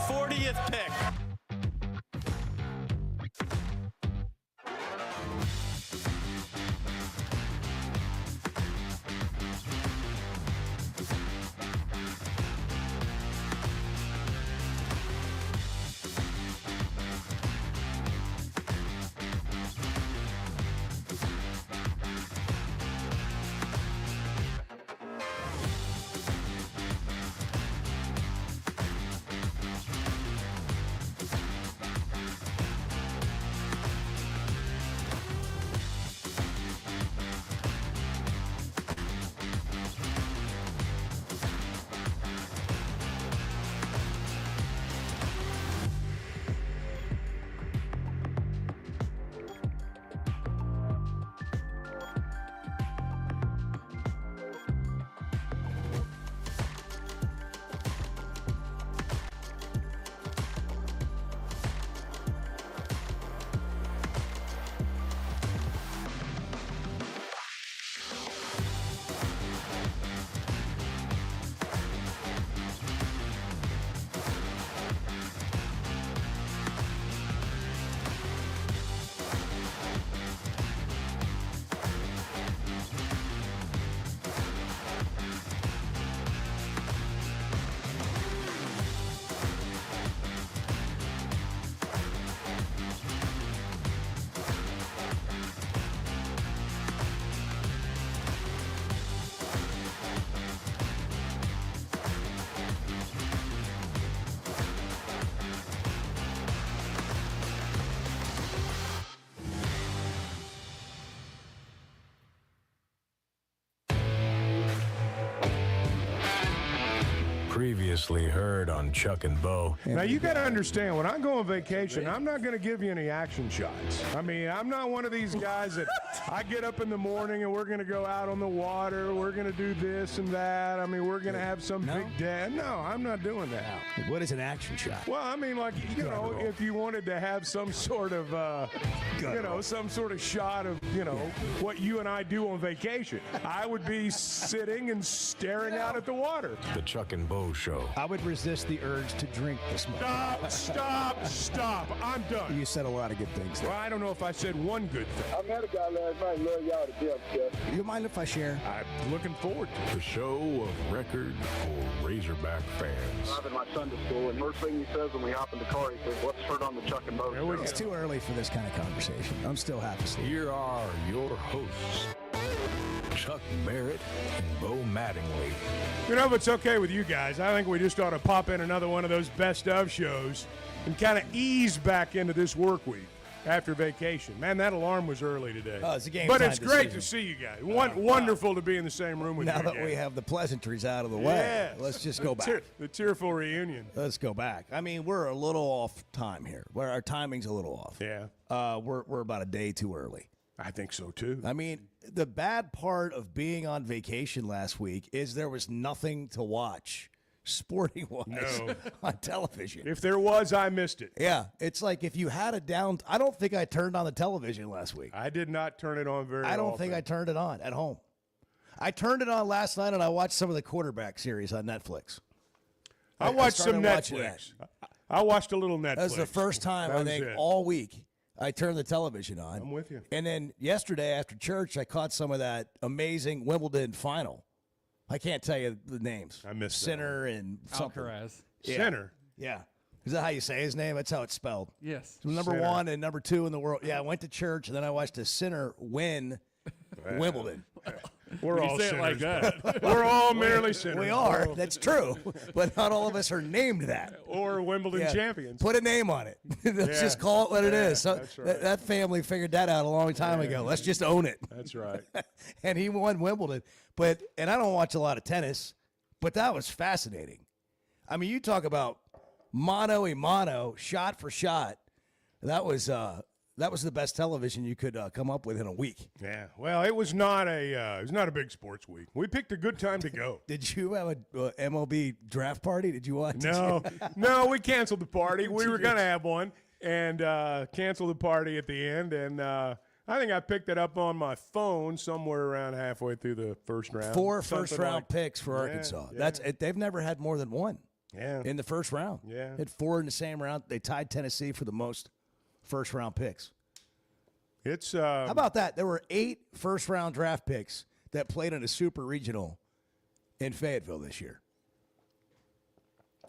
40th pick. Previously heard on Chuck and Bo. Now, you got to understand, when I go on vacation, I'm not going to give you any action shots. I mean, I'm not one of these guys that I get up in the morning and we're going to go out on the water. We're going to do this and that. I mean, we're going to have some big day. No, I'm not doing that. What is an action shot? Well, I mean, like, you know, if you wanted to have some sort of, some sort of shot of, what you and I do on vacation, I would be sitting and staring out at the water. The Chuck and Bo Show. I would resist the urge to drink this morning. Stop. I'm done. You said a lot of good things there. Well, I don't know if I said one good thing. I met a guy last night. Love y'all to death, Jeff. You mind if I share? I'm looking forward to it. The show of record for Razorback fans. I'm in my Sunday school, and first thing he says when we hop in the car, he says, "What's heard on the Chuck and Bo Show?" It's too early for this kind of conversation. I'm still half asleep. Here are your hosts, Chuck Barrett and Bo Mattingly. If it's okay with you guys, I think we just ought to pop in another one of those best of shows and kind of ease back into this work week after vacation. Man, that alarm was early today. Oh, it's a game But time it's great decision. to see you guys. Wonderful to be in the same room with you Now that again. we have the pleasantries out of the way, Yes. let's just go back. The tearful reunion. Let's go back. I mean, we're a little off time here. Our timing's a little off. Yeah, We're about a day too early. I think so too. I mean, the bad part of being on vacation last week is there was nothing to watch sporting-wise on television. If there was, I missed it. Yeah, it's like if you had a down. I don't think I turned on the television last week. I did not turn it on very I don't often. think I turned it on at home. I turned it on last night and I watched some of the quarterback series on Netflix. I watched some started watching Netflix. I watched a little Netflix. That was the first time, That I was think, it. all week I turned the television on. I'm with you. And then yesterday after church, I caught some of that amazing Wimbledon final. I can't tell you the names. I missed that Sinner and something. Alcaraz. Yeah. Sinner. Yeah. Is that how you say his name? That's how it's spelled. Yes. So number Sinner. 1 and number 2 in the world. Yeah, I went to church, and then I watched a Sinner win Wimbledon. We're all say it like sinners, that. but We're all merely sinners. We are. That's true. But not all of us are named that. Or Wimbledon Yeah. champions. Put a name on it. Let's Yeah. just call it what it Yeah, is. So that's right. that family figured that out a long time ago. Let's just own it. That's right. And he won Wimbledon. And I don't watch a lot of tennis, but that was fascinating. I mean, you talk about mano a mano, shot for shot. That was the best television you could come up with in a week. Yeah. Well, it was not a big sports week. We picked a good time to go. Did you have a MLB draft party? Did you watch? No, we canceled the party. We were going to have one and canceled the party at the end. And I think I picked it up on my phone somewhere around halfway through the first round. 4 Something first-round like- picks for Arkansas. yeah. They've never had more than one. Yeah. in the first round. Yeah. Had 4 in the same round. They tied Tennessee for the most first-round picks. It's How about that? There were 8 first-round draft picks that played in a super regional in Fayetteville this year.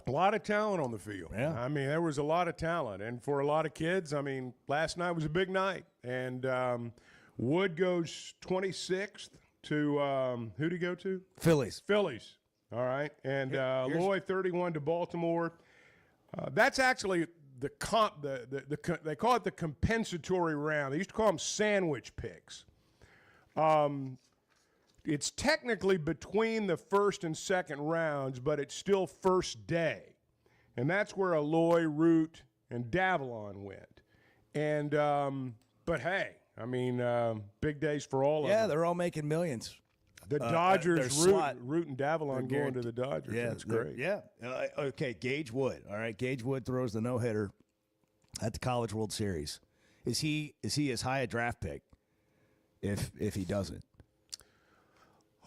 a lot of talent on the field. Yeah. I mean, there was a lot of talent. And for a lot of kids, I mean, last night was a big night. And Wood goes 26th to who'd he go to? Phillies. Phillies. All right. And Lloyd 31 to Baltimore. That's actually the they call it the compensatory round. They used to call them sandwich picks. It's technically between the first and second rounds, but it's still first day. And that's where Aloy, Root, and Davalon went. And but hey, I mean, big days for all of them. Yeah, they're all making millions. The their Dodgers, slot- Root and Davalon going to the Dodgers. Yeah, That's great. Yeah. Okay, Gage Wood. All right, Gage Wood throws the no-hitter at the College World Series. Is he as high a draft pick if he doesn't?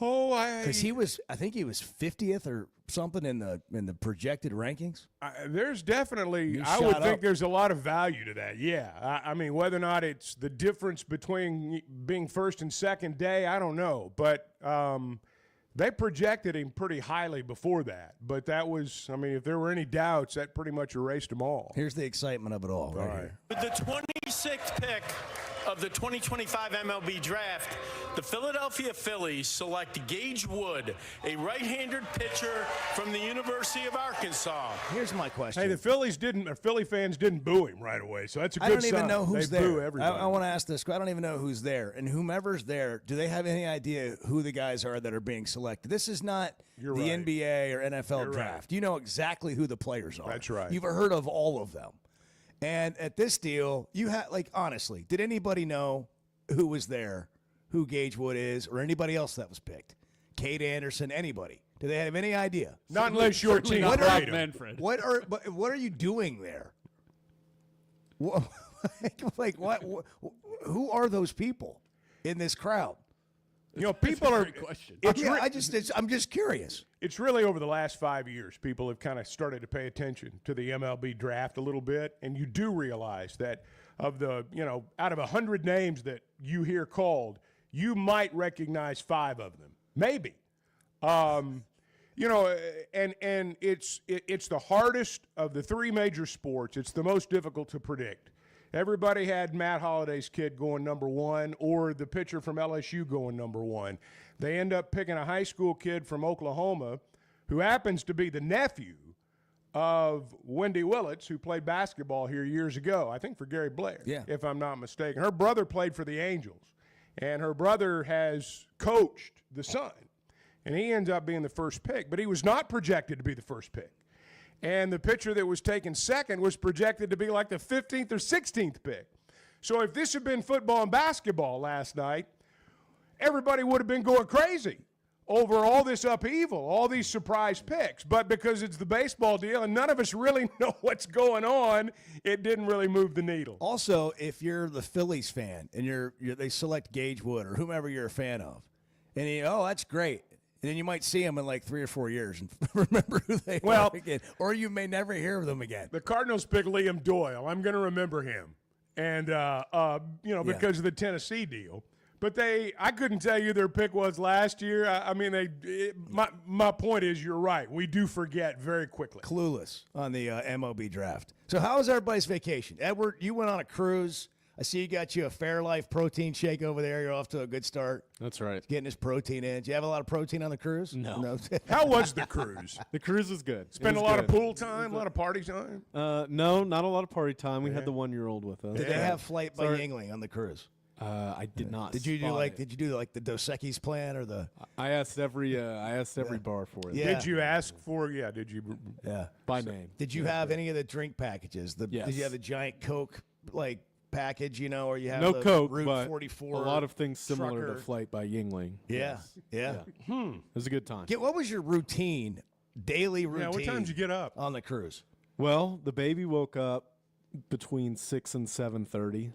Oh, Because I think he was 50th or something in the projected rankings. There's definitely, He I would shot think up. there's a lot of value to that. Yeah. I mean, whether or not it's the difference between being first and second day, I don't know. But they projected him pretty highly before that. But that was, I mean, if there were any doubts, that pretty much erased them all. Here's the excitement of it all right here. With the 26th pick of the 2025 MLB Draft, the Philadelphia Phillies select Gage Wood, a right-handed pitcher from the University of Arkansas. Here's my question. Hey, the Philly fans didn't boo him right away, so that's a good I don't sign. even know who's they there. Boo everybody. I want to ask this. I don't even know who's there. And whomever's there, do they have any idea who the guys are that are being selected? This is not You're the right. NBA or NFL You're draft. right. You know exactly who the players are. That's right. You've heard of all of them. And at this deal, you had, like, honestly, did anybody know who was there, who Gage Wood is, or anybody else that was picked? Kate Anderson, anybody? Do they have any idea? Not unless your team What played are, him. Manfred. what are you doing there? Like what? Who are those people in this crowd? You know, people are. Great question. It's Yeah, re- I'm just curious. It's really over the last 5 years, people have kind of started to pay attention to the MLB draft a little bit, and you do realize that of the, out of 100 names that you hear called, you might recognize 5 of them, maybe. And it's the hardest of the 3 major sports. It's the most difficult to predict. Everybody had Matt Holliday's kid going number 1 or the pitcher from LSU going number 1. They end up picking a high school kid from Oklahoma who happens to be the nephew of Wendy Willits, who played basketball here years ago, I think for Gary Blair, if I'm not mistaken. Her brother played for the Angels, and her brother has coached the son, and he ends up being the first pick. But he was not projected to be the first pick. And the pitcher that was taken second was projected to be like the 15th or 16th pick. So if this had been football and basketball last night, everybody would have been going crazy over all this upheaval, all these surprise picks. But because it's the baseball deal and none of us really know what's going on, it didn't really move the needle. Also, if you're the Phillies fan and they select Gage Wood or whomever you're a fan of, and that's great. And then you might see them in like 3 or 4 years and remember who they are again. Or you may never hear of them again. The Cardinals picked Liam Doyle. I'm going to remember him. And, because of the Tennessee deal. But I couldn't tell you who their pick was last year. My point is you're right. We do forget very quickly. Clueless on the MLB draft. So how was everybody's vacation? Edward, you went on a cruise. I see you got you a Fairlife protein shake over there. You're off to a good start. That's right. Getting his protein in. Did you have a lot of protein on the cruise? No. How was the cruise? The cruise was good. Spend a lot of pool time, a lot of party time? No, not a lot of party time. We had the 1-year-old with us. Did they have Flight by Yingling on the cruise? I did not. Did you do spot like? it. Did you do like the Dos Equis plan or the? I asked every bar for it. Yeah. Did you ask for? Yeah. Did you? Yeah. By name. Did you have any of the drink packages? Yes. Did you have the giant Coke package? Or you have No the Coke, Route but 44? a lot of things similar trucker? to Flight by Yingling. Yeah. Yeah. It was a good time. What was your routine? Daily routine? Yeah. What time did you get up? on the cruise? Well, the baby woke up between 6 and 7:30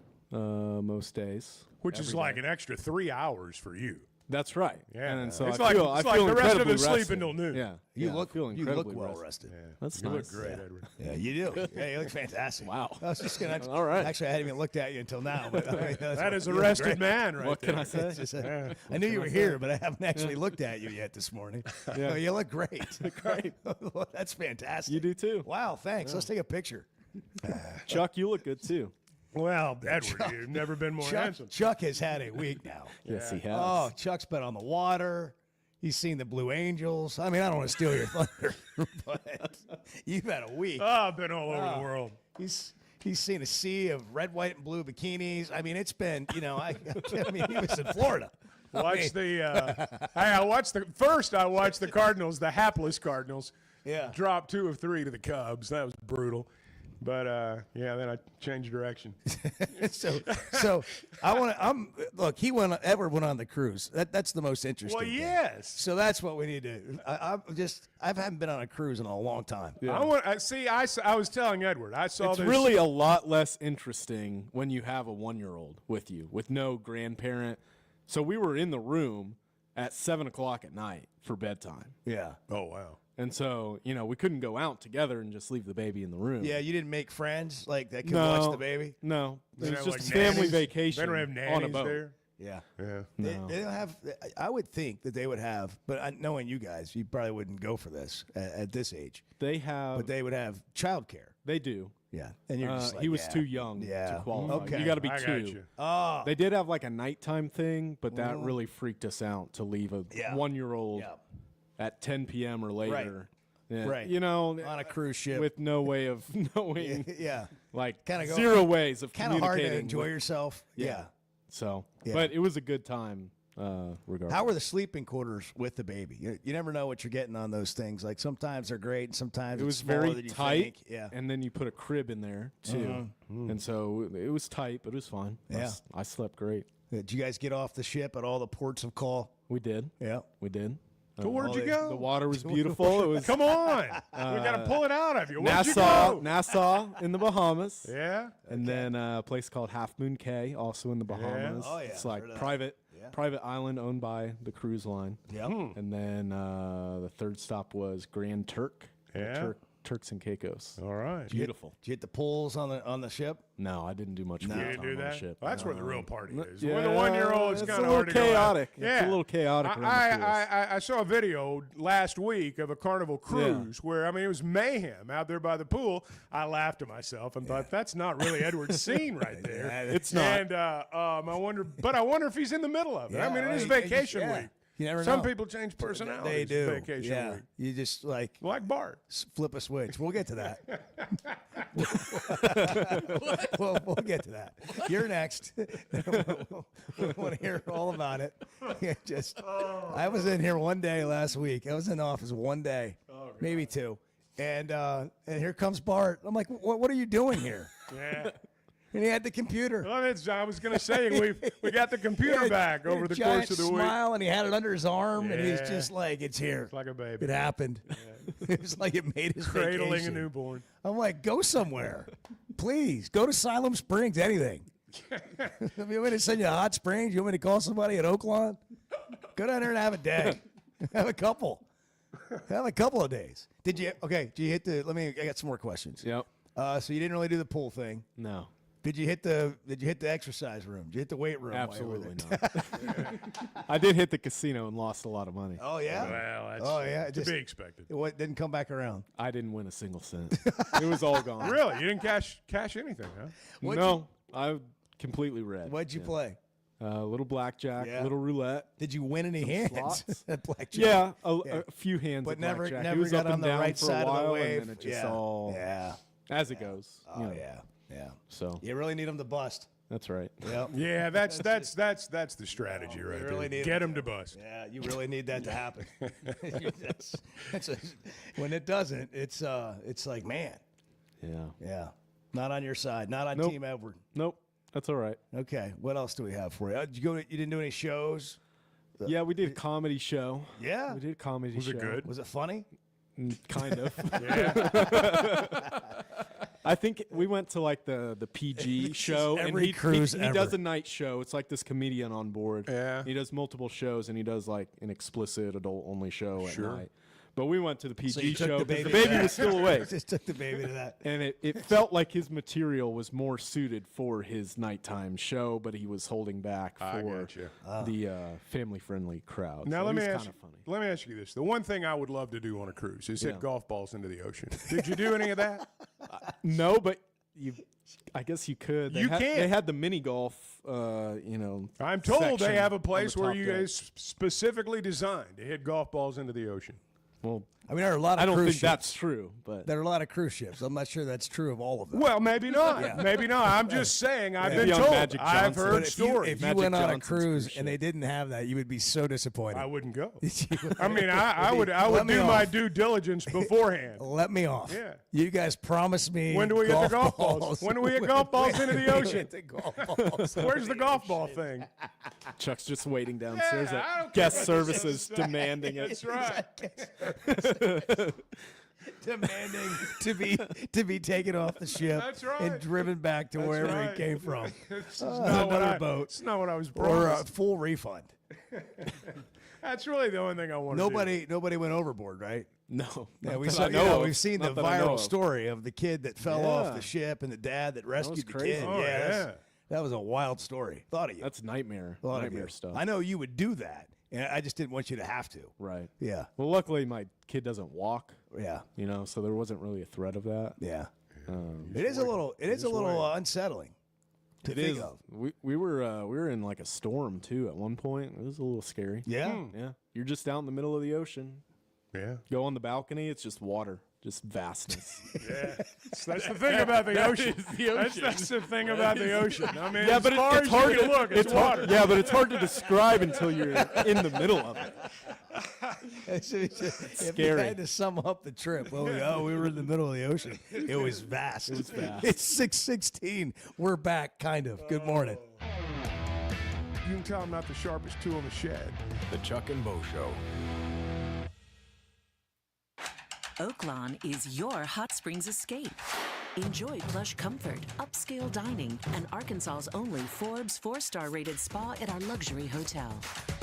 most days. Which is like an extra 3 hours for you. That's right. Yeah. And so It's I like- feel, it's I like feel the rest of incredibly us sleep rested. until noon. Yeah. You yeah, I look feel you look incredibly well rested. rested. That's You nice. look great, Edward. Yeah, you do. Yeah, you look fantastic. Wow. I was just gonna. All right. Actually, I hadn't even looked at you until now. But I mean, That is a you look rested great. man right What there. can I say? It's just, I knew you were here, but I haven't actually looked at you yet this morning. Yeah. Oh, you look great. Great. Well, that's fantastic. You do too. Wow, thanks. Let's take a picture. Chuck, you look good too. Well, Edward, you've never been more handsome. Chuck has had a week now. Yes, he has. Oh, Chuck's been on the water. He's seen the Blue Angels. I mean, I don't want to steal your thunder, but you've had a week. Oh, I've been all over the world. He's seen a sea of red, white, and blue bikinis. I mean, it's been, I mean, he was in Florida. Watch I watched the Cardinals, the hapless Cardinals. Yeah. Drop 2 of 3 to the Cubs. That was brutal. But then I changed direction. So look, Edward went on the cruise. That's the most interesting. Well, thing. yes. So that's what we need to do. I haven't been on a cruise in a long time. Yeah. I was telling Edward, I saw It's this. really a lot less interesting when you have a 1-year-old with you, with no grandparent. So we were in the room at 7 o'clock at night for bedtime. Yeah. Oh, wow. And so, we couldn't go out together and just leave the baby in the room. Yeah, you didn't make friends like that could no, watch the baby. No, They it don't was have, just like, a family nannies? vacation They don't have on nannies a boat. Yeah. there. Yeah. They don't have. I would think that they would have, but knowing you guys, you probably wouldn't go for this at this age. They have. But they would have childcare. They do. Yeah, and you're just like, he was yeah. too young Yeah. to qualify. Okay. You got to be I got 2. you. Oh, They did have like a nighttime thing, but that really freaked us out to leave a Yeah. 1-year-old Yeah. at 10 p.m. or later. Yeah. Right. On a cruise ship. with no way of knowing, yeah, like Kinda go- zero ways of kind of hard to communicating enjoy with- yourself. Yeah. So, Yeah. but it was a good time, regardless. How were the sleeping quarters with the baby? You never know what you're getting on those things. Like sometimes they're great, and sometimes It was it's smaller very than you tight, think. Yeah. and then you put a crib in there too, and so it was tight, but it was fine. Yeah. I slept great. Did you guys get off the ship at all the ports of call? We did. Yeah. We did. So where'd you they- go? The water was beautiful. It was Come on. we got to pull it out of you. Where'd you go? Nassau in the Bahamas. Yeah. And then a place called Half Moon Cay, also in the Bahamas. Oh, yeah. It's like Heard of that. private island owned by the cruise line. Yeah. And then the third stop was Grand Turk. Yeah. Turks and Caicos. All right. Beautiful. Did you hit the pools on the ship? No, I didn't do much. You free didn't time do on the that? ship. Well, that's where the No. real party is. Yeah, Where the 1-year-old is it's kind a of little hard to go out. chaotic. Yeah. It's a little chaotic around the pools. I saw a video last week of a Carnival cruise where, it was mayhem out there by the pool. I laughed to myself and thought, that's not really Edward's scene right there. It's not. And I wonder if he's in the middle of it. Yeah, it is right. vacation Yeah. week. You never Some know. people change personalities. They do. Vacation Yeah. week. You just like Like Bart. flip a switch. We'll get to that. we'll get to that. You're next. we want to hear all about it. I was in here one day last week. I was in the office one day, maybe 2, and here comes Bart. I'm like, what are you doing here? Yeah. And he had the computer. Well, I was going to say, we got the computer back He had over a the giant course of the week. smile, and he had it under his arm, and he's Yeah. just like, it's here. Like a baby. It happened. It was like it made his Cradling vacation. a newborn. I'm like, go somewhere. Please, go to Siloam Springs, anything. You want me to send you to Hot Springs? You want me to call somebody at Oaklawn? Go down there and have a day. Have a couple. Have a couple of days. Did you hit the, I got some more questions. Yep. So you didn't really do the pool thing. No. Did you hit the exercise room? Did you hit the weight room? while you were Absolutely there? not. I did hit the casino and lost a lot of money. Oh, yeah? Well, that's Oh, yeah, to just- be expected. It didn't come back around. I didn't win a single cent. It was all gone. Really? You didn't cash anything, huh? No, I completely read. What'd you play? Little blackjack, Yeah. little roulette. Did you win any hands slots? at blackjack? Yeah, a few hands But of never blackjack. never it was got up on and the down right for side a while, of the wave. and then it just yeah. all Yeah. as it goes. Oh, you know. yeah. Yeah. So You really need them to bust. that's right. Yep. Yeah, that's the strategy right really there. need Get it. them to bust. Yeah, you really need that to happen. When it doesn't, it's like, man, Yeah. yeah, not on your side, not on Nope. Team Edward. Nope. That's all right. Okay, what else do we have for you? You didn't do any shows? Yeah, we did a comedy show. Yeah. We did a comedy Was show. it good? Was it funny? Kind of. Yeah. I think we went to like the PG show, and every he cruise he ever. does a night show. It's like this comedian on board. Yeah. He does multiple shows, and he does like an explicit adult only show Sure. at night. But we went to the So you PG took show the because baby the to baby that. was still awake. Just took the baby to that. And it felt like his material was more suited for his nighttime show, but he was holding back I for gotcha. the family-friendly crowd. Now So let it me was ask. kinda funny. Let me ask you this: the one thing I would love to do on a cruise is hit Yeah. golf balls into the ocean. Did you do any of that? No, but I guess you could. You can. They had the mini golf. You know, I'm told section they have a on place the where top you deck. guys specifically designed to hit golf balls into the ocean. Well, I mean, there are a lot of I don't cruise think ships. that's true, but There are a lot of cruise ships. I'm not sure that's true of all of them. Well, maybe not. Yeah. Maybe not. I'm just saying. I've Maybe been on told. Magic I've Johnson. heard But if you, stories. if you Magic went on a Johnson's cruise cruise and they didn't have that, you would be so disappointed. I wouldn't go. You- I mean, I would Let me do my off. due diligence beforehand. Let me off. Yeah. You guys promised me. When do we get the golf balls? When do we get golf balls into the When do we ocean? get the golf balls Where's into the golf ball thing? Chuck's just waiting downstairs Yeah, I at don't care guest what services demanding it. That's right. demanding to be taken off the ship That's right. and driven back to That's wherever right. it came from. This is not what another I- boat. It's not what I was Or a promised. full refund. That's really the only thing I want to do. Nobody went overboard, right? No, Yeah, not we that saw. I know of. We've seen Not the that I know viral of. story of the kid that fell off Yeah. the ship and the dad that rescued the crazy. kid. Oh, yeah. that was a wild story. Thought of you. That's nightmare. Thought of Nightmare you. stuff. I know you would do that, and I just didn't want you to have to. Right. Yeah, Well, luckily my kid doesn't walk. yeah, You know, so there wasn't really a threat of that. yeah. It is a little. It is a little unsettling. To It think is. of. We were in like a storm too at one point. It was a little scary. Yeah. Yeah. You're just out in the middle of the ocean. Yeah. Go on the balcony. It's just water, just vastness. Yeah. That's the thing about the ocean. is the ocean. That's the thing about the oceon. I mean, Yeah, as but far it's as hard you can to look. It's hard- water. yeah, but it's hard to describe until you're in the middle of it. If you Scary. had to sum up the trip, well, we were in the middle of the ocean. It was vast. It was vast. It's 6:16. We're back, kind of. Good morning. You can tell I'm not the sharpest tool in the shed. The Chuck and Bo Show. Oaklawn is your hot springs escape. Enjoy plush comfort, upscale dining, and Arkansas's only Forbes 4-star rated spa at our luxury hotel.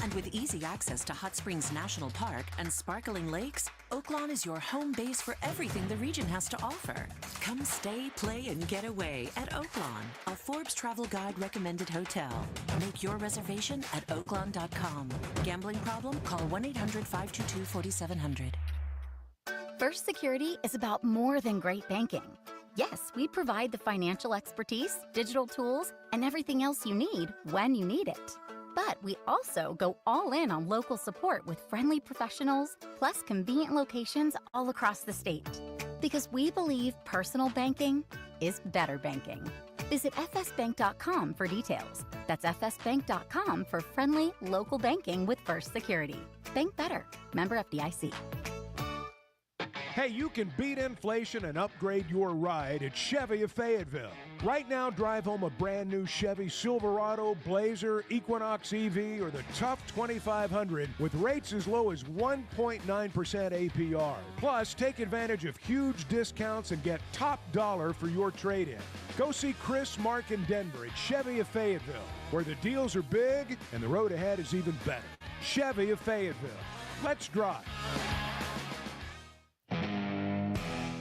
And with easy access to Hot Springs National Park and sparkling lakes, Oaklawn is your home base for everything the region has to offer. Come stay, play, and get away at Oaklawn, a Forbes Travel Guide recommended hotel. Make your reservation at oaklawn.com. Gambling problem? Call 1-800-522-4700. First Security is about more than great banking. Yes, we provide the financial expertise, digital tools, and everything else you need when you need it. But we also go all in on local support with friendly professionals, plus convenient locations all across the state. Because we believe personal banking is better banking. Visit fsbank.com for details. That's fsbank.com for friendly local banking with First Security. Bank better. Member FDIC. Hey, you can beat inflation and upgrade your ride at Chevy of Fayetteville. Right now, drive home a brand new Chevy Silverado, Blazer, Equinox EV, or the Tough 2500 with rates as low as 1.9% APR. Plus, take advantage of huge discounts and get top dollar for your trade-in. Go see Chris, Mark, and Denver at Chevy of Fayetteville, where the deals are big and the road ahead is even better. Chevy of Fayetteville. Let's drive.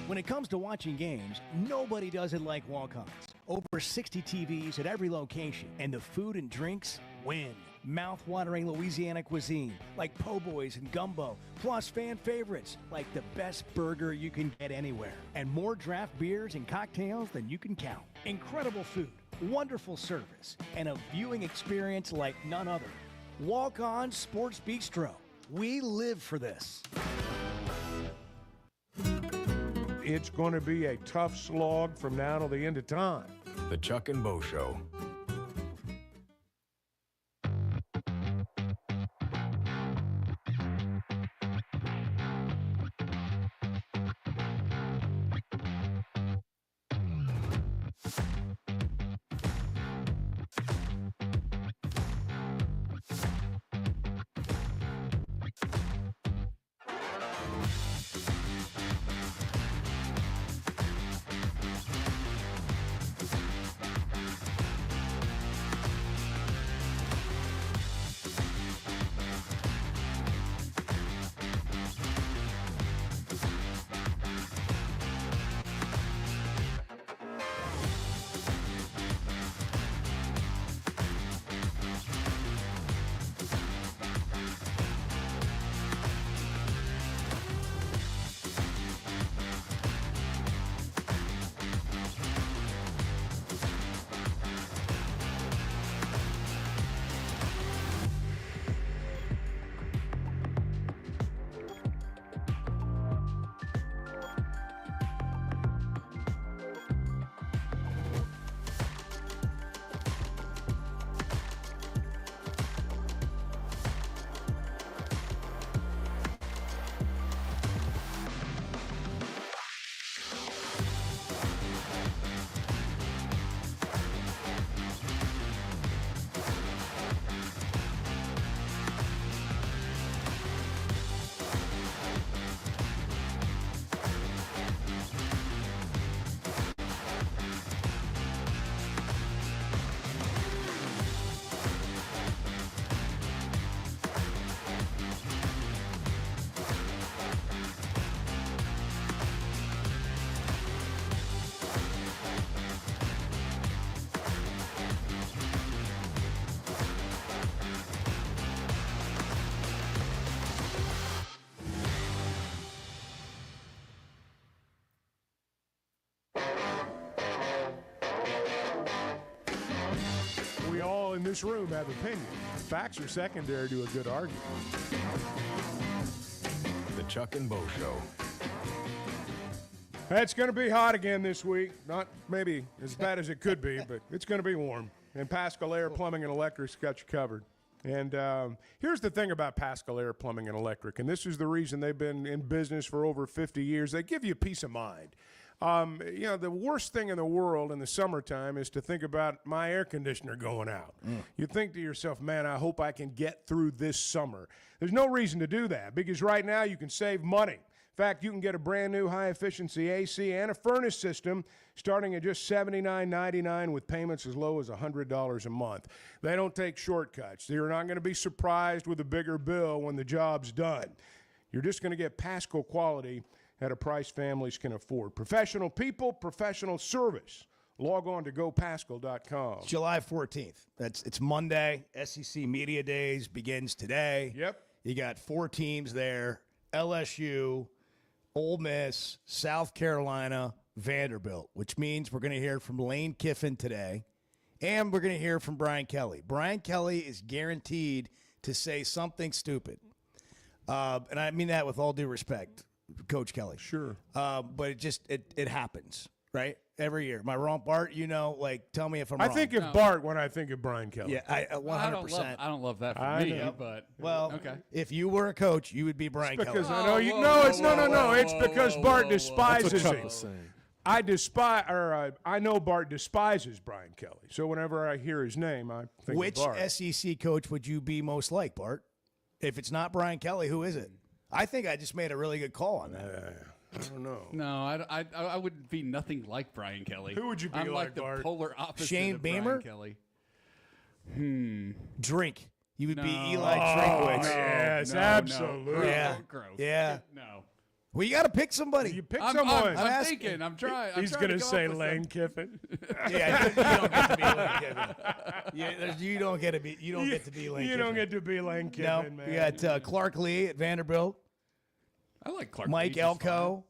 When it comes to watching games, nobody does it like Walk-Ons. Over 60 TVs at every location, and the food and drinks win. Mouth-watering Louisiana cuisine like po' boys and gumbo, plus fan favorites like the best burger you can get anywhere, and more draft beers and cocktails than you can count. Incredible food, wonderful service, and a viewing experience like none other. Walk-On Sports Bistro. We live for this. It's going to be a tough slog from now till the end of time. The Chuck and Bo Show. this room have opinion. Facts are secondary to a good argument. The Chuck and Bo Show. It's going to be hot again this week. Not maybe as bad as it could be, but it's going to be warm. And Pascal Air Plumbing and Electric's got you covered. And here's the thing about Pascal Air Plumbing and Electric, and this is the reason they've been in business for over 50 years. They give you peace of mind. The worst thing in the world in the summertime is to think about my air conditioner going out. You think to yourself, man, I hope I can get through this summer. There's no reason to do that because right now you can save money. In fact, you can get a brand new high-efficiency AC and a furnace system starting at just $79.99 with payments as low as $100 a month. They don't take shortcuts. You're not going to be surprised with a bigger bill when the job's done. You're just going to get Pascal quality at a price families can afford. Professional people, professional service. Log on to gopascal.com. It's July 14th. It's Monday. SEC Media Days begins today. Yep. You got 4 teams there. LSU, Ole Miss, South Carolina, Vanderbilt, which means we're going to hear from Lane Kiffin today, and we're going to hear from Brian Kelly. Brian Kelly is guaranteed to say something stupid. And I mean that with all due respect, Coach Kelly. Sure. But it happens, right? Every year. Am I wrong, Bart? Tell me if I'm wrong. I think of Bart when I think of Brian Kelly. Yeah, 100%. I don't love that for I me, know. but Well, okay. if you were a coach, you would be Brian Kelly. Because I know you. No, it's no. It's because Bart despises That's what Chuck him. was saying. I know Bart despises Brian Kelly. So whenever I hear his name, I think Which of Bart. SEC coach would you be most like, Bart? If it's not Brian Kelly, who is it? I think I just made a really good call on that. I don't know. No, I would be nothing like Brian Kelly. Who would you be I'm like, the Bart? polar opposite Shane of Beamer? Brian Kelly. Drink. You would be No. Eli Oh, Drinkwitz. yes, No, absolutely. Yeah. Gross. Yeah. No. Well, you got to pick somebody. You pick I'm someone. asking. thinking. I'm trying. He's going to say Lane Kiffin. Yeah, you don't get to be Lane Kiffin. Yeah, you don't get to be. You don't get to be Lane You Kiffin. don't get to be Lane No, Kiffin, man. you got Clark Lee at Vanderbilt, I like Clark. Mike Leach is Elko,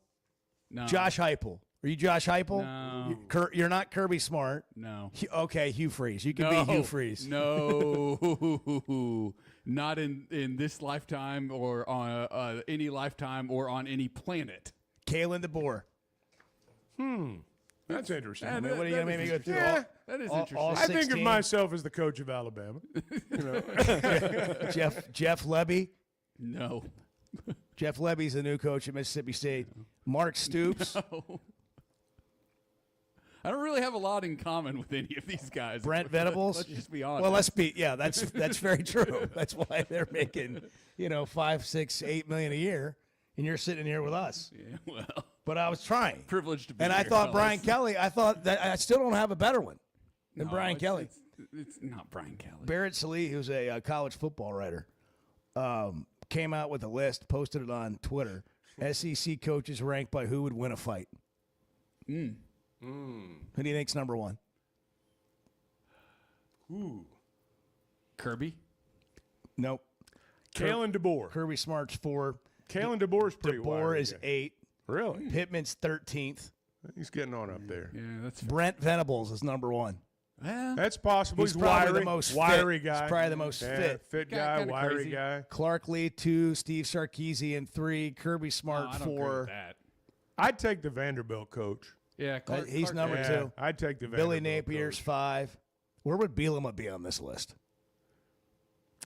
fine. No. Josh Heupel. Are you Josh Heupel? No. You're not Kirby Smart. No. Okay, Hugh Freeze. You can be Hugh Freeze. No. Not in this lifetime or on any lifetime or on any planet. Kalen DeBoer. That's interesting. Yeah, What are you going to make me go through? Yeah. That is all interesting. I think of 16. myself as the coach of Alabama. Jeff Lebby. No. Jeff Lebby's the new coach at Mississippi State. Mark Stoops. I don't really have a lot in common with any of these guys. Brent Venables. Let's just be honest. Well, that's very true. That's why they're making, $5, $6, $8 million a year, and you're sitting here with us. Yeah, well, But I was trying. privileged to be And I here, thought fellas. Brian Kelly, I thought that I still don't have a better one than No, Brian it's- Kelly. It's not Brian Kelly. Barrett Salee, who's a college football writer, came out with a list, posted it on Twitter. SEC coaches ranked by who would win a fight. Who do you think's number one? Kirby? Nope. Kalen DeBoer. Kirby Smart's 4. Kalen DeBoer's pretty DeBoer wiry is guy. 8. Really? Pittman's 13th. He's getting on up there. Yeah, that's Brent Venables is number 1. well, That's possible. He's He's probably wiry, the most wiry fit. guy. He's probably the most fit. guy, Kinda wiry crazy. guy. Clark Lee 2, Steve Sarkisian 3, Kirby Smart I don't agree 4. with that. I'd take the Vanderbilt coach. Yeah, Clark, He's Clark- number Yeah, 2. I'd take the Billy Vanderbilt Napier's coach. 5. Where would Bielema be on this list?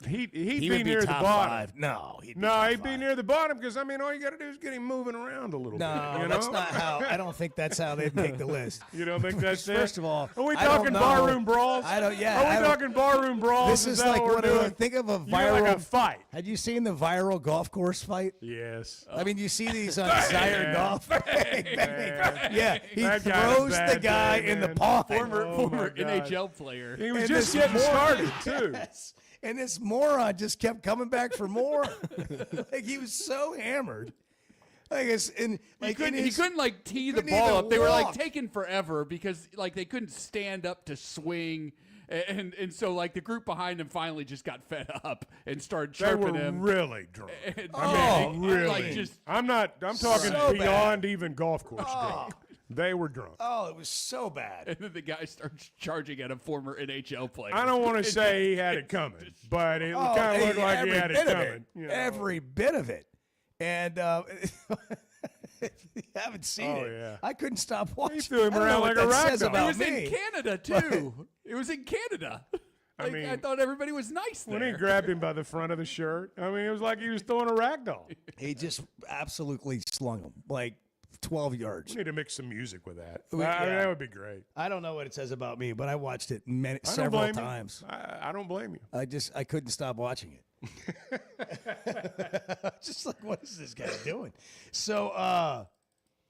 He'd He be would near the top bottom. 5. No, he'd be No, top he'd be 5. near the bottom because, all you got to do is get him moving around a little No, bit. You that's know? not how. I don't think that's how they'd make the list. You don't think that's it? First of all, are we I don't talking know. barroom brawls? I don't. Yeah, Are I we don't- talking barroom brawls? This is that like what one we're of doing? the, think of a You're viral like a fight. Had you seen the viral golf course fight? Yes. I mean, you see these on Siren Golf. Yeah, he That guy's a throws the bad guy day, in the man. pond. former Oh, my God. NHL player. He was And just this getting moron- started, too. Yes. And this moron just kept coming back for more. Like he was so hammered. Like it's in He like couldn't, in his, he couldn't like tee the couldn't ball even up. They were like walk. taking forever because like they couldn't stand up to swing, and so like the group behind him finally just got fed up and started They were chirping him. really drunk. And- I mean, and, really. like, just I'm talking So beyond even golf course drunk. They were drunk. Oh, it was so bad. And then the guy starts charging at a former NHL player. I don't want to say he had it coming, but it kind of looked like he had it coming. You know. Every bit of it. And if you haven't seen it, yeah. I couldn't stop watching. He threw him I don't know around what like a that rag says doll. It about was me. in Canada, too. It was in Canada. Like, mean, I thought everybody was nice there. When he grabbed him by the front of the shirt, I mean, it was like he was throwing a rag doll. He just absolutely slung him like 12 yards. We need to mix some music with that. Yeah. That would be great. I don't know what it says about me, but I watched it I don't several blame times. You. I don't blame you. I couldn't stop watching it. Just like, what is this guy doing? So,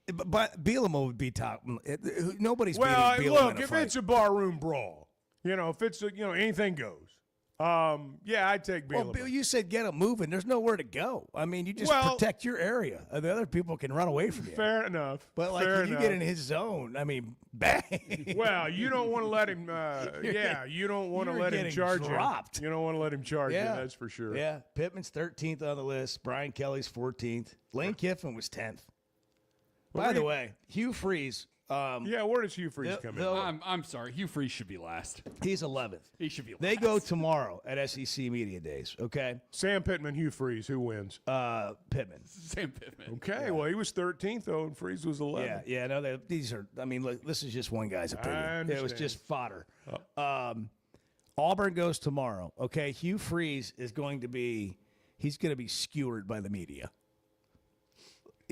but Bielema would be top. Nobody's beating Bielema look, in a if fight. it's a barroom brawl, if it's anything goes. Yeah, I'd take Bielema. Well, Bill, you said get him moving. There's nowhere to go. I mean, you just protect your area. The other people can run away from you. Fair enough. But like Fair when you enough. get in his zone, I mean, bang. Well, you don't want to let him. You don't want to you're let him getting charge dropped. you. You don't want to let him charge you. That's for sure. Yeah, Pittman's 13th on the list. Brian Kelly's 14th. Lane Kiffin was 10th. By the way, Hugh Freeze. Where does Hugh Freeze come in? I'm sorry. Hugh Freeze should be last. He's 11th. He should be last. They go tomorrow at SEC Media Days, okay? Sam Pittman, Hugh Freeze. Who wins? Pittman. Sam Pittman. Okay, well, he was 13th, though, and Freeze was 11th. Yeah, no, these are, I mean, look, this is just one guy's opinion. It was just fodder. Auburn goes tomorrow, okay? Hugh Freeze is going to be skewered by the media.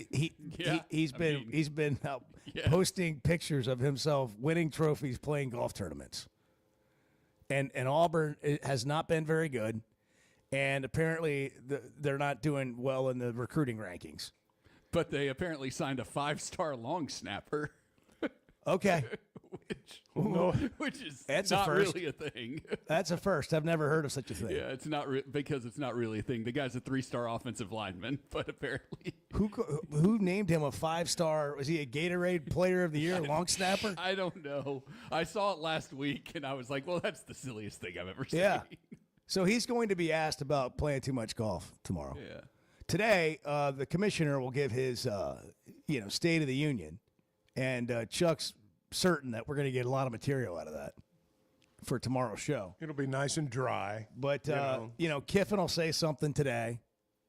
He's been out posting pictures of himself winning trophies playing golf tournaments, and Auburn has not been very good, and apparently they're not doing well in the recruiting rankings. But they apparently signed a 5-star long snapper. Okay. Which is That's not a first. really a thing. That's a first. I've never heard of such a thing. Yeah, it's not because it's not really a thing. The guy's a 3-star offensive lineman, but apparently Who named him a 5-star? Was he a Gatorade Player of the Year long snapper? I don't know. I saw it last week, and I was like, "Well, that's the silliest thing I've ever seen." Yeah. So he's going to be asked about playing too much golf tomorrow. Yeah. Today, the commissioner will give his, State of the Union, and Chuck's certain that we're going to get a lot of material out of that for tomorrow's show. It'll be nice and dry. But, Kiffin will say something today.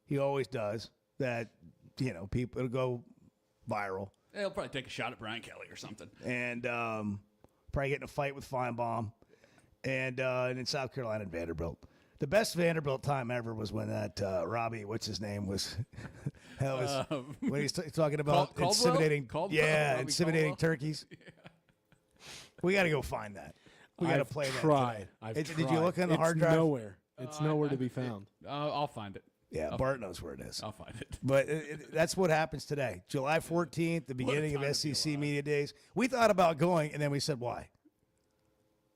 He always does. That, people, it'll go viral. He'll probably take a shot at Brian Kelly or something. And probably get in a fight with Feinbaum. And in South Carolina and Vanderbilt. The best Vanderbilt time ever was when that Robbie, what's his name, was when he's talking about inseminating. Inseminating turkeys. Yeah. We got to go find that. We got to play that. Did you look on the hard drive? Nowhere. It's nowhere to be found. I'll find it. Yeah, Bart knows where it is. I'll find it. But that's what happens today. July 14th, the beginning of SEC Media Days. We thought about going, and then we said, why?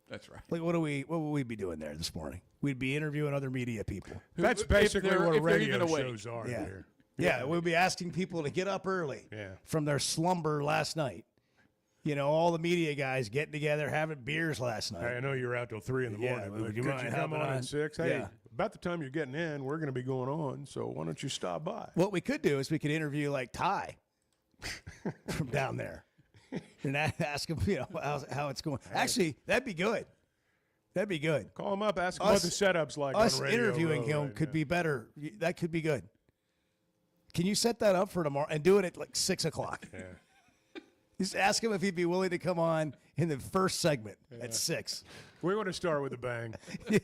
That's right. Like, what would we be doing there this morning? We'd be interviewing other media people. That's basically what if they're radio even awake. shows are here. Yeah, we'll be asking people to get up early from their slumber last night. All the media guys getting together, having beers last night. I know you were out till 3 in the morning. But would you could mind you come hopping on on? at 6? Hey, about the time you're getting in, we're going to be going on. So why don't you stop by? What we could do is we could interview like Ty from down there and ask him, how it's going. Actually, that'd be good. That'd be good. Call him up, ask him what the setup's like. Us on Radio interviewing Row him right could now. be better. That could be good. Can you set that up for tomorrow and do it at like 6 o'clock? Yeah. Just ask him if he'd be willing to come on in the first segment at 6. We want to start with a bang. We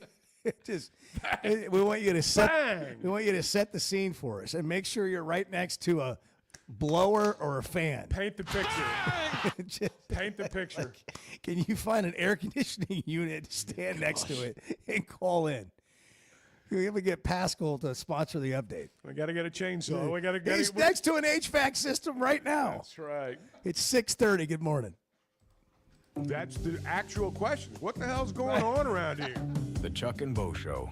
want you to set. Bang! We want you to set the scene for us and make sure you're right next to a blower or a fan. Paint the picture. Paint the picture. Can you find an air conditioning unit to stand next to it and call in? We have to get Pascal to sponsor the update. We got to get a chainsaw. We got to get. He's next to an HVAC system right now. That's right. It's 6:30. Good morning. That's the actual question. What the hell's going on around here? The Chuck and Bo Show.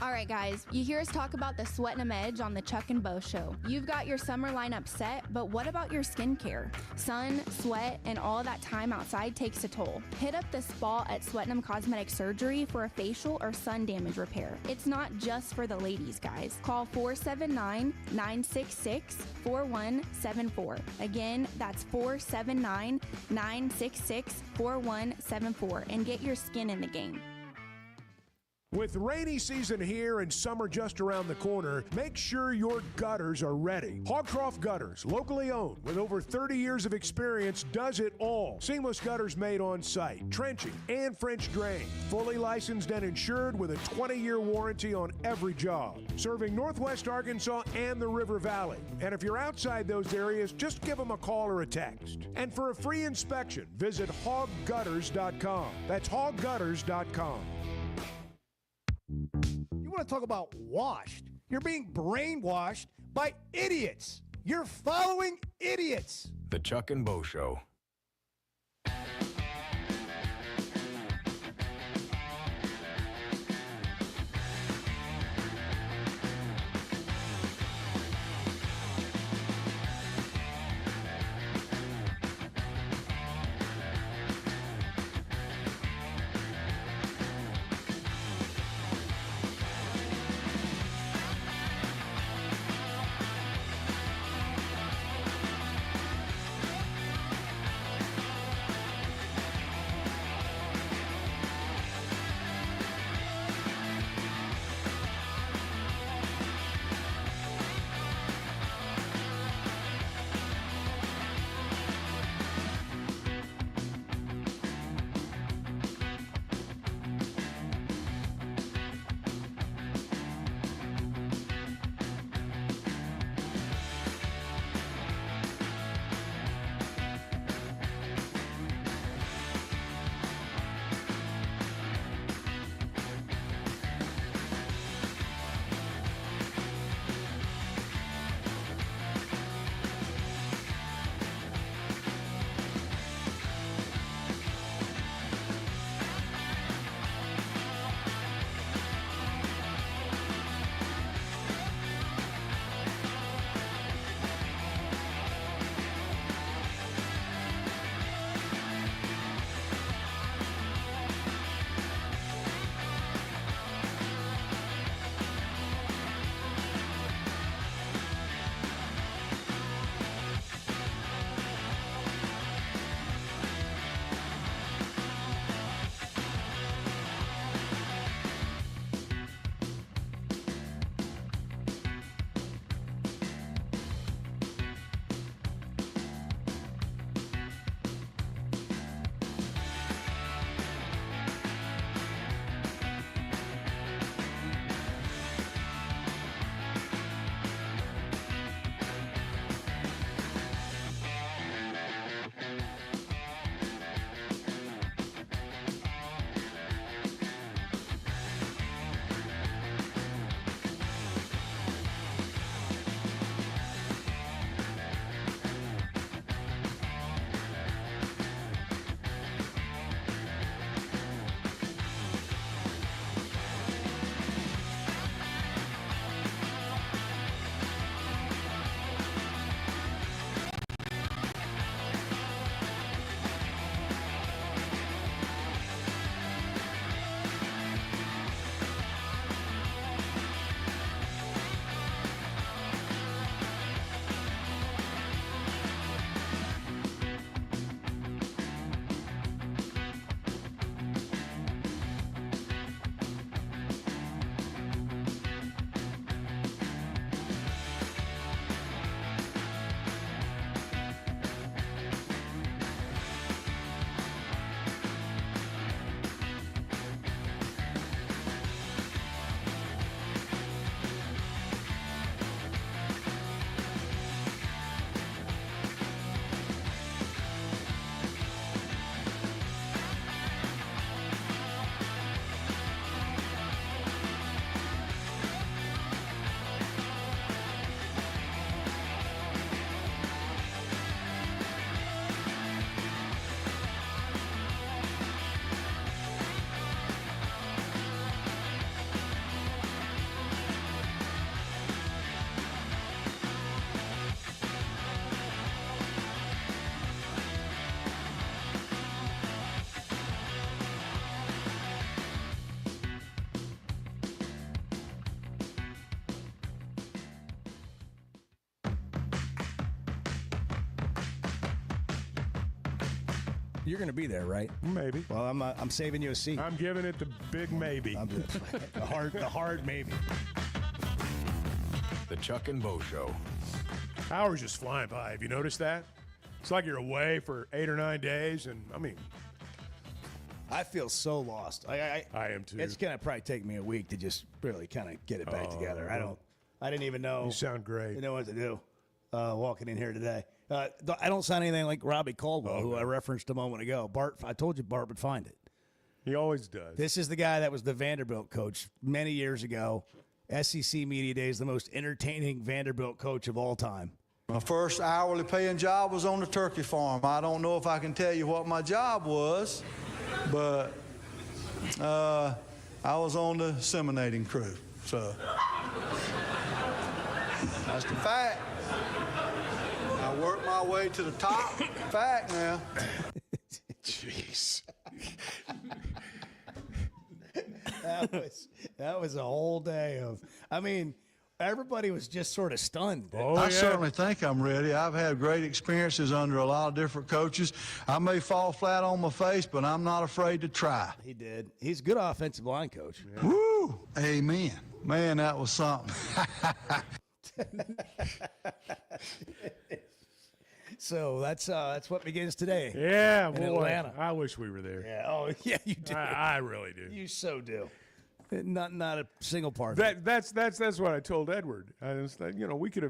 All right, guys, you hear us talk about the Sweat 'Em Edge on the Chuck and Bo Show. You've got your summer lineup set, but what about your skincare? Sun, sweat, and all that time outside takes a toll. Hit up the spa at Sweat 'Em Cosmetic Surgery for a facial or sun damage repair. It's not just for the ladies, guys. Call 479-966-4174. Again, that's 479-966-4174 and get your skin in the game. With rainy season here and summer just around the corner, make sure your gutters are ready. Hogcroft Gutters, locally owned with over 30 years of experience, does it all. Seamless gutters made on site, trenching and French drain. Fully licensed and insured with a 20-year warranty on every job. Serving Northwest Arkansas and the River Valley. And if you're outside those areas, just give them a call or a text. And for a free inspection, visit hoggutters.com. That's hoggutters.com. You want to talk about washed? You're being brainwashed by idiots. You're following idiots. The Chuck and Bo Show. You're going to be there, right? Maybe. Well, I'm saving you a seat. I'm giving it the big maybe. The hard maybe. The Chuck and Bo Show. Hours just flying by. Have you noticed that? It's like you're away for 8 or 9 days, and I mean, I feel so lost. I am too. It's going to probably take me a week to just really kind of get it back together. I didn't even know. You sound great. I didn't know what to do walking in here today. I don't sound anything like Robbie Caldwell, who I referenced a moment ago. Bart, I told you Bart would find it. He always does. This is the guy that was the Vanderbilt coach many years ago. SEC Media Days, the most entertaining Vanderbilt coach of all time. My first hourly paying job was on the turkey farm. I don't know if I can tell you what my job was, but I was on the inseminating crew. So that's the fact. I worked my way to the top. Fact now. Jeez. That was a whole day of. I mean, everybody was just sort of stunned. I certainly think I'm ready. I've had great experiences under a lot of different coaches. I may fall flat on my face, but I'm not afraid to try. He did. He's a good offensive line coach. Yeah. Woo! Amen. Man, that was something. So that's what begins today. Yeah, in boy, Atlanta. I wish we were there. Yeah. Oh, yeah, you do. I really do. You so do. Not a single part. That's what I told Edward. I was like, we could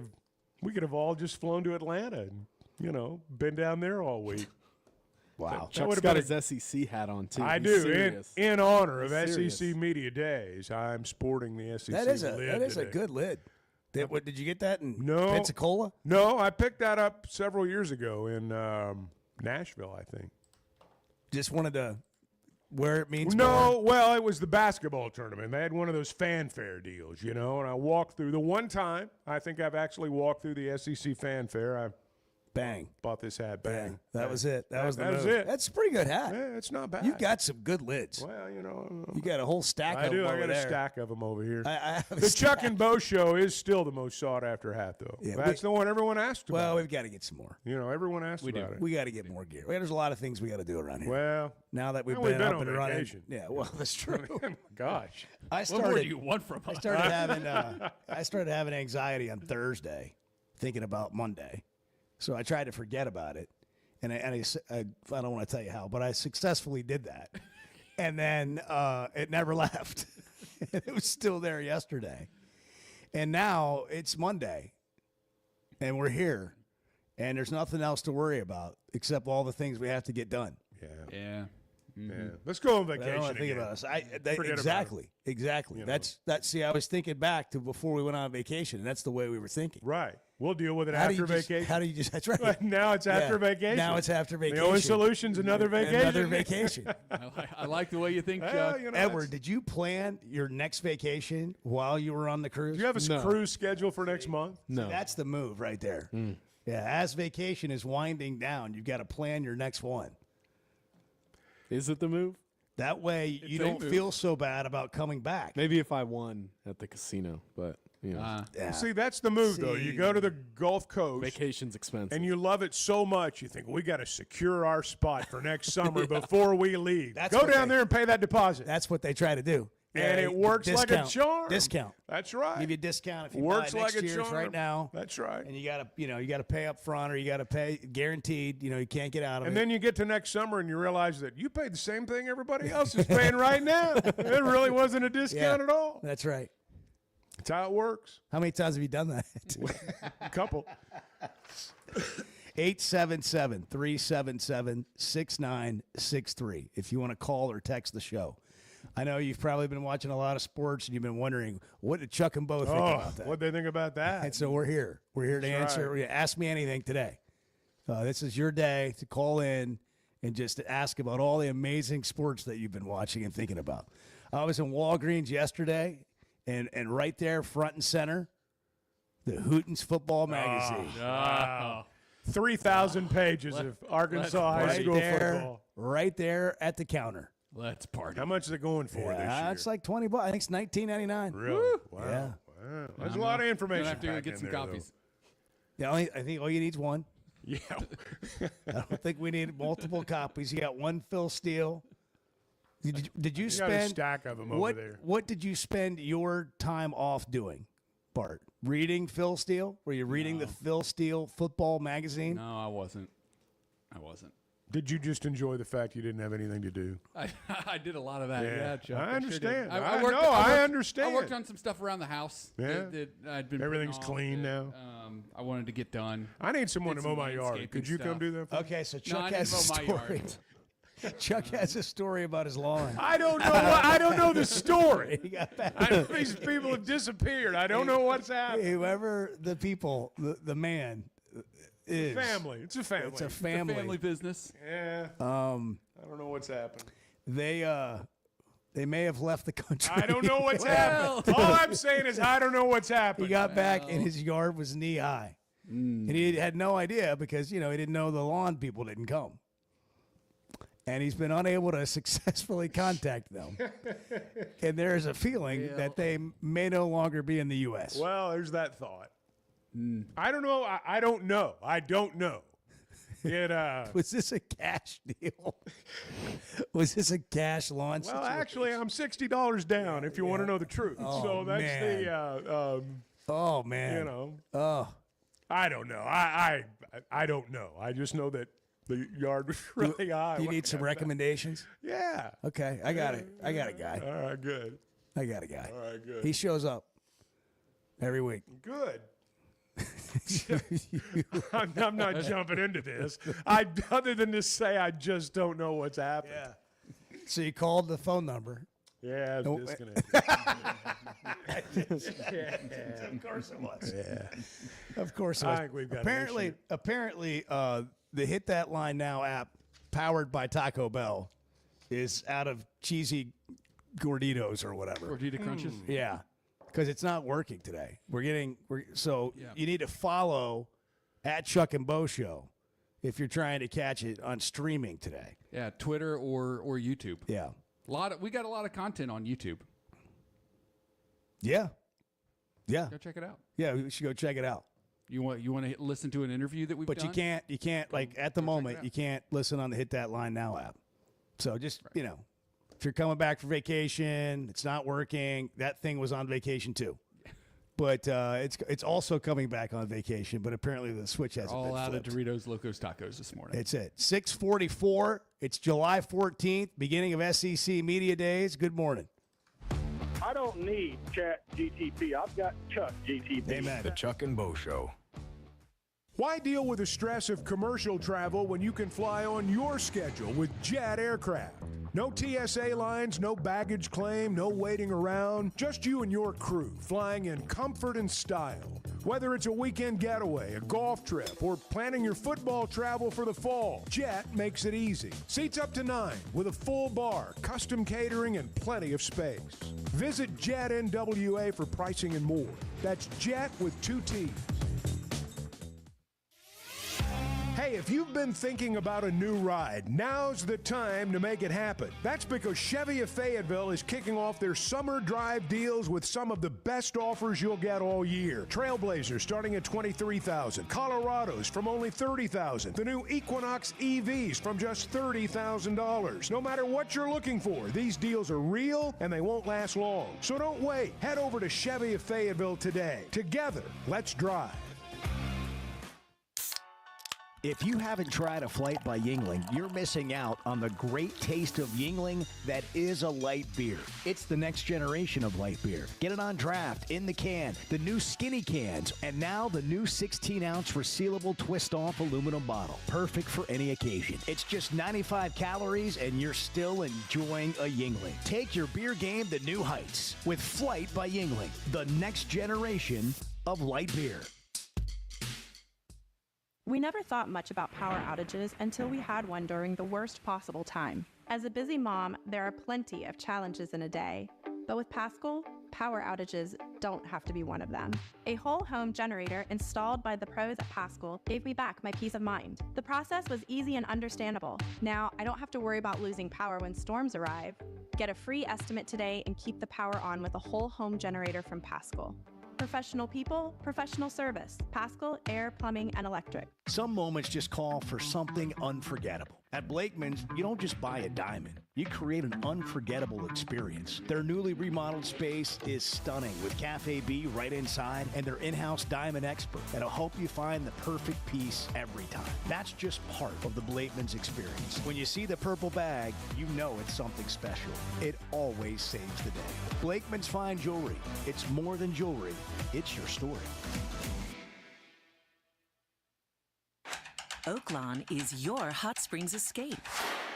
have all just flown to Atlanta and been down there all week. Wow. Chuck's got his SEC hat on too. I He's do. serious. In honor of He's SEC serious. Media Days, I'm sporting the SEC That is lid a good lid. Did you get that in No. Pensacola? No, I picked that up several years ago in Nashville, I think. Just wanted to where it means No, more. well, it was the basketball tournament. They had one of those fanfare deals, and I walked through. The one time I think I've actually walked through the SEC fanfare, I Bang. bought this hat. Bang. That was it. That was the that was move. it. That's a pretty good hat. Yeah, it's not bad. You've got some good lids. Well, You got a whole stack I of do. them I over got a there. stack of them over here. I have a The Chuck stack. and Bo Show is still the most sought after hat, though. Yeah, That's the one everyone asks about. Well, we've got to get some more. Everyone asks about it. We got to get more gear. There's a lot of things we got to do around here. Well, now that we've we've been up on and running. vacation. Yeah, well, that's true. Gosh. I What more do you want from I us? started having anxiety on Thursday, thinking about Monday. So I tried to forget about it, and I don't want to tell you how, but I successfully did that, and then it never left. It was still there yesterday, and now it's Monday, and we're here, and there's nothing else to worry about except all the things we have to get done. Yeah. Yeah. Let's go on But I vacation. don't want to think again. about us. Forget about Exactly. You know. That's. See, I was thinking back to before we went on vacation, and that's the way we were thinking. Right. We'll deal with it How do after you just- vacation. how do you just? That's right. But now it's after Yeah. vacation. Now it's after vacation. The only solution's another vacation. Another vacation. I like the way you think, Well, Chuck. Edward, did you plan your next vacation while you were on the cruise? Do you have a cruise schedule for next month? No. That's the move right there. Yeah, as vacation is winding down, you've got to plan your next one. Is it the move? That way you a don't move. feel so bad about coming back. Maybe if I won at the casino, but Yeah. See, that's the move, though. You See. go to the Gulf Coast. vacation's expensive. And you love it so much, you think, we got to secure our spot for next summer before we leave. That's Go what down they- there and pay that deposit. That's what they try to do. And Yeah, it works like a discount. charm. Discount. That's right. Give you a discount if you Works buy like next a year's charm. right now. That's right. And you gotta pay up front, or you gotta pay guaranteed. You can't get out of And it. then you get to next summer and you realize that you paid the same thing everybody else is paying right now. It really wasn't a discount at all. That's right. That's how it works. How many times have you done that? A couple. 877-377-6963 if you want to call or text the show. I know you've probably been watching a lot of sports and you've been wondering, what did Chuck and Bo think about that? What'd they think about that? And so we're here. We're here to That's answer. right. Ask me anything today. This is your day to call in and just to ask about all the amazing sports that you've been watching and thinking about. I was in Walgreens yesterday, and right there, front and center, the Hootens Football Magazine. Wow. 3,000 pages of Arkansas high school football. Right there at the counter. Let's party. How much is it going for this year? It's like $20. I think it's $19.99. Really? Wow. Yeah. Wow. There's a lot of information. Gonna have to packed get in some there, though. copies. Yeah, I think all you need is one. Yeah. I don't think we need multiple copies. You got one Phil Steele. Did you got a spend stack of 'em over what, there. What did you spend your time off doing, Bart? Reading Phil Steele? Were you reading the Phil Steele football magazine? No, I wasn't. Did you just enjoy the fact you didn't have anything to do? I did a lot of that. Yeah, Chuck. I understand. Sure did. I worked, know, I worked- understand. I worked on some stuff around the house. Yeah. that I'd been. Everything's putting off clean that, now. I wanted to get done. I need someone Did to mow some my yard. landscaping Could you come stuff. do that for me? Okay, so No, Chuck I has a didn't mow my story. yard. Chuck has a story about his lawn. I don't know. I don't know the story. He got back. These people have disappeared. I don't know what's happened. Whoever the people, the man is. Family. It's a family. It's a family. Family business. Yeah. I don't know what's happened. They may have left the country. I don't know what's happened. All I'm saying is I don't know what's happened. He got back and his yard was knee high. And he had no idea because, he didn't know the lawn people didn't come. And he's been unable to successfully contact them. And there is a feeling that they may no longer be in the U.S. Well, there's that thought. I don't know. I don't know. I don't know. It, Was this a cash deal? Was this a cash lawn well, situation? actually, I'm $60 down if you want to know the truth. Oh, so that's man. Oh, man. Oh. I don't know. I don't know. I just know that the yard was really high. You need some recommendations? Yeah. Okay, I got it. I got a guy. All right, good. I got a guy. All right, good. He shows up every week. Good. I'm not jumping into this. Other than to say I just don't know what's happened. Yeah. So you called the phone number. Yeah, it's No, disconnected. Of course it was. Yeah. Of course it I was. think we've got an issue. Apparently, the Hit That Line Now app, powered by Taco Bell, is out of cheesy Gorditos or whatever. Gordita Crunches. Yeah, because it's not working today. You need to follow at Chuck and Bo Show if you're trying to catch it on streaming today. Yeah, Twitter or YouTube. Yeah. We got a lot of content on YouTube. Yeah. Yeah. Go check it out. Yeah, we should go check it out. You want to listen to an interview that we've But done? you can't like at the moment, you can't listen on the Hit That Line Now app. So just, if you're coming back from vacation, it's not working, that thing was on vacation too. But it's also coming back on vacation, but apparently the switch hasn't all been out flipped. of Doritos Locos Tacos this morning. It's it. 6:44. It's July 14th, beginning of SEC Media Days. Good morning. I don't need Chat GTP. I've got Chuck GTP. Amen. The Chuck and Bo Show. Why deal with the stress of commercial travel when you can fly on your schedule with Jet Aircraft? No TSA lines, no baggage claim, no waiting around. Just you and your crew flying in comfort and style. Whether it's a weekend getaway, a golf trip, or planning your football travel for the fall, Jet makes it easy. Seats up to 9 with a full bar, custom catering, and plenty of space. Visit Jet NWA for pricing and more. That's Jet with 2 T's. Hey, if you've been thinking about a new ride, now's the time to make it happen. That's because Chevy of Fayetteville is kicking off their summer drive deals with some of the best offers you'll get all year. Trailblazers starting at $23,000, Colorados from only $30,000, the new Equinox EVs from just $30,000. No matter what you're looking for, these deals are real and they won't last long. So don't wait. Head over to Chevy of Fayetteville today. Together, let's drive. If you haven't tried a flight by Yingling, you're missing out on the great taste of Yingling that is a light beer. It's the next generation of light beer. Get it on draft, in the can, the new skinny cans, and now the new 16-ounce resealable twist-off aluminum bottle. Perfect for any occasion. It's just 95 calories, and you're still enjoying a Yingling. Take your beer game to new heights with Flight by Yingling, the next generation of light beer. We never thought much about power outages until we had one during the worst possible time. As a busy mom, there are plenty of challenges in a day. But with Paschal, power outages don't have to be one of them. A whole home generator installed by the pros at Paschal gave me back my peace of mind. The process was easy and understandable. Now, I don't have to worry about losing power when storms arrive. Get a free estimate today and keep the power on with a whole home generator from Paschal. Professional people, professional service. Paschal Air, Plumbing, and Electric. Some moments just call for something unforgettable. At Blakeman's, you don't just buy a diamond, you create an unforgettable experience. Their newly remodeled space is stunning with Cafe B right inside and their in-house diamond expert that'll help you find the perfect piece every time. That's just part of the Blakeman's experience. When you see the purple bag, you know it's something special. It always saves the day. Blakeman's Fine Jewelry. It's more than jewelry, it's your story. Oaklawn is your hot springs escape.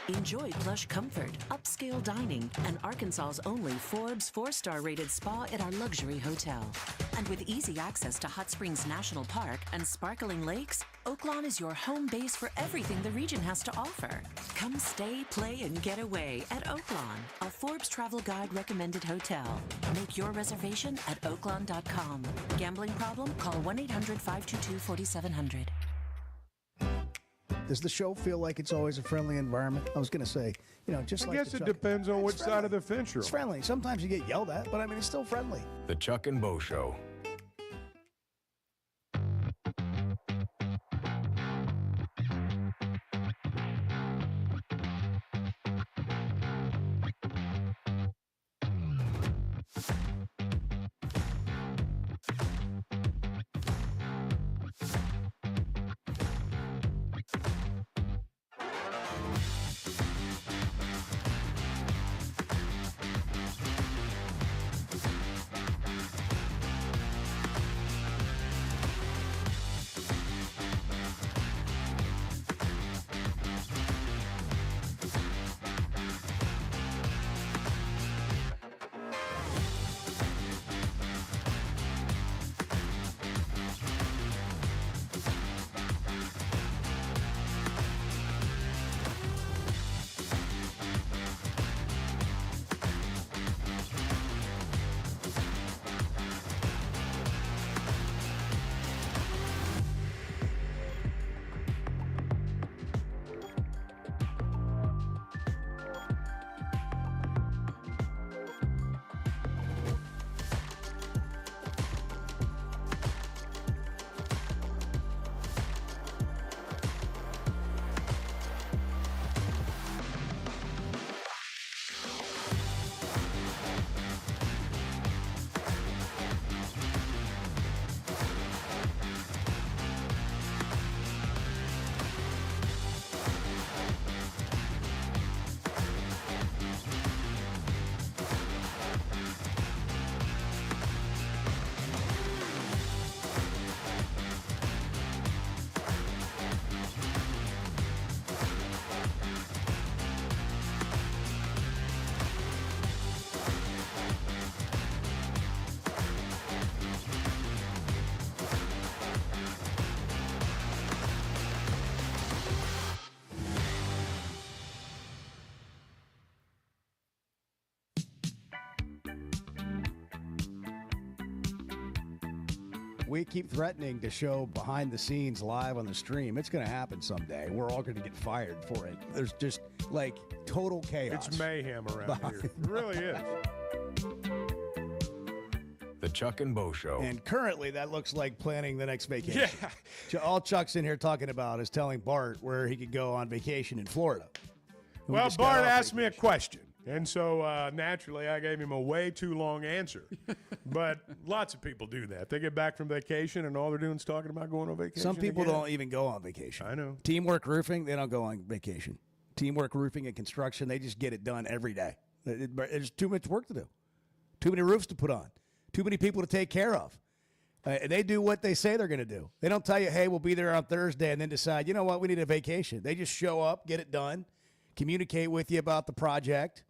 Enjoy plush comfort, upscale dining, and Arkansas's only Forbes 4-star rated spa at our luxury hotel. And with easy access to Hot Springs National Park and sparkling lakes, Oaklawn is your home base for everything the region has to offer. Come stay, play, and get away at Oaklawn, a Forbes Travel Guide recommended hotel. Make your reservation at oaklawn.com. Gambling problem? Call 1-800-522-4700. Does the show feel like it's always a friendly environment? I was going to say, just I like guess the it Chuck- depends on It's which side of the fence you're It's on. friendly. Sometimes you get yelled at, but I mean, it's still friendly. The Chuck and Bo Show. We keep threatening to show behind the scenes live on the stream. It's going to happen someday. We're all going to get fired for it. There's just like total chaos. It's mayhem around here. It really is. The Chuck and Bo Show. And currently, that looks like planning the next vacation. Yeah. All Chuck's in here talking about is telling Bart where he could go on vacation in Florida. And we Well, just got Bart off asked me a vacation. question, and so naturally I gave him a way too long answer. But lots of people do that. They get back from vacation, and all they're doing is talking about going on vacation. Some people again. don't even go on vacation. I know. Teamwork Roofing, they don't go on vacation. Teamwork Roofing and Construction, they just get it done every day. There's too much work to do. Too many roofs to put on. Too many people to take care of. They do what they say they're going to do. They don't tell you, hey, we'll be there on Thursday, and then decide, you know what, we need a vacation. They just show up, get it done, communicate with you about the project,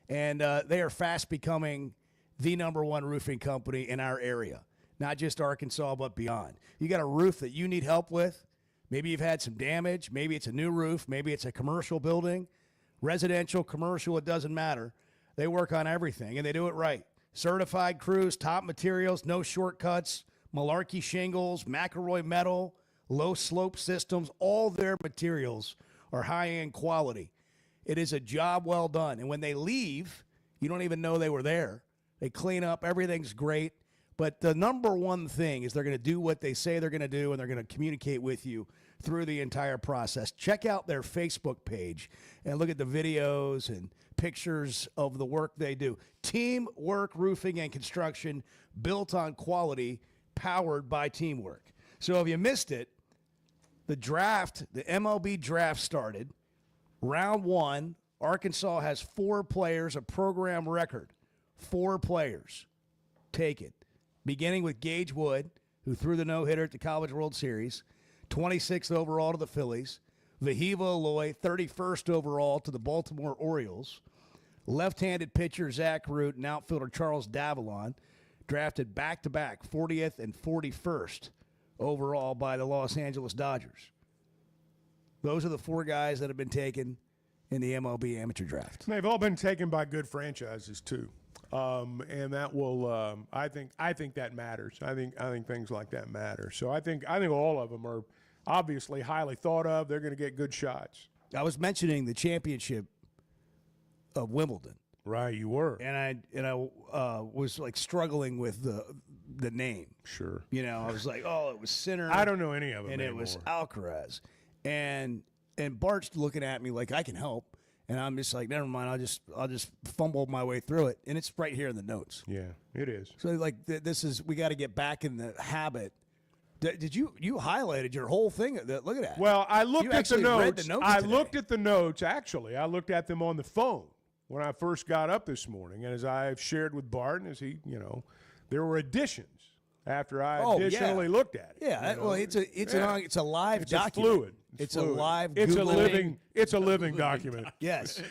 and they are fast becoming the #1 roofing company in our area, not just Arkansas, but beyond. You got a roof that you need help with. Maybe you've had some damage. Maybe it's a new roof. Maybe it's a commercial building, residential, commercial, it doesn't matter. They work on everything, and they do it right. Certified crews, top materials, no shortcuts, Malarkey shingles, McElroy metal, low slope systems, all their materials are high-end quality. It is a job well done. And when they leave, you don't even know they were there. They clean up. Everything's great. But the number one thing is they're going to do what they say they're going to do, and they're going to communicate with you through the entire process. Check out their Facebook page and look at the videos and pictures of the work they do. Teamwork Roofing and Construction, built on quality, powered by teamwork. So if you missed it, the draft, the MLB draft started. Round 1, Arkansas has 4 players, a program record. 4 players taken, beginning with Gage Wood, who threw the no-hitter at the College World Series, 26th overall to the Phillies. Vahiva Aloy, 31st overall to the Baltimore Orioles. Left-handed pitcher Zach Root and outfielder Charles Davalon, drafted back-to-back 40th and 41st overall by the Los Angeles Dodgers. Those are the 4 guys that have been taken in the MLB amateur draft. They've all been taken by good franchises too, and that will. I think that matters. I think things like that matter. So I think all of them are obviously highly thought of. They're going to get good shots. I was mentioning the championship of Wimbledon. Right, you were. And I was like struggling with the name. Sure. You know, I was like, oh, it was Sinner. I don't know any of them and anymore. It was Alcaraz. And Bart's looking at me like I can help. And I'm just like, never mind. I'll just fumble my way through it. And it's right here in the notes. Yeah, it is. So like we got to get back in the habit. Did you highlighted your whole thing? Look at that. Well, I looked at the notes. Read the notes I today. looked at the notes. Actually, I looked at them on the phone when I first got up this morning. And as I've shared with Bart, and as he, there were additions after I additionally looked at it. Yeah, well, it's a live it's document. Fluid. It's fluid. a live. It's Google a living document. Yes.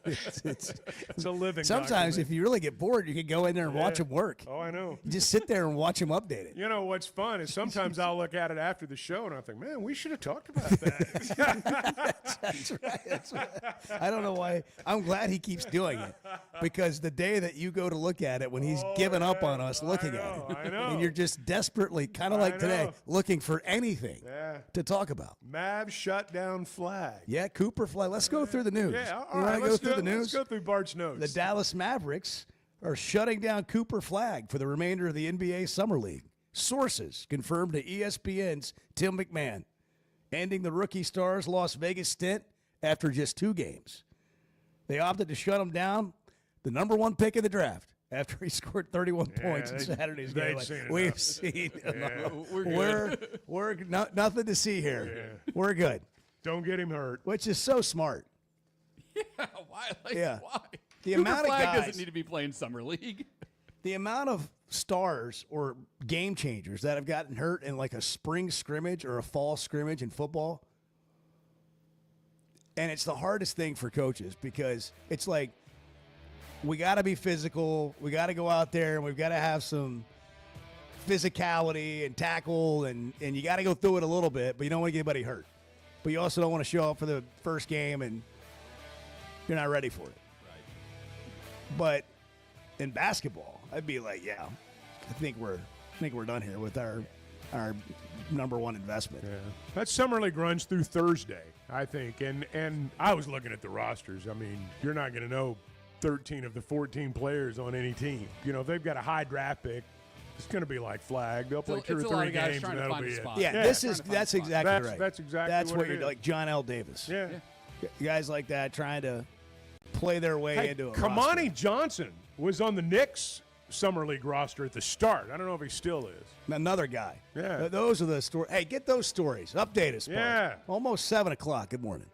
It's a living. Sometimes, document. if you really get bored, you can go in there and watch them work. Oh, I know. You just sit there and watch them update it. You know what's fun is sometimes I'll look at it after the show and I think, man, we should have talked about that. That's right. That's right. I don't know why. I'm glad he keeps doing it, because the day that you go to look at it, when he's given up on us looking at it, I know. and you're just desperately, kind of like today, looking for anything to talk about. Mavs shut down Flag. Yeah, Cooper Flag. Let's go through the news. Yeah, you want to go through the news? Let's go through Bart's notes. The Dallas Mavericks are shutting down Cooper Flag for the remainder of the NBA Summer League. Sources confirmed to ESPN's Tim McMahon, ending the rookie star's Las Vegas stint after just 2 games. They opted to shut him down, the number 1 pick in the draft, after he scored 31 points in Saturday's game. We've seen enough. We're nothing to see here. Yeah. We're good. Don't get him hurt. Which is so smart. Yeah, why? Why? The Cooper amount of Flag guys doesn't need to be playing summer league. The amount of stars or game changers that have gotten hurt in like a spring scrimmage or a fall scrimmage in football. And it's the hardest thing for coaches, because it's like, we got to be physical. We got to go out there and we've got to have some physicality and tackle, and you got to go through it a little bit, but you don't want to get anybody hurt. But you also don't want to show up for the first game and you're not ready for it. Right. But in basketball, I'd be like, yeah, I think we're done here with our number 1 investment. Yeah. That Summer League runs through Thursday, I think. And I was looking at the rosters. I mean, you're not going to know 13 of the 14 players on any team. If they've got a high draft pick, it's going to be like Flag. They'll play 2 or 3 games and that'll be it. Yeah, that's exactly right. That's exactly that's what what it you're is. like, John L. Davis. Yeah. Guys like that trying to play their way into a Kamani roster. Johnson was on the Knicks Summer League roster at the start. I don't know if he still is. Another guy. Yeah. Those are the stories. Hey, get those stories. Update us, Bart. Yeah. Almost 7 o'clock. Good morning.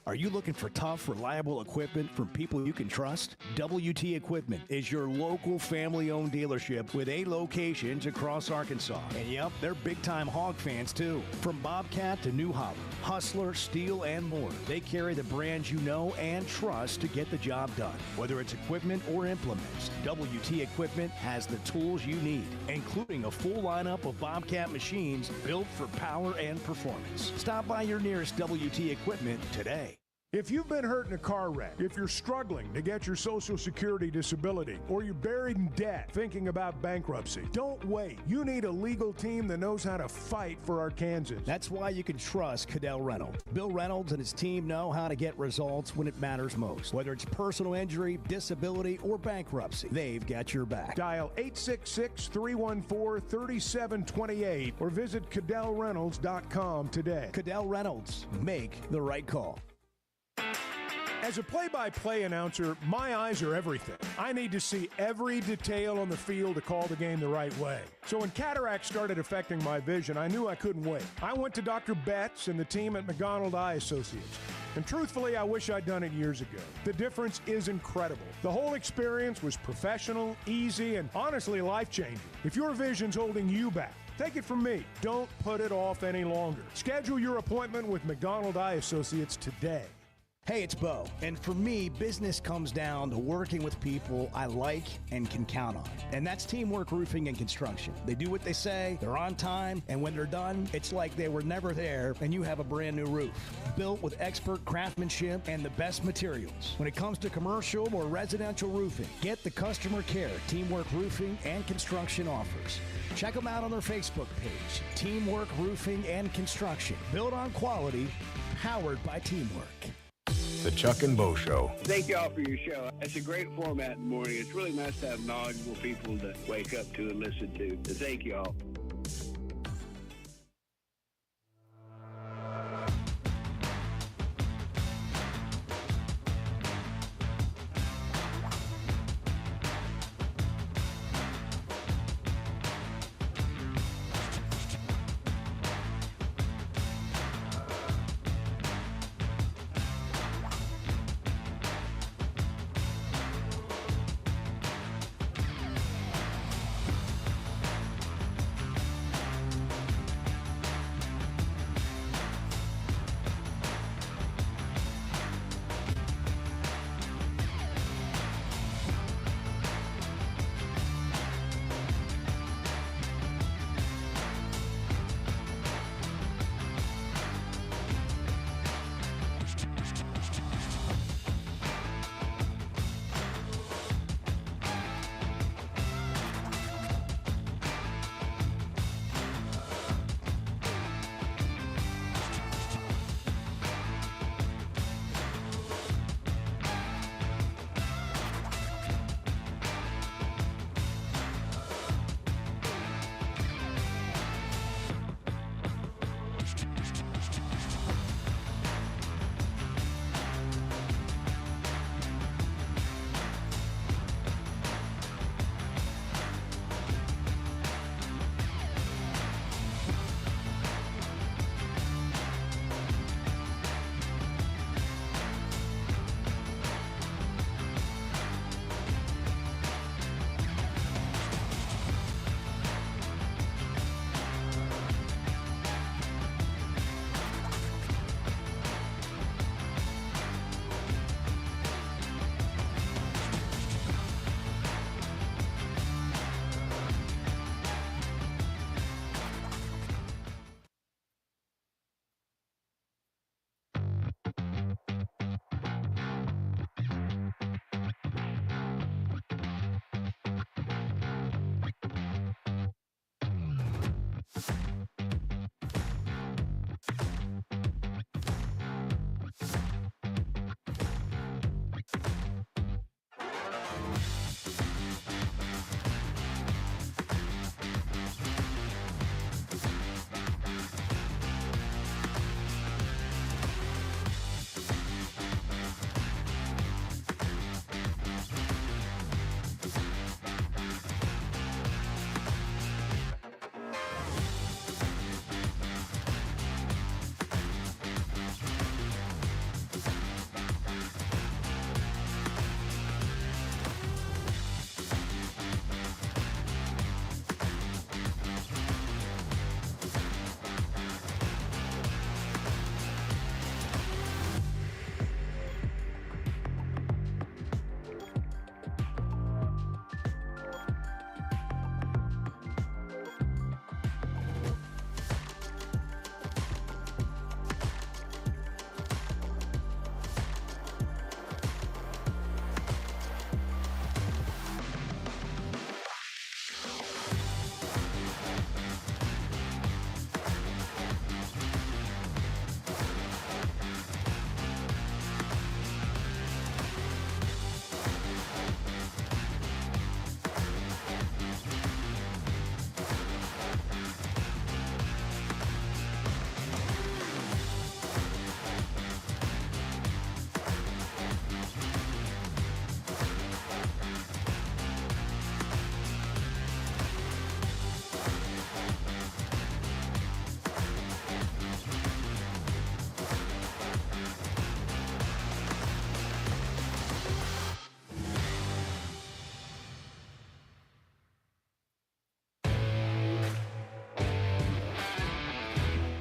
Are you looking for tough, reliable equipment from people you can trust? WT Equipment is your local family-owned dealership with 8 locations across Arkansas. And yep, they're big-time hog fans too. From Bobcat to New Holland, Hustler, Steel, and more, they carry the brands you know and trust to get the job done. Whether it's equipment or implements, WT Equipment has the tools you need, including a full lineup of Bobcat machines built for power and performance. Stop by your nearest WT Equipment today. If you've been hurt in a car wreck, if you're struggling to get your Social Security disability, or you're buried in debt thinking about bankruptcy, don't wait. You need a legal team that knows how to fight for Arkansans. That's why you can trust Cadell Reynolds. Bill Reynolds and his team know how to get results when it matters most. Whether it's personal injury, disability, or bankruptcy, they've got your back. Dial 866-314-3728 or visit CadellReynolds.com today. Cadell Reynolds, make the right call. As a play-by-play announcer, my eyes are everything. I need to see every detail on the field to call the game the right way. So when cataracts started affecting my vision, I knew I couldn't wait. I went to Dr. Betts and the team at McDonald Eye Associates. And truthfully, I wish I'd done it years ago. The difference is incredible. The whole experience was professional, easy, and honestly life-changing. If your vision's holding you back, take it from me. Don't put it off any longer. Schedule your appointment with McDonald Eye Associates today. Hey, it's Bo. And for me, business comes down to working with people I like and can count on. And that's Teamwork Roofing and Construction. They do what they say, they're on time, and when they're done, it's like they were never there and you have a brand new roof. Built with expert craftsmanship and the best materials. When it comes to commercial or residential roofing, get the customer care Teamwork Roofing and Construction offers. Check them out on their Facebook page, Teamwork Roofing and Construction. Built on quality, powered by teamwork. The Chuck and Bo Show. Thank you all for your show. It's a great format in the morning. It's really nice to have knowledgeable people to wake up to and listen to. So thank you all.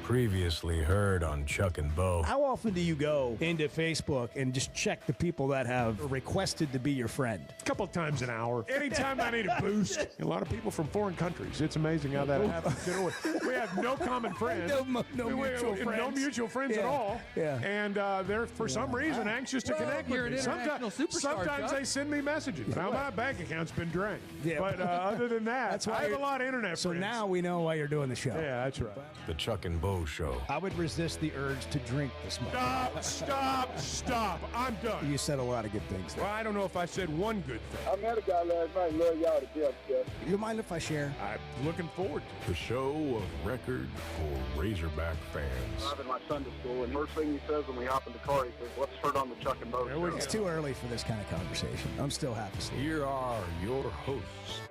Previously heard on Chuck and Bo. How often do you go into Facebook and just check the people that have requested to be your friend? A couple of times an hour. Anytime I need a boost. A lot of people from foreign countries. It's amazing how that happens. You know, we have no common friends. No mutual friends. No mutual friends at all. Yeah. And they're, for some reason, anxious to connect you're with me. an international superstar, Sometimes Chuck. they send me messages. Now, my bank account's been drained. Yeah. But other than that, That's why I have a you're- lot of internet So friends. now we know why you're doing the show. Yeah, that's right. The Chuck and Bo Show. I would resist the urge to drink this morning. Stop. I'm done. You said a lot of good things there. Well, I don't know if I said one good thing. I met a guy last night. Love y'all to death, Jeff. You mind if I share? I'm looking forward to The show of record for Razorback fans. Driving my son to school, and first thing he says when we hop in the car, he says, "What's heard on the Chuck and Bo show?" It's too early for this kind of conversation. I'm still half asleep. Here are your hosts,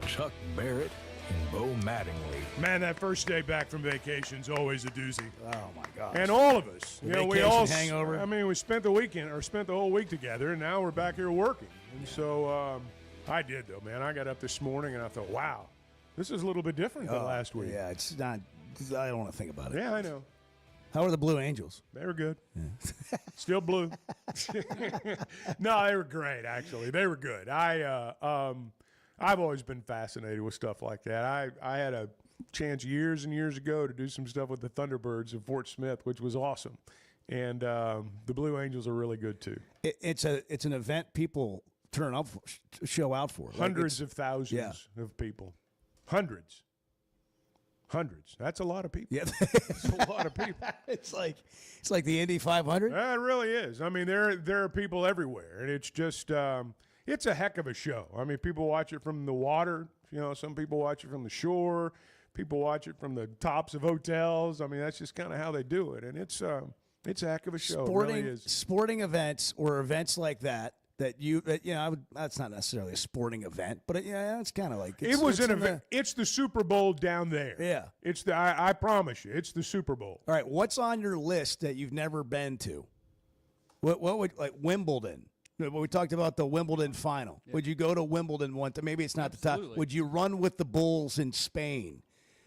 Chuck Barrett and Bo Mattingly. Man, that first day back from vacation's always a doozy. Oh my gosh. And all of us. The You know, we vacation all hangover. I mean, we spent the weekend or spent the whole week together, and now we're back here working. And so I did, though, man. I got up this morning and I thought, wow, this is a little bit different than last week. Yeah, it's not. I don't want to think about it. Yeah, I know. How are the Blue Angels? They were good. Still blue. No, they were great, actually. They were good. I've always been fascinated with stuff like that. I had a chance years and years ago to do some stuff with the Thunderbirds of Fort Smith, which was awesome. And the Blue Angels are really good, too. It's an event people turn up for, show out for. Like, Hundreds of thousands of people. Hundreds. That's a lot of people. Yeah, It's a lot of people. it's like the Indy 500. It really is. I mean, there are people everywhere, and it's just it's a heck of a show. I mean, people watch it from the water. You know, some people watch it from the shore. People watch it from the tops of hotels. I mean, that's just kind of how they do it, and it's a heck of a show. It really is. Sporting events or events like that that's not necessarily a sporting event, but it's kind of like It was an event. It's the Super Bowl down there. Yeah, it's the. I promise you, it's the Super Bowl. All right, what's on your list that you've never been to? What would, like, Wimbledon? We talked about the Wimbledon final. Yeah. Would you go to Wimbledon one time? Maybe it's not the top. Would you run with the Bulls in Spain?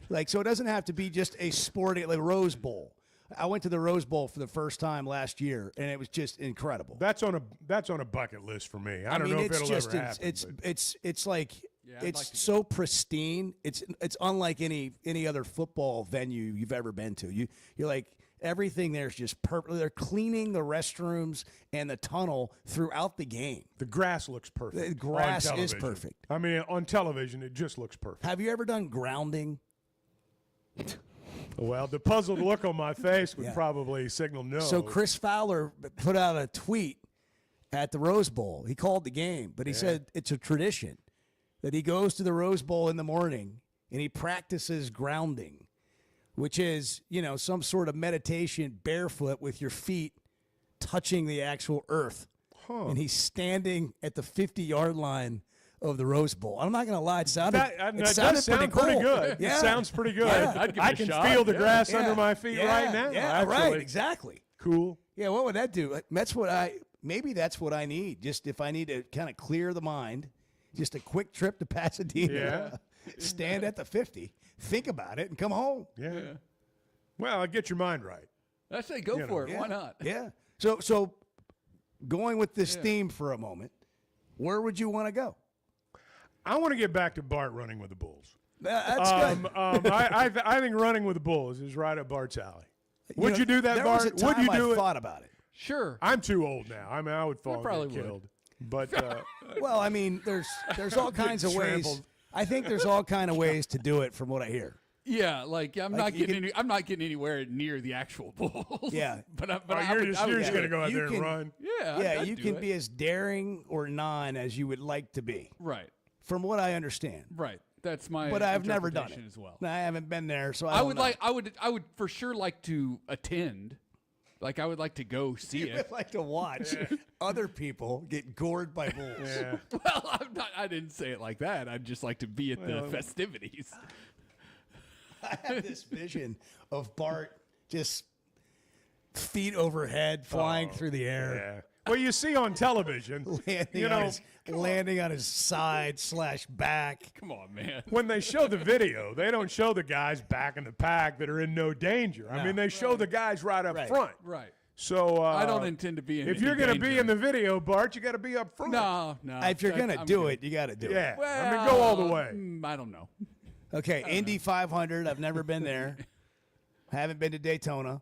Like, so it doesn't have to be just a sporting, like Rose Bowl. I went to the Rose Bowl for the first time last year, and it was just incredible. That's on a bucket list for me. I don't know if it'll ever happen. It's like so pristine. It's unlike any other football venue you've ever been to. You're like, everything there's just perfect. They're cleaning the restrooms and the tunnel throughout the game. The grass looks perfect. The grass is perfect. I mean, on television, it just looks perfect. Have you ever done grounding? Well, the puzzled look on my face would probably signal no. So Chris Fowler put out a tweet at the Rose Bowl. He called the game, but he said it's a tradition that he goes to the Rose Bowl in the morning and he practices grounding, which is, some sort of meditation barefoot with your feet touching the actual earth. And he's standing at the 50-yard line of the Rose Bowl. I'm not going to lie. It sounded pretty good. Yeah. It sounds pretty good. Yeah. I can feel the grass under my feet right now. Yeah, actually. right. Exactly. Cool. Yeah, what would that do? Maybe that's what I need. Just if I need to kind of clear the mind, just a quick trip to Pasadena, stand at the 50, think about it, and come home. Yeah. Well, get your mind right. I say go for it. Yeah. Why not? Yeah. So going with this theme for a moment, where would you want to go? I want to get back to Bart running with the Bulls. That's good. I think running with the Bulls is right up Bart's alley. Would you do that, there Bart? Was a time would you do I it? Thought about it. Sure. I'm too old now. I mean, I would fall and probably get killed. But well, I mean, there's all kinds of ways. Trampled. I think there's all kind of ways to do it, from what I hear. Yeah, like I'm not getting anywhere near the actual Bulls. Yeah, but you're just gonna go out there and run. Yeah, you can be as daring or non as you would like to be. Right. From what I understand. Right. That's my. But I've never done it as well. I haven't been there, so I would for sure like to attend. Like I would like to go see it. I'd like to watch other people get gored by bulls. Yeah. Well, I didn't say it like that. I'd just like to be at the festivities. I have this vision of Bart just feet overhead, flying through the air. Well, you see on television, landing on his side / back. Come on, man. When they show the video, they don't show the guys back in the pack that are in no danger. I mean, they show the guys right up front. Right. So I don't intend to be in. If you're going to be in the video, Bart, you got to be up front. No. If you're going to do it, you got to do Yeah. it. I mean, go all the way. I don't know. Okay, Indy 500. I've never been there. Haven't been to Daytona.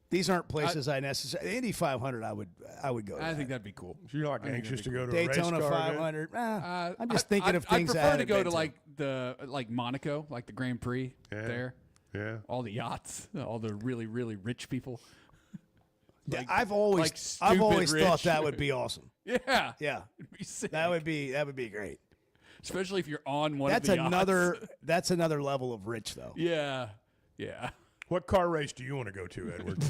These aren't places I necessarily. Indy 500, I would go. To I think that'd be cool. You're like anxious to go to Daytona a race car 500. I'm just thinking of things. I prefer to go to like Monaco, like the Grand Prix there. Yeah. All the yachts, all the really really rich people. I've always rich. thought that would be awesome. Yeah. Yeah. It'd be sick. That would be great. Especially if you're on one That's of the yachts. That's another level of rich though. Yeah. What car race do you want to go to, Edward?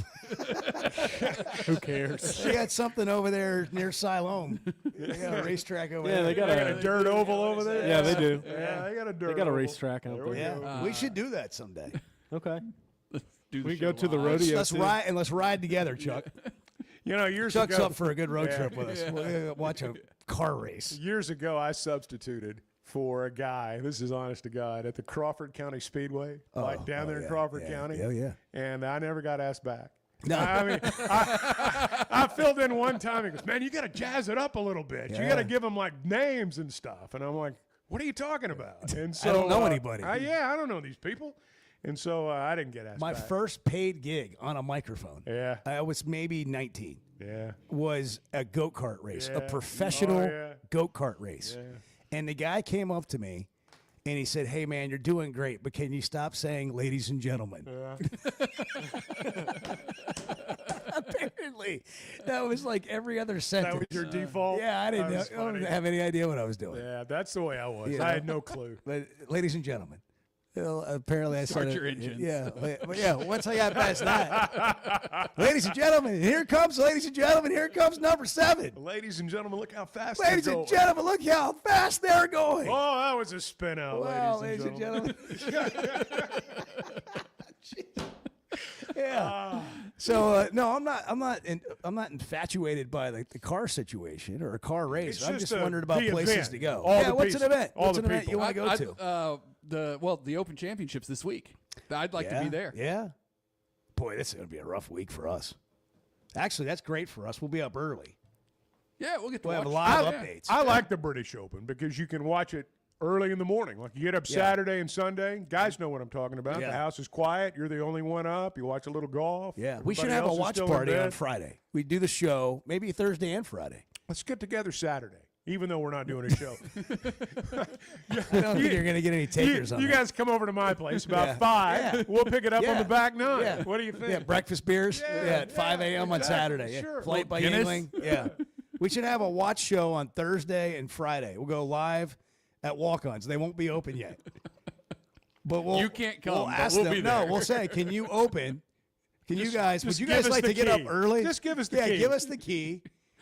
Who cares? They got something over there near Siloam. They got a racetrack over there. They got a dirt oval over there? Yeah, they do. Yeah, they got a dirt They got a oval. racetrack out there. Yeah, we should do that someday. Okay. Do We the go show to the live. rodeo. Let's too. ride and let's ride together, Chuck. You know, years Chuck's ago, up for a good road Yeah. trip with us. We'll watch a car race. Years ago, I substituted for a guy. This is honest to God at the Crawford County Speedway, like down there in Crawford County. Yeah. And I never got asked back. No. I mean, I filled in one time. He goes, "Man, you got to jazz it up a little bit. You got to give them like names and stuff." And I'm like, "What are you talking about?" And so I don't know anybody. I don't know these people. And so I didn't get asked My back. first paid gig on a microphone. Yeah. I was maybe 19. Yeah. Was a go-kart race, a Yeah. professional Oh, yeah. go-kart race. Yeah. And the guy came up to me and he said, "Hey man, you're doing great, but can you stop saying ladies and gentlemen?" Apparently, that was like every other sentence. That was your default? Yeah, I didn't know. That's I don't funny. have any idea what I was doing. Yeah, that's the way I was. You I know? had no clue. But ladies and gentlemen, apparently I Start said your it. engines. Yeah. Once I got past that, ladies and gentlemen, here comes number 7. Ladies and gentlemen, look how fast Ladies they're and going. gentlemen, look how fast they're going. Oh, that was a spin out, Wow, ladies and gentlemen. Yeah. So no, I'm not infatuated by the car situation or a car race. It's I'm just just wondering about the places event. to go. All the what's an pieces. event? All What's the an event people. you want to go to? The Open Championships this week. I'd like to be there. Yeah. Boy, this is going to be a rough week for us. Actually, that's great for us. We'll be up early. Yeah, we'll get to We'll have watch live it. updates. I like the British Open because you can watch it early in the morning. Like you get up Saturday and Sunday. Guys know what I'm talking about. Yeah. The house is quiet. You're the only one up. You watch a little golf. Yeah, we should Everybody have a else is watch still in party on bed. Friday. We do the show maybe Thursday and Friday. Let's get together Saturday, even though we're not doing a show. I don't think you're going to get any takers on you that. guys come over to my place about Yeah. 5. Yeah. We'll pick it up on Yeah. the back 9. Yeah. What do you think? Yeah, breakfast beers. Yeah, at 5 a.m. on exactly, Saturday. Yeah. sure. Flight by Guinness? Yingling. Yeah. We should have a watch show on Thursday and Friday. We'll go live at walk-ons. They won't be open yet. But You can't come, We'll but ask we'll them. be No, there. we'll say, can you open? Would just you guys give us like the to get up key. early? Just give us the yeah, key. give us the key.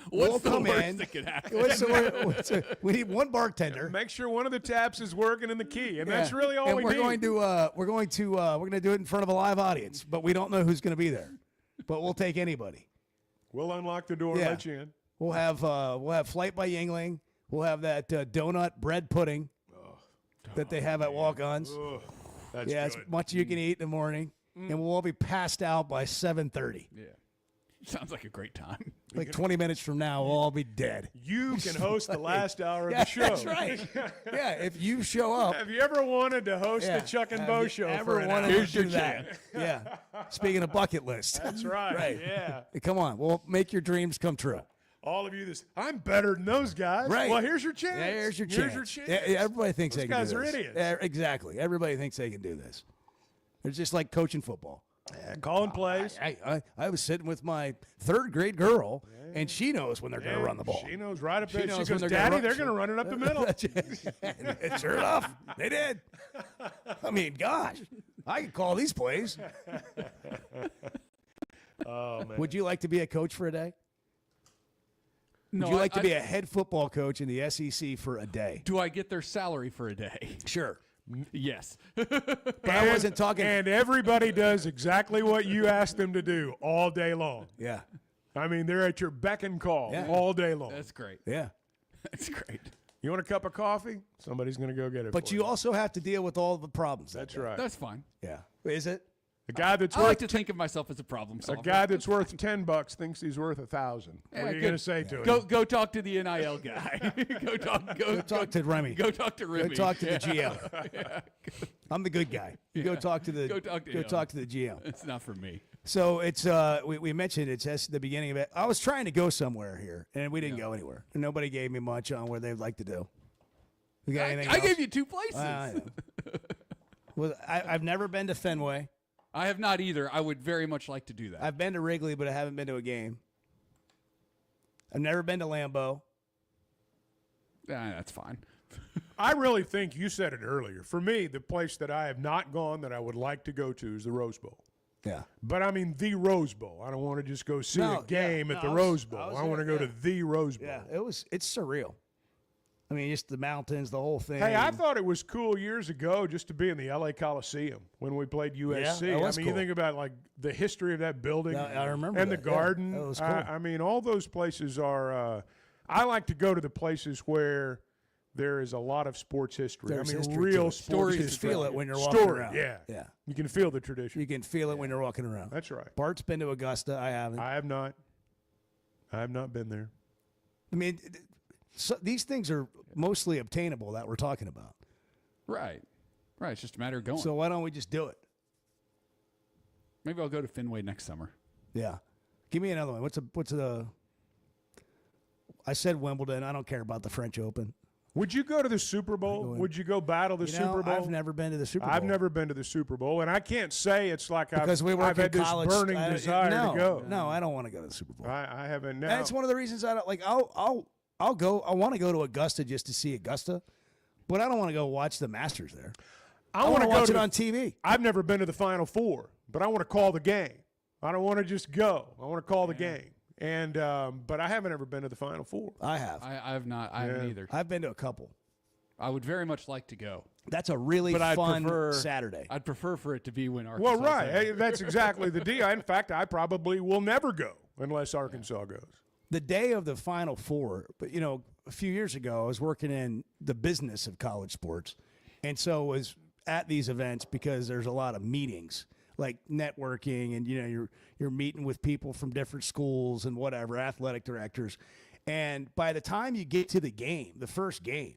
What's we'll the come worst in. that could happen? We need one bartender. Make sure one of the taps is working in the key, and that's Yeah. really all and we we're need. going to we're going to do it in front of a live audience, but we don't know who's going to be there. But we'll take anybody. We'll unlock the door Yeah. and let you in. We'll have Flight by Yingling. We'll have that donut bread pudding that they have at walk-ons. Ugh, that's Yeah, as good. much as you can eat in the morning, and we'll all be passed out by 7:30. Yeah. Sounds like a great time. Like 20 minutes from now, we'll all be dead. You can host the last hour of Yeah, the show. that's right. Yeah, if you show up. Have you ever wanted to host Yeah. the Chuck and Have Bo you show ever for an wanted hour? to do that? Yeah. Speaking of bucket list. That's right. Right. Yeah. Come on, we'll make your dreams come true. All of you, I'm better than those guys. Right. Well, here's your chance. Yeah, here's your Here's chance. your chance. Yeah, everybody thinks Those they can guys do are this. idiots. Yeah, exactly. Everybody thinks they can do this. It's just like coaching football. Calling plays. I was sitting with my 3rd grade girl, and she knows when they're going to run the ball. She knows right up there. She knows goes, when Daddy, gonna they're going to run it up the middle. And sure enough, they did. I mean, gosh, I could call these plays. Oh, man. Would you like to be a coach for a day? No, Would you like to be a head football coach in the SEC for a day? Do I get their salary for a day? Sure. Yes. But I wasn't talking. And everybody does exactly what you ask them to do all day long. Yeah. I mean, they're at your beck and call all day long. That's great. Yeah. That's great. You want a cup of coffee? Somebody's going to go get it. But for you also have to deal with all the problems. That's right. That's fine. Yeah. Is it? A guy that's I worth like to think of myself as a problem a solver. guy that's worth $10 thinks he's worth 1,000. What are you going to say to him? Go talk to the NIL guy. go talk to Remy. Go talk to Remy. Go talk to the Yeah. GM. Yeah. I'm the good guy. You go talk to the Go talk to him. the GM. It's not for me. So it's we mentioned it's at the beginning of it. I was trying to go somewhere here, and we didn't go anywhere. And nobody gave me much on where they'd like to do. We got anything I else? gave you 2 places. I know. Well, I've never been to Fenway. I have not either. I would very much like to do that. I've been to Wrigley, but I haven't been to a game. I've never been to Lambeau. That's fine. I really think you said it earlier. For me, the place that I have not gone that I would like to go to is the Rose Bowl. Yeah. But I mean the Rose Bowl. I don't want to just go see a game at the I was- Rose Bowl. I was I want to there, go yeah. to the Rose Bowl. Yeah, it's surreal. I mean, just the mountains, the whole thing. Hey, I thought it was cool years ago just to be in the LA Coliseum when we played USC. that was I mean, cool. you think about like the history of that building. I remember and that. the Yeah, garden. that was cool. I mean, all those places are. I like to go to the places where there is a lot of sports history. There's I mean, history real to it. sports Stories. You history. feel it when you're walking around. Yeah, Yeah. You can feel the tradition. You can feel it when you're walking around. That's right. Bart's been to Augusta. I haven't. I have not. I have not been there. I mean, so these things are mostly obtainable that we're talking about. Right. Right. It's just a matter of going. So why don't we just do it? Maybe I'll go to Fenway next summer. Yeah. Give me another one. What's the? I said Wimbledon. I don't care about the French Open. Would you go to the Super Bowl? Would you go battle the Super Bowl? I've never been to the Super Bowl. I've never been to the Super Bowl, and I can't say it's like because we I've work had in this college. burning desire no, to go. No, I don't want to go to the Super Bowl. I haven't. Now. That's one of the reasons I don't like. I'll go. I want to go to Augusta just to see Augusta, but I don't want to go watch the Masters there. I want to watch go it on TV. I've never been to the Final Four, but I want to call the game. I don't want to just go. I want to call the game. And but I haven't ever been to the Final Four. I have. I have not. I haven't either. I've been to a couple. I would very much like to go. That's a really But I'd fun prefer, Saturday. I'd prefer for it to be when Arkansas. Well, right. Hey, that's exactly the deal. In fact, I probably will never go unless Arkansas goes. The day of the Final Four, but a few years ago, I was working in the business of college sports, and so was at these events because there's a lot of meetings, like networking, and you're meeting with people from different schools and whatever, athletic directors, and by the time you get to the game, the first game,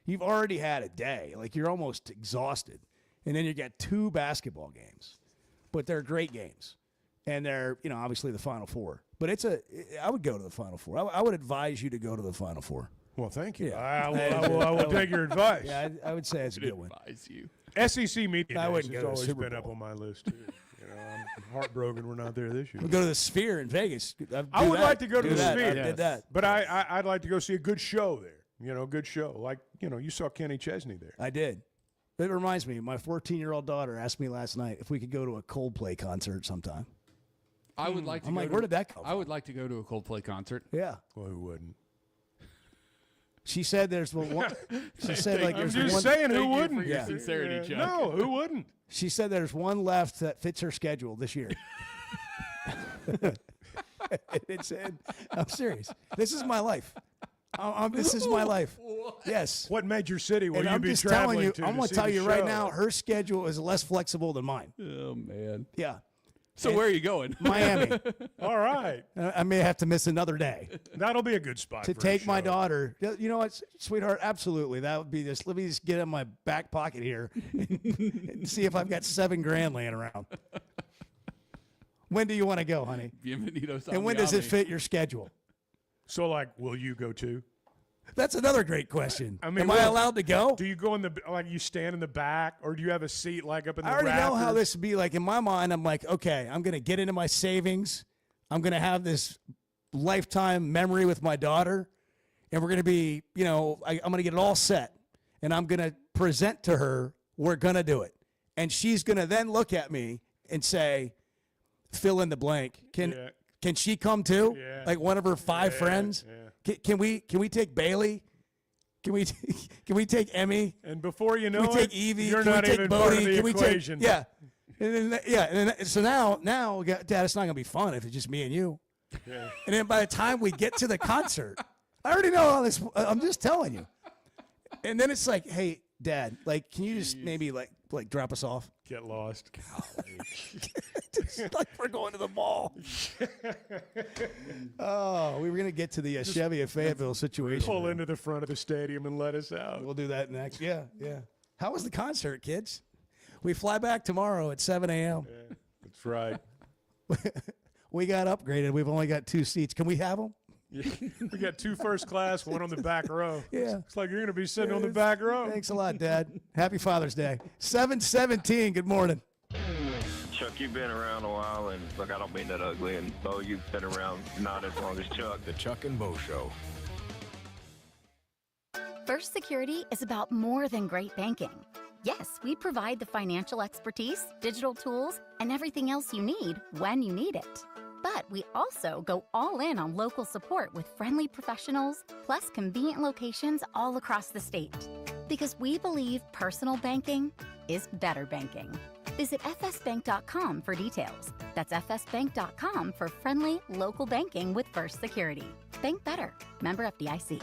you've already had a day, like you're almost exhausted, and then you got 2 basketball games, but they're great games, and they're obviously the Final Four. But I would go to the Final Four. I would advise you to go to the Final Four. Well, thank you. Yeah. I will take your advice. Yeah, I would say it's a good one. Advise you. SEC Media I Days wouldn't has go to the always Super been up Bowl. on my list, too. I'm heartbroken we're not there this year. We'll go to the Sphere in Vegas. I would like to go to the that. Sphere. I did that. But I'd like to go see a good show there. Good show. Like, you saw Kenny Chesney there. I did. It reminds me, my 14-year-old daughter asked me last night if we could go to a Coldplay concert sometime. I would like to. I'm go like, to, where did that come from? I would like to go to a Coldplay concert. Yeah. Well, who wouldn't? She said there's one. She said like I'm there's just one. saying, who Thank you wouldn't? for your sincerity, Chuck. No, who wouldn't? She said there's one left that fits her schedule this year. I'm serious. This is my life. This is my life. Yes. What major city will And you I'm be just telling traveling you, to? I'm going to to tell see you the right show? now, her schedule is less flexible than mine. Oh man. Yeah. So where are you going? Miami. All right. I may have to miss another day That'll be a good spot to for a take my show. daughter. You know what, sweetheart? Absolutely. That would be this. Let me just get in my back pocket here and see if I've got $7,000 laying around. When do you want to go, honey? Bienvenidos And when does it fit your schedule? So, like, will you go too? That's another great question. I mean, Am I well, allowed to go? Do you go you stand in the back, or do you have a seat like up in the I already know how rafters? this would be. Like in my mind, I'm like, okay, I'm going to get into my savings. I'm going to have this lifetime memory with my daughter. And we're going to be, I'm going to get it all set. And I'm going to present to her, we're going to do it. And she's going to then look at me and say, fill in the blank. Can she come too? Yeah. Like one of her 5 friends? Yeah. Can we take Bailey? Can we take Emmy? And before you know Can we take it, Evie? you're Can we not take even Bodie? part of the Can we equation. take, yeah. And then, so now, Dad, it's not going to be fun if it's just me and you. And then by the time we get to the concert, I already know all this. I'm just telling you. And then it's like, hey, Dad, like, can you just maybe like drop us off? Get lost. Just like we're going to the mall. Oh, we were going to get to the Chevy of Fayetteville situation. Pull into the front of the stadium and let us out. We'll do that next. Yeah. How was the concert, kids? We fly back tomorrow at 7 a.m. Yeah, that's right. We got upgraded. We've only got 2 seats. Can we have them? Yeah. We got 2 first class, 1 on the back row. Yeah. It's like you're going to be sitting on the back row. Thanks a lot, Dad. Happy Father's Day. 7:17. Good morning. Chuck, you've been around a while, and look, I don't mean that ugly, and Bo, you've been around not as long as Chuck. The Chuck and Bo Show. First Security is about more than great banking. Yes, we provide the financial expertise, digital tools, and everything else you need when you need it. But we also go all in on local support with friendly professionals, plus convenient locations all across the state. Because we believe personal banking is better banking. Visit fsbank.com for details. That's fsbank.com for friendly, local banking with First Security. Bank better. Member FDIC.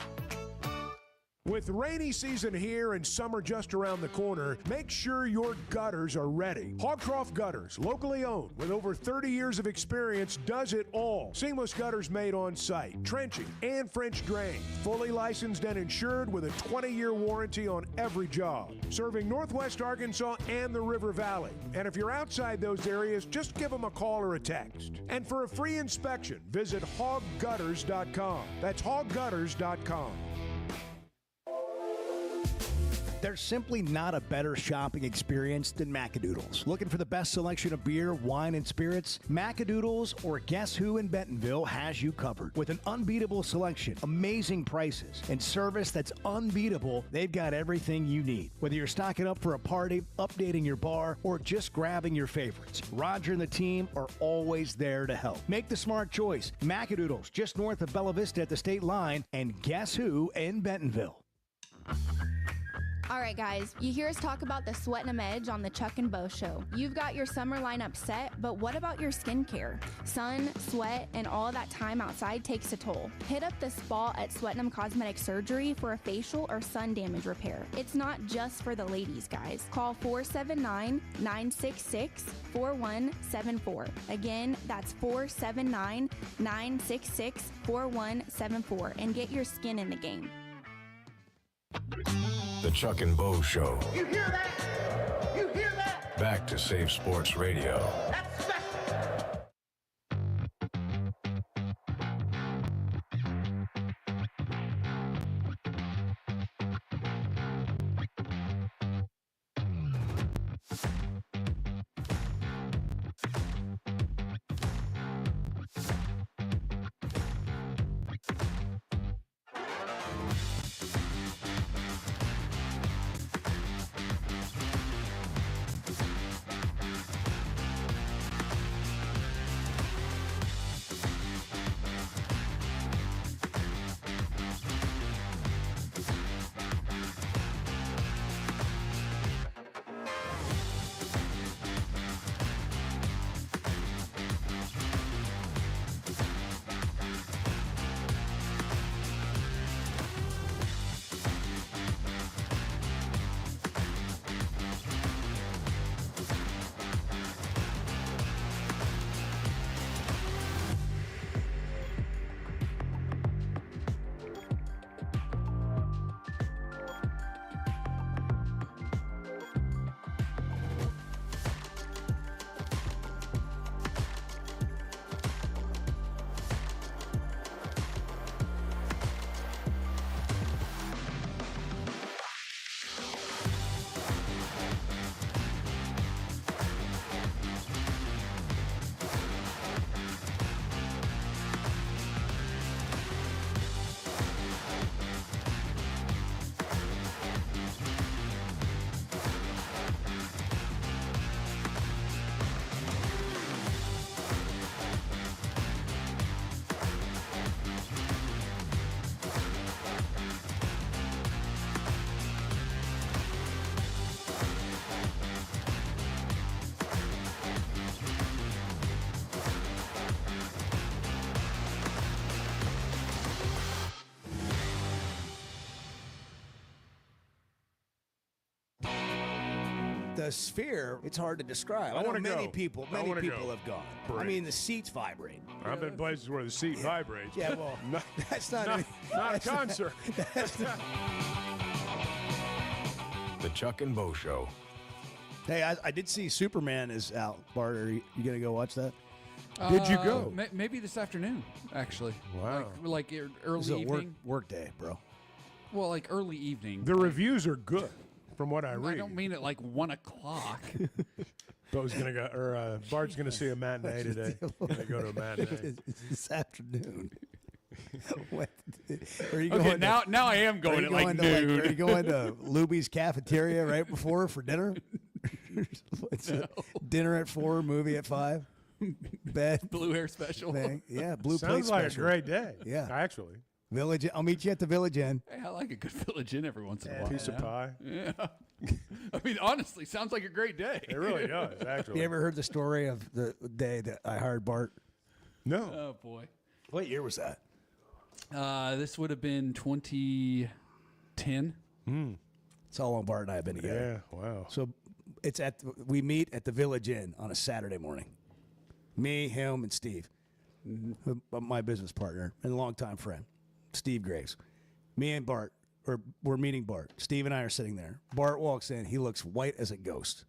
With rainy season here and summer just around the corner, make sure your gutters are ready. Hogcroft Gutters, locally owned with over 30 years of experience, does it all. Seamless gutters made on site, trenching and French drain. Fully licensed and insured with a 20-year warranty on every job. Serving Northwest Arkansas and the River Valley. And if you're outside those areas, just give them a call or a text. And for a free inspection, visit hoggutters.com. That's hoggutters.com. There's simply not a better shopping experience than Macadoodles. Looking for the best selection of beer, wine, and spirits? Macadoodles or Guess Who in Bentonville has you covered. With an unbeatable selection, amazing prices, and service that's unbeatable, they've got everything you need. Whether you're stocking up for a party, updating your bar, or just grabbing your favorites, Roger and the team are always there to help. Make the smart choice. Macadoodles, just north of Bella Vista at the state line, and Guess Who in Bentonville. All right, guys, you hear us talk about the Sweat and 'em Edge on the Chuck and Bo Show. You've got your summer lineup set, but what about your skincare? Sun, sweat, and all that time outside takes a toll. Hit up the spa at Sweat and 'em Cosmetic Surgery for a facial or sun damage repair. It's not just for the ladies, guys. Call 479-966-4174. Again, that's 479-966-4174 and get your skin in the game. The Chuck and Bo Show. You hear that? You hear that? Back to Save Sports Radio. That's special. Sphere, it's hard to describe. I know wanna many go. people I wanna go. have gone. I Parade. mean, the seats vibrate. I've been places where the seat vibrates. Yeah, well, not, that's not not a that's concert. That's not. The Chuck and Bo Show. Hey, I did see Superman is out. Bart, are you going to go watch that? Did you go? Maybe this afternoon, actually. Wow. Like early This is a evening. work day, bro. Well, like early evening. The reviews are good, from what I read. I don't mean it like 1 o'clock. Bo's gonna go, or Bart's gonna see a matinee today. Gonna go to a matinee. It's this afternoon. What? Are you Okay, going now I am are going you at like going to, noon. are you going to Luby's cafeteria right before for dinner? What's it? Dinner at 4, movie at 5, bed. Blue hair special. Thing. Yeah, blue plate Sounds like special. a great day. Yeah, actually. Village. I'll meet you at the Village Inn. Hey, I like a good Village Inn every once in a while. Piece of pie. Yeah. I mean, honestly, sounds like a great day. It really does, actually. You ever heard the story of the day that I hired Bart? No. Oh boy. What year was that? This would have been 2010. It's how long Bart and I have been together. Yeah, wow. So we meet at the Village Inn on a Saturday morning. Me, him, and Steve, my business partner and longtime friend, Steve Graves. Me and Bart, we're meeting Bart. Steve and I are sitting there. Bart walks in. He looks white as a ghost.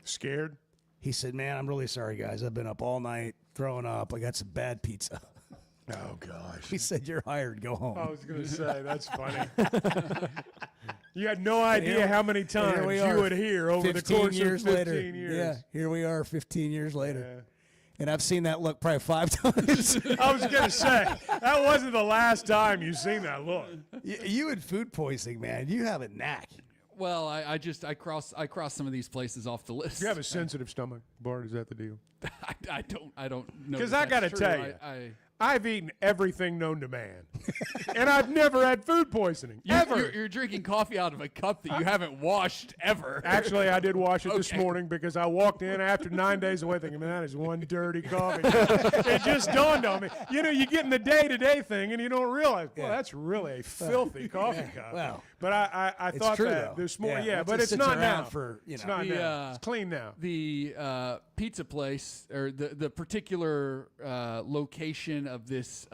Scared? He said, "Man, I'm really sorry, guys. I've been up all night throwing up. I got some bad pizza." Oh, gosh. He said, "You're hired. Go home." I was going to say, that's funny. You had no idea how many times you would hear over the course of 15 later. years. Yeah, here we are 15 years later. And I've seen that look probably 5 times. I was going to say, that wasn't the last time you've seen that look. You and food poisoning, man. You have a knack. Well, I cross some of these places off the list. You have a sensitive stomach, Bart. Is that the deal? I don't know. Because that I got to that's tell true. you, I've eaten everything known to man, and I've never had food poisoning. Ever. You're drinking coffee out of a cup that you haven't washed ever. Actually, I did wash it this morning because I walked in after 9 days away thinking, man, that is one dirty coffee. It just dawned on me. You know, you get in the day-to-day thing, and you don't realize, well, that's really a filthy coffee cup. Well, but I it's thought true, that though. this morning. Yeah, Yeah, once but it it's sits not around now. for, you It's know. not now. It's clean now. The pizza place or the particular location of this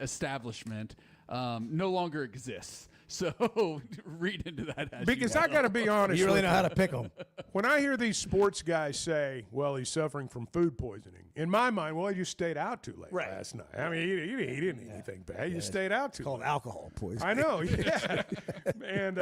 establishment no longer exists. So read into that. As Because you I got to be honest. You really with know how to pick them. When I hear these sports guys say, well, he's suffering from food poisoning, in my mind, well, you stayed out too late last night. I mean, he didn't eat anything bad. You stayed out too Called late. alcohol poisoning. I know, yeah. And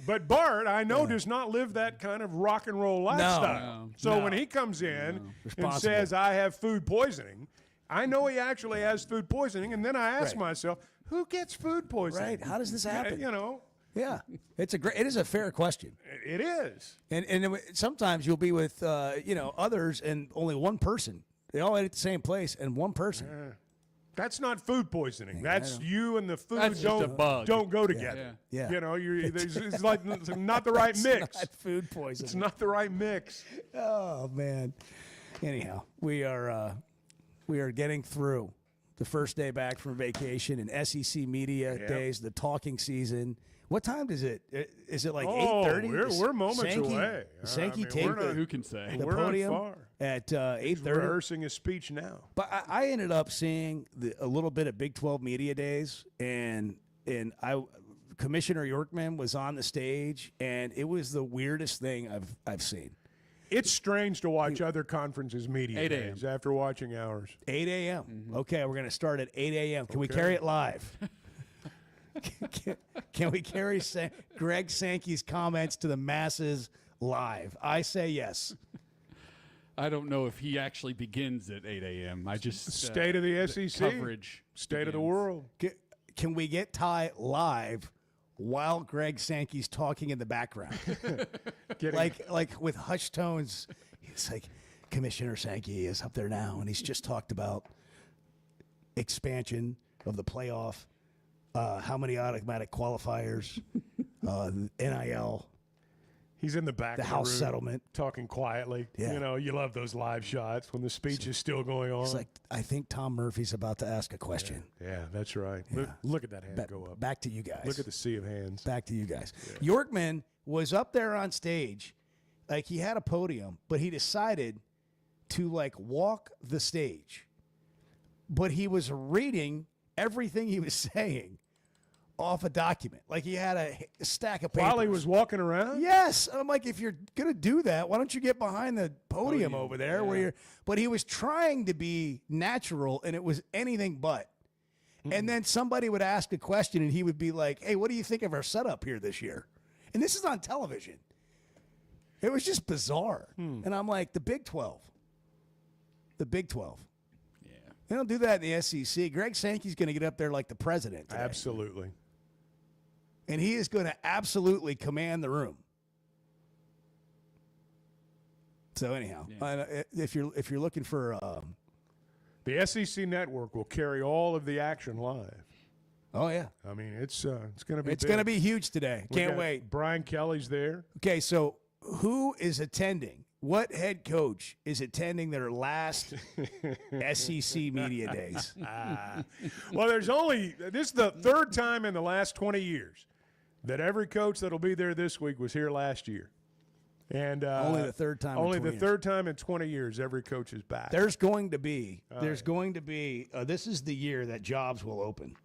but Bart, I know, does not live that kind of rock and roll lifestyle. So when he comes in and says, I have food poisoning, I know he actually has food poisoning, and then I ask myself, who gets food poisoning? Right. How does this happen? You know. Yeah, it is a fair question. It is. And sometimes you'll be with others and only one person. They all ate at the same place and one person. That's not food poisoning. That's you and the food That's just a bug. don't go together. Yeah. You know, it's like it's not the right mix. Not food poisoning. It's not the right mix. Oh man. Anyhow, we are getting through the first day back from vacation and SEC media days, the talking season. What time is it? Is it like 8:30? We're moments away. Sankey take who can say? the We're not podium far. at He's 8:30. rehearsing his speech now. But I ended up seeing a little bit of Big 12 media days, and Commissioner Yorkman was on the stage, and it was the weirdest thing I've seen. It's strange to watch other conferences media 8 a.m. days after watching ours. 8 a.m. Okay, we're going to start at 8 a.m. Can we carry it live? Can we carry Greg Sankey's comments to the masses live? I say yes. I don't know if he actually begins at 8 a.m. I just State of the SEC. coverage. State of the begins. world. Can we get Ty live while Greg Sankey's talking in the background? like with hushed tones. It's like, Commissioner Sankey is up there now, and he's just talked about expansion of the playoff, how many automatic qualifiers, NIL. He's in the back The of House room, settlement. talking quietly. Yeah. You know, you love those live shots when the speech is still going on. It's like, I think Tom Murphy's about to ask a question. Yeah, that's right. Look at that hand go up. Back to you guys. Look at the sea of hands. Back to you guys. Yorkman was up there on stage, Like, he had a podium, but he decided to, like, walk the stage. But he was reading everything he was saying off a document. Like, he had a stack of papers. While he was walking around? Yes. I'm like, if you're going to do that, why don't you get behind the podium over there where you're. But he was trying to be natural, and it was anything but. And then somebody would ask a question, and he would be like, hey, what do you think of our setup here this year? And this is on television. It was just bizarre. And I'm like, the Big 12. The Big 12. Yeah. They don't do that in the SEC. Greg Sankey's going to get up there like the president today. Absolutely. And he is going to absolutely command the room. So anyhow, if you're looking for the SEC network will carry all of the action live. Oh yeah. I mean, it's going to be It's going to be huge today. We Can't got wait. Brian Kelly's there. Okay, so who is attending? What head coach is attending their last SEC media days? Well, this is the third time in the last 20 years that every coach that'll be there this week was here last year. And only the third time. Only in 20 the years. third time in 20 years every coach is back. There's going to be. This is the year that jobs will open.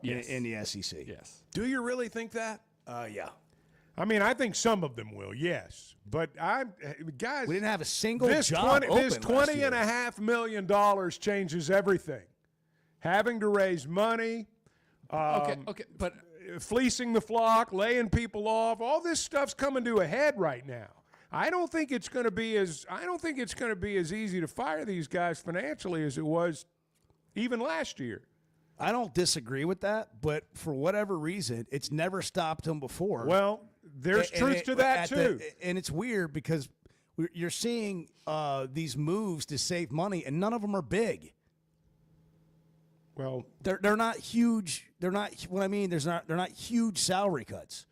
Yes. In the SEC. Yes. Do you really think that? Yeah. I mean, I think some of them will, yes. But guys, We didn't have a single this job open this last year. $20.5 million changes everything. Having to raise money. Okay, but fleecing the flock, laying people off, all this stuff's coming to a head right now. I don't think it's going to be as easy to fire these guys financially as it was even last year. I don't disagree with that, but for whatever reason, it's never stopped them before. Well, there's truth to that too. And it's weird because you're seeing these moves to save money, and none of them are big. Well, they're not huge. They're not what I mean. They're not huge salary cuts.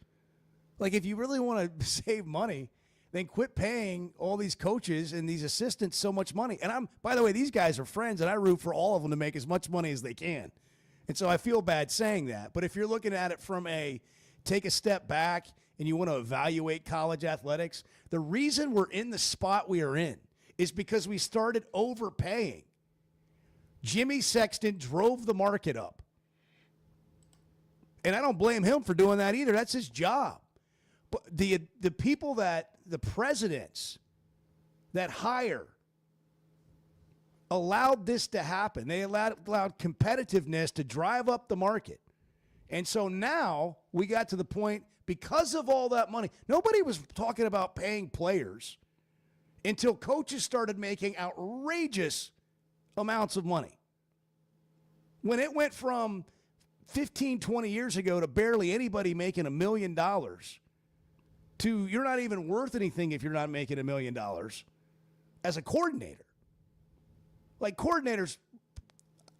Like, if you really want to save money, then quit paying all these coaches and these assistants so much money. And by the way, these guys are friends, and I root for all of them to make as much money as they can. And so I feel bad saying that. But if you're looking at it from take a step back and you want to evaluate college athletics, the reason we're in the spot we are in is because we started overpaying. Jimmy Sexton drove the market up. And I don't blame him for doing that either. That's his job. But the people the presidents that hire allowed this to happen. They allowed competitiveness to drive up the market. And so now we got to the point, because of all that money, nobody was talking about paying players until coaches started making outrageous amounts of money. When it went from 15, 20 years ago to barely anybody making $1 million to you're not even worth anything if you're not making $1 million as a coordinator. Like, coordinators,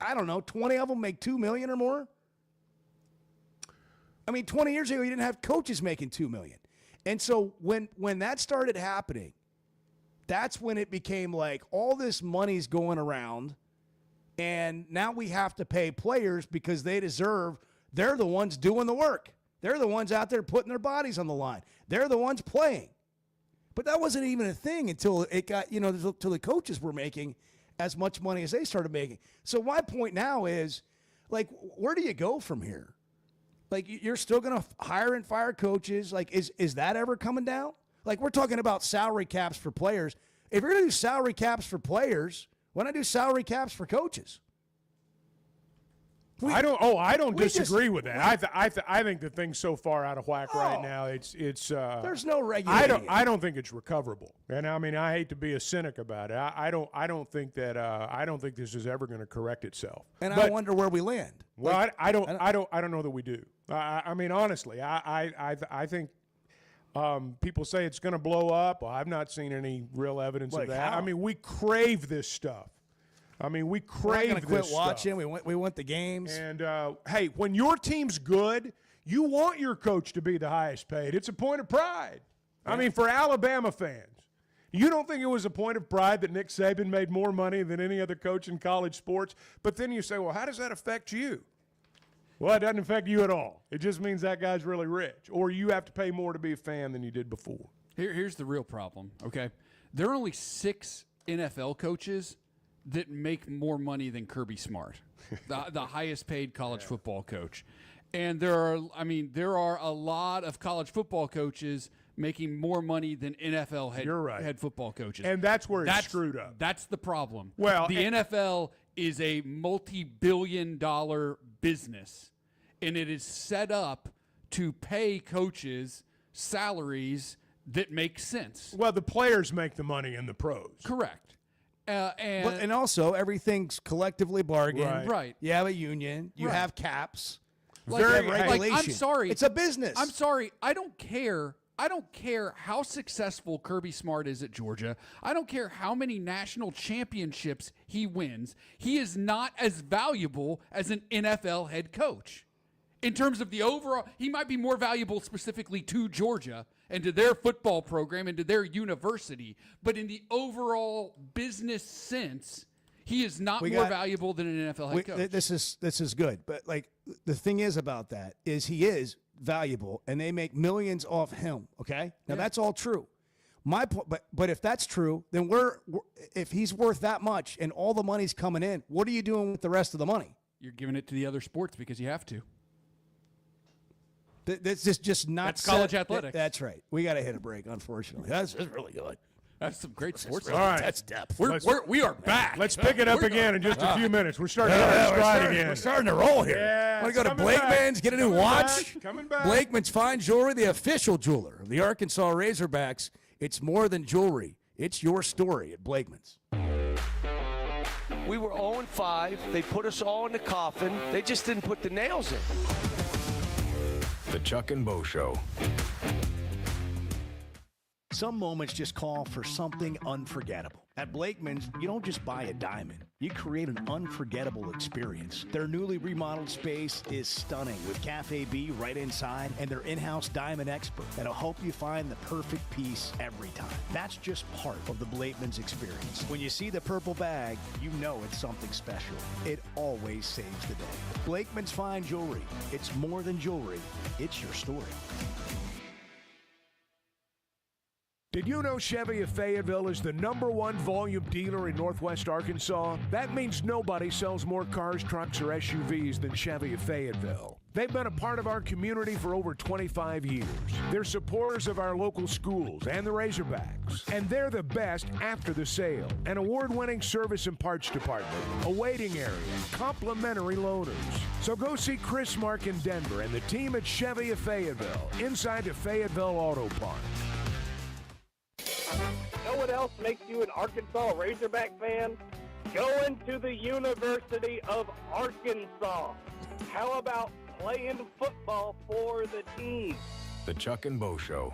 I don't know, 20 of them make $2 million or more. I mean, 20 years ago, you didn't have coaches making $2 million. And so when that started happening, that's when it became like all this money's going around, and now we have to pay players because they're the ones doing the work. They're the ones out there putting their bodies on the line. They're the ones playing. But that wasn't even a thing until it got, until the coaches were making as much money as they started making. So my point now is, like, where do you go from here? Like, you're still going to hire and fire coaches. Like, is that ever coming down? Like, we're talking about salary caps for players. If you're going to do salary caps for players, why not do salary caps for coaches? I don't disagree with that. I think the thing's so far out of whack right now. It's there's no regulation. I don't think it's recoverable. And I mean, I hate to be a cynic about it. I don't think this is ever going to correct itself. And I wonder where we land. Well, like, I don't know that we do. I mean, honestly, I think people say it's going to blow up. Well, I've not seen any real evidence of that. How? I mean, we crave this stuff. We crave this quit stuff. watching. We want the games. And, hey, when your team's good, you want your coach to be the highest paid. It's a point of pride. Yeah. I mean, for Alabama fans, you don't think it was a point of pride that Nick Saban made more money than any other coach in college sports? But then you say, well, how does that affect you? Well, it doesn't affect you at all. It just means that guy's really rich. Or you have to pay more to be a fan than you did before. Here's the real problem, okay? There are only 6 NFL coaches that make more money than Kirby Smart, the highest paid college football coach. And there are a lot of college football coaches making more money than NFL head football coaches. And that's where it's screwed up. That's the problem. Well, the NFL is a multi-billion-dollar business, and it is set up to pay coaches salaries that make sense. Well, the players make the money in the pros. Correct. And also, everything's collectively bargained. Right. You have a union. You Right. have caps. Like, Very like, regulation. I'm sorry. It's a business. I'm sorry. I don't care how successful Kirby Smart is at Georgia. I don't care how many national championships he wins. He is not as valuable as an NFL head coach. In terms of the overall, he might be more valuable specifically to Georgia and to their football program and to their university. But in the overall business sense, he is not more valuable than an NFL head coach. This is good, but like the thing is about that is he is valuable, and they make millions off him. Okay, now that's all true. But if that's true, then if he's worth that much and all the money's coming in, what are you doing with the rest of the money? You're giving it to the other sports because you have to. This is just not. That's college athletics. That's right. We got to hit a break. Unfortunately, that's really good. That's some great sports. All right. That's depth. We are back. Let's pick it up again in just a few minutes. We're starting to get our stride again. We're starting to roll here. Yeah, Want to go to coming back. Blakeman's, get a new watch? Coming back. Blakeman's Fine Jewelry, the official jeweler of the Arkansas Razorbacks. It's more than jewelry. It's your story at Blakeman's. We were 0-5. They put us all in the coffin. They just didn't put the nails in. The Chuck and Bo Show. Some moments just call for something unforgettable. At Blakeman's, you don't just buy a diamond. You create an unforgettable experience. Their newly remodeled space is stunning with Cafe B right inside and their in-house diamond expert that'll help you find the perfect piece every time. That's just part of the Blakeman's experience. When you see the purple bag, you know it's something special. It always saves the day. Blakeman's Fine Jewelry. It's more than jewelry. It's your story. Did you know Chevy of Fayetteville is the #1 volume dealer in Northwest Arkansas? That means nobody sells more cars, trucks, or SUVs than Chevy of Fayetteville. They've been a part of our community for over 25 years. They're supporters of our local schools and the Razorbacks. And they're the best after the sale. An award-winning service and parts department, a waiting area, complimentary loaners. So go see Chris Mark in Denver and the team at Chevy of Fayetteville, inside the Fayetteville Auto Park. Know what else makes you an Arkansas Razorback fan? Going to the University of Arkansas. How about playing football for the team? The Chuck and Bo Show.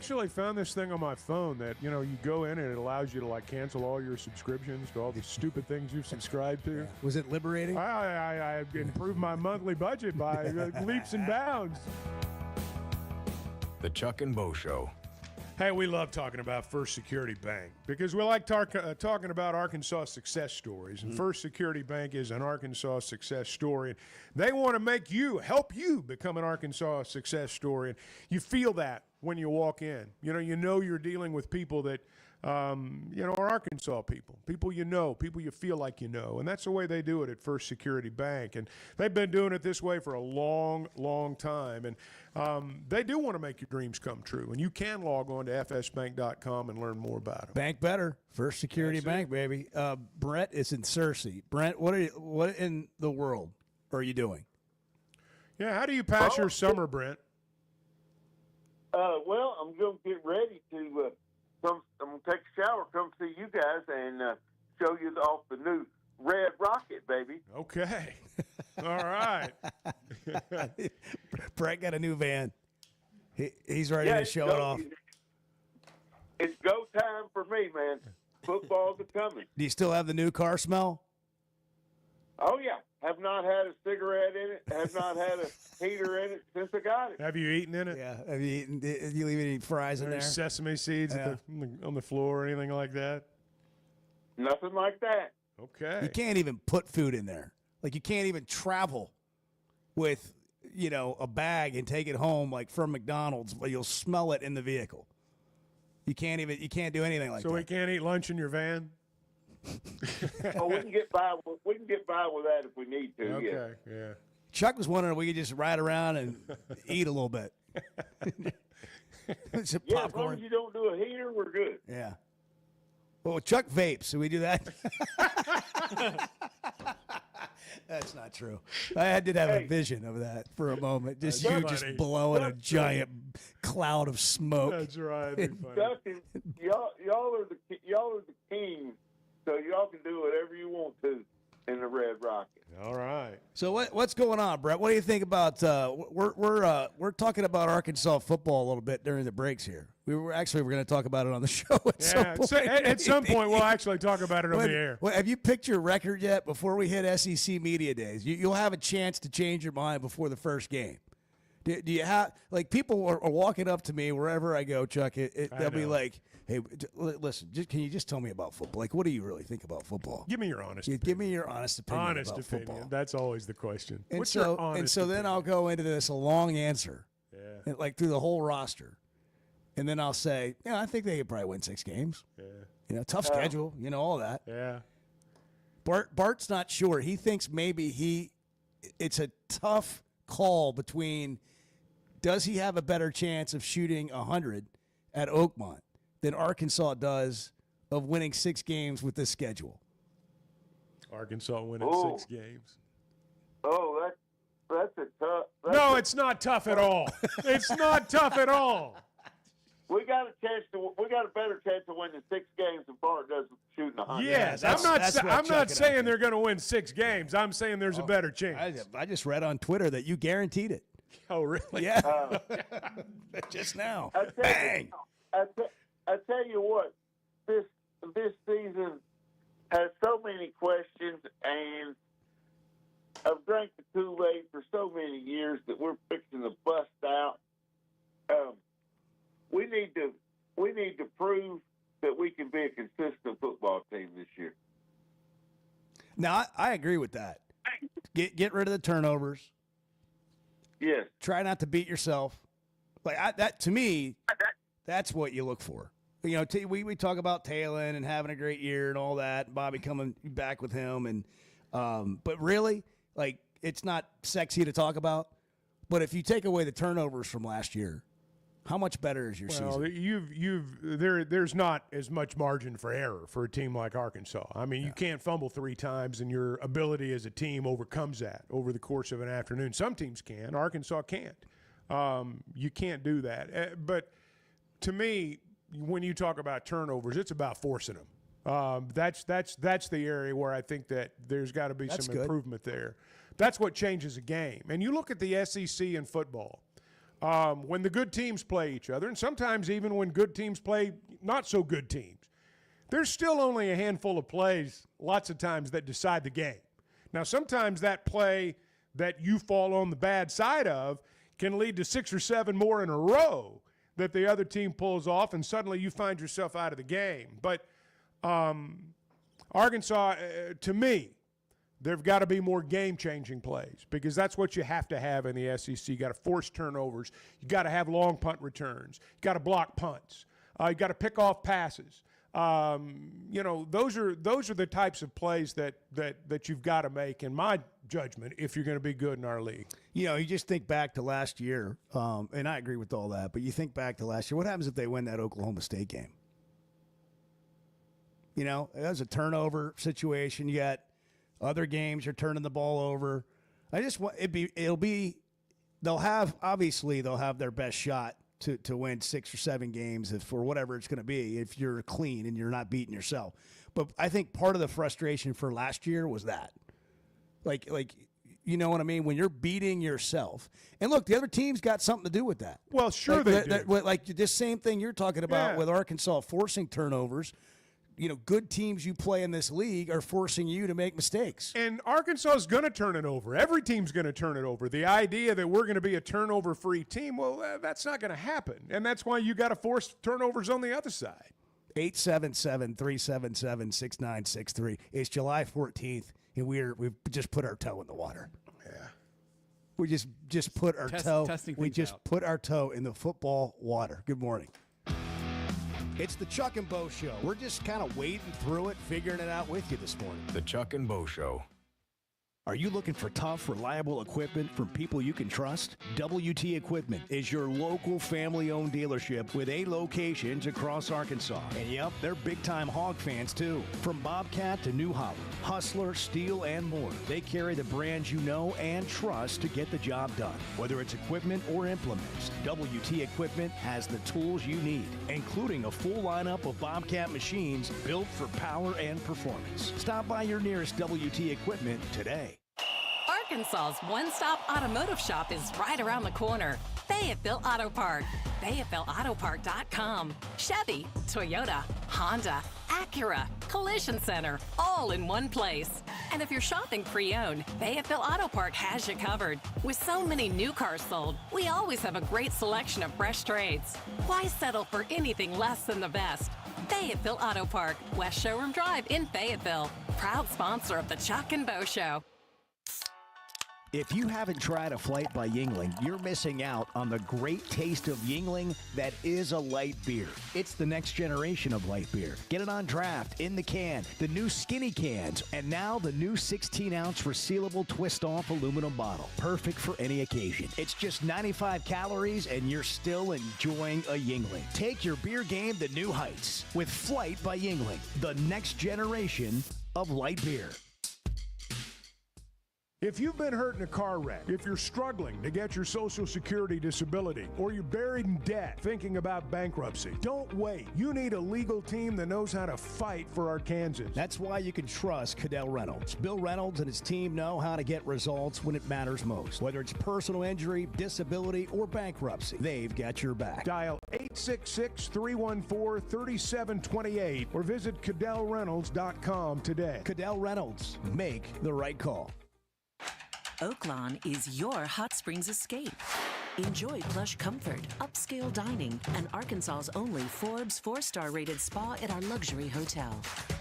actually found this thing on my phone that, you go in and it allows you to, cancel all your subscriptions to all the stupid things you've subscribed to. Was it liberating? I improved my monthly budget by leaps and bounds. The Chuck and Bo Show. Hey, we love talking about First Security Bank because we like talking about Arkansas success stories. And First Security Bank is an Arkansas success story. They want to help you become an Arkansas success story. And you feel that when you walk in. You know you're dealing with people that, are Arkansas people people you feel like you know. And that's the way they do it at First Security Bank. And they've been doing it this way for a long, long time. And they do want to make your dreams come true. And you can log on to fsbank.com and learn more about them. Bank better. First Security Bank, baby. Brett is in Searcy. Brent, what in the world are you doing? Yeah, how do you pass your summer, Brent? Well, I'm going to get ready to I'm going to take a shower, come see you guys, and show you off the new Red Rocket, baby. Okay. All right. Brett got a new van. He's ready to show it off. It's go time for me, man. Football's coming. Do you still have the new car smell? Oh, yeah. Have not had a cigarette in it. Have not had a heater in it since I got it. Have you eaten in it? Yeah. Have you eaten? Did you leave any fries in there? Sesame seeds on the floor or anything like that? Nothing like that. Okay. You can't even put food in there. You can't even travel with, a bag and take it home from McDonald's. You'll smell it in the vehicle. You can't do anything like that. So we can't eat lunch in your van? Oh, we can get by with that if we need to. Okay, yeah. Chuck was wondering if we could just ride around and eat a little bit. As long as you don't do a heater, we're good. Yeah. Well, Chuck vapes, so we do that. That's not true. I did have a vision of that for a moment. Just you just blowing a giant cloud of smoke. That's right. Chuck, y'all are the kings. So y'all can do whatever you want to in the Red Rocket. All right. So what's going on, Brett? What do you think about? We're talking about Arkansas football a little bit during the breaks here. We're going to talk about it on the show at some point. At some point, we'll actually talk about it on the air. Have you picked your record yet? Before we hit SEC Media Days, you'll have a chance to change your mind before the first game. Do you have people are walking up to me wherever I go, Chuck? They'll be like, "Hey, listen, can you just tell me about football? What do you really think about football? Give me your honest opinion. Give me your honest opinion Honest about opinion. football." That's always the question. And What's your honest then opinion? I'll go into this a long answer, through the whole roster, and then I'll say, I think they could probably win 6 games. Yeah. Tough schedule, all that. Yeah. Bart's not sure. He thinks maybe it's a tough call between. Does he have a better chance of shooting 100 at Oakmont than Arkansas does of winning 6 games with this schedule? Arkansas winning 6 games. Oh, that's a tough. No, it's not tough at all. It's not tough at all. We got a better chance of winning 6 games than Bart does shooting 100. Yes, I'm not saying they're going to win 6 games. I'm saying there's a better chance. I just read on Twitter that you guaranteed it. Oh, really? Yeah. Just now. Bang. I tell you what, this season has so many questions, and I've drank the Kool-Aid for so many years that we're fixing to bust out. We need to prove that we can be a consistent football team this year. Now, I agree with that. Get rid of the turnovers. Yes. Try not to beat yourself. That to me, that's what you look for. We talk about Talon and having a great year and all that, and Bobby coming back with him, and but really, it's not sexy to talk about. But if you take away the turnovers from last year, how much better is your season? There's not as much margin for error for a team like Arkansas. I mean, you can't fumble 3 times, and your ability as a team overcomes that over the course of an afternoon. Some teams can. Arkansas can't. You can't do that. But to me, when you talk about turnovers, it's about forcing them. That's the area where I think that there's got to be some improvement there. That's what changes a game. And you look at the SEC in football. when the good teams play each other, and sometimes even when good teams play not so good teams, there's still only a handful of plays lots of times that decide the game. Now, sometimes that play that you fall on the bad side of can lead to 6 or 7 more in a row that the other team pulls off, and suddenly you find yourself out of the game. But Arkansas, to me, there've got to be more game-changing plays because that's what you have to have in the SEC. You got to force turnovers. You got to have long punt returns. You got to block punts. You got to pick off passes. Those are the types of plays that you've got to make, in my judgment, if you're going to be good in our league. You just think back to last year, and I agree with all that, but you think back to last year. What happens if they win that Oklahoma State game? It was a turnover situation. You got other games, you're turning the ball over. They'll have their best shot to win 6 or 7 games for whatever it's going to be if you're clean and you're not beating yourself. But I think part of the frustration for last year was that. Like you know what I mean? When you're beating yourself. And look, the other team's got something to do with that. Well, sure they do. Like this same thing you're talking about with Arkansas forcing turnovers. Good teams you play in this league are forcing you to make mistakes. And Arkansas is going to turn it over. Every team's going to turn it over. The idea that we're going to be a turnover-free team, well, that's not going to happen. And that's why you got to force turnovers on the other side. 877-377-6963. It's July 14th, and we've just put our toe in the water. Yeah. We just put our toe. We just out. put our toe in the football water. Good morning. It's the Chuck and Bo Show. We're just kind of wading through it, figuring it out with you this morning. The Chuck and Bo Show. Are you looking for tough, reliable equipment from people you can trust? WT Equipment is your local family-owned dealership with 8 locations across Arkansas. And yep, they're big-time hog fans too. From Bobcat to New Holland, Hustler, Steel, and more. They carry the brands you know and trust to get the job done. Whether it's equipment or implements, WT Equipment has the tools you need, including a full lineup of Bobcat machines built for power and performance. Stop by your nearest WT Equipment today. Arkansas's one-stop automotive shop is right around the corner. Fayetteville Auto Park. FayettevilleAutoPark.com. Chevy, Toyota, Honda, Acura, Collision Center, all in one place. And if you're shopping pre-owned, Fayetteville Auto Park has you covered. With so many new cars sold, we always have a great selection of fresh trades. Why settle for anything less than the best? Fayetteville Auto Park, West Showroom Drive in Fayetteville. Proud sponsor of the Chuck and Bo Show. If you haven't tried a flight by Yuengling, you're missing out on the great taste of Yuengling that is a light beer. It's the next generation of light beer. Get it on draft, in the can, the new skinny cans, and now the new 16-ounce resealable twist-off aluminum bottle. Perfect for any occasion. It's just 95 calories, and you're still enjoying a Yuengling. Take your beer game to new heights with Flight by Yuengling, the next generation of light beer. If you've been hurt in a car wreck, if you're struggling to get your Social Security disability, or you're buried in debt thinking about bankruptcy, don't wait. You need a legal team that knows how to fight for Arkansans. That's why you can trust Cadell Reynolds. Bill Reynolds and his team know how to get results when it matters most. Whether it's personal injury, disability, or bankruptcy, they've got your back. Dial 866-314-3728 or visit CadellReynolds.com today. Cadell Reynolds. Make the right call. Oaklawn is your hot springs escape. Enjoy plush comfort, upscale dining, and Arkansas's only Forbes 4-star rated spa at our luxury hotel.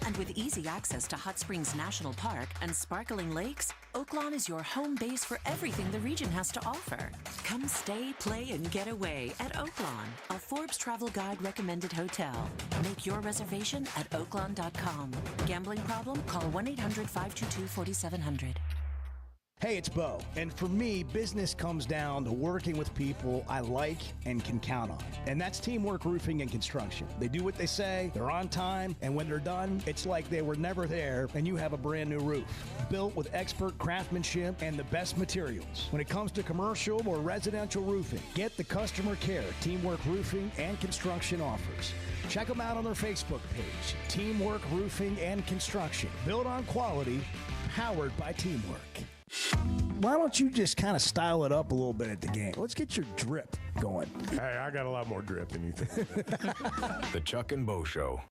And with easy access to Hot Springs National Park and sparkling lakes, Oaklawn is your home base for everything the region has to offer. Come stay, play, and get away at Oaklawn, a Forbes Travel Guide recommended hotel. Make your reservation at oaklawn.com. Gambling problem? Call 1-800-522-4700. Hey, it's Bo. And for me, business comes down to working with people I like and can count on. And that's Teamwork Roofing and Construction. They do what they say, they're on time, and when they're done, it's like they were never there and you have a brand new roof. Built with expert craftsmanship and the best materials. When it comes to commercial or residential roofing, get the customer care Teamwork Roofing and Construction offers. Check them out on their Facebook page, Teamwork Roofing and Construction. Built on quality, powered by teamwork. Why don't you just kind of style it up a little bit at the game? Let's get your drip. going. Hey, I got a lot more drip than you think. The Chuck and Bo Show.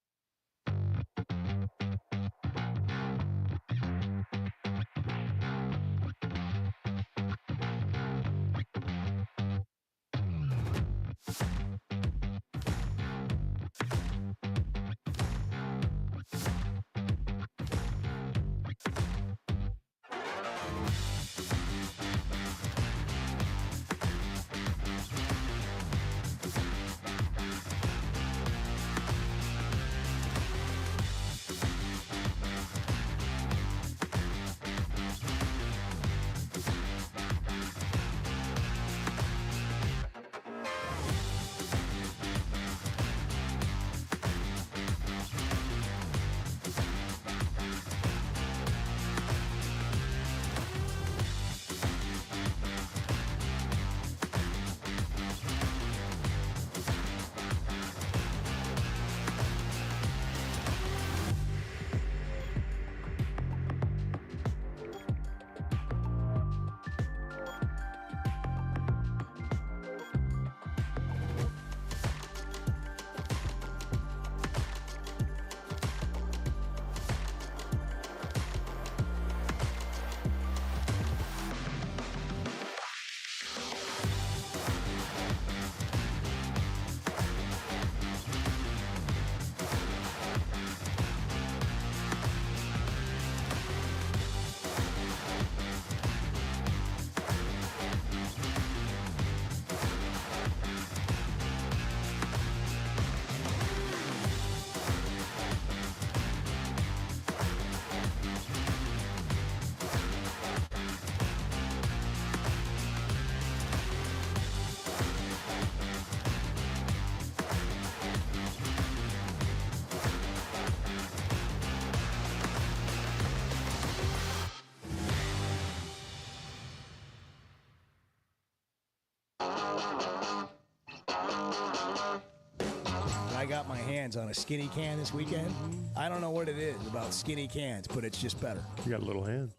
I got my hands on a skinny can this weekend. I don't know what it is about skinny cans, but it's just better. You got little hands.